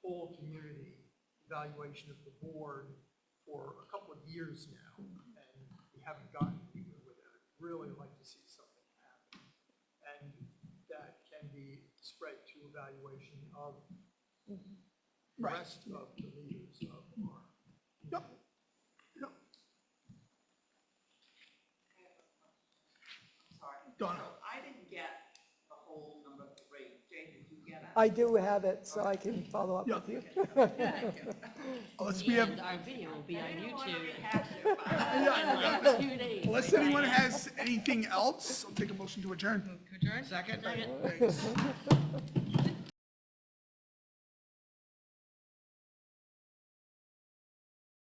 full community evaluation of the board for a couple of years now, and we haven't gotten anywhere with it. I'd really like to see something happen, and that can be spread to evaluation of the Right. rest of the leaders of our. Yep. Yep. Donna. I didn't get the whole number three. Jay, did you get it? I do have it, so I can follow up with you. Unless we have, And our video will be on YouTube Yeah. in like 2 days. unless anyone has anything else, I'll take a motion to adjourn. Second? Thanks.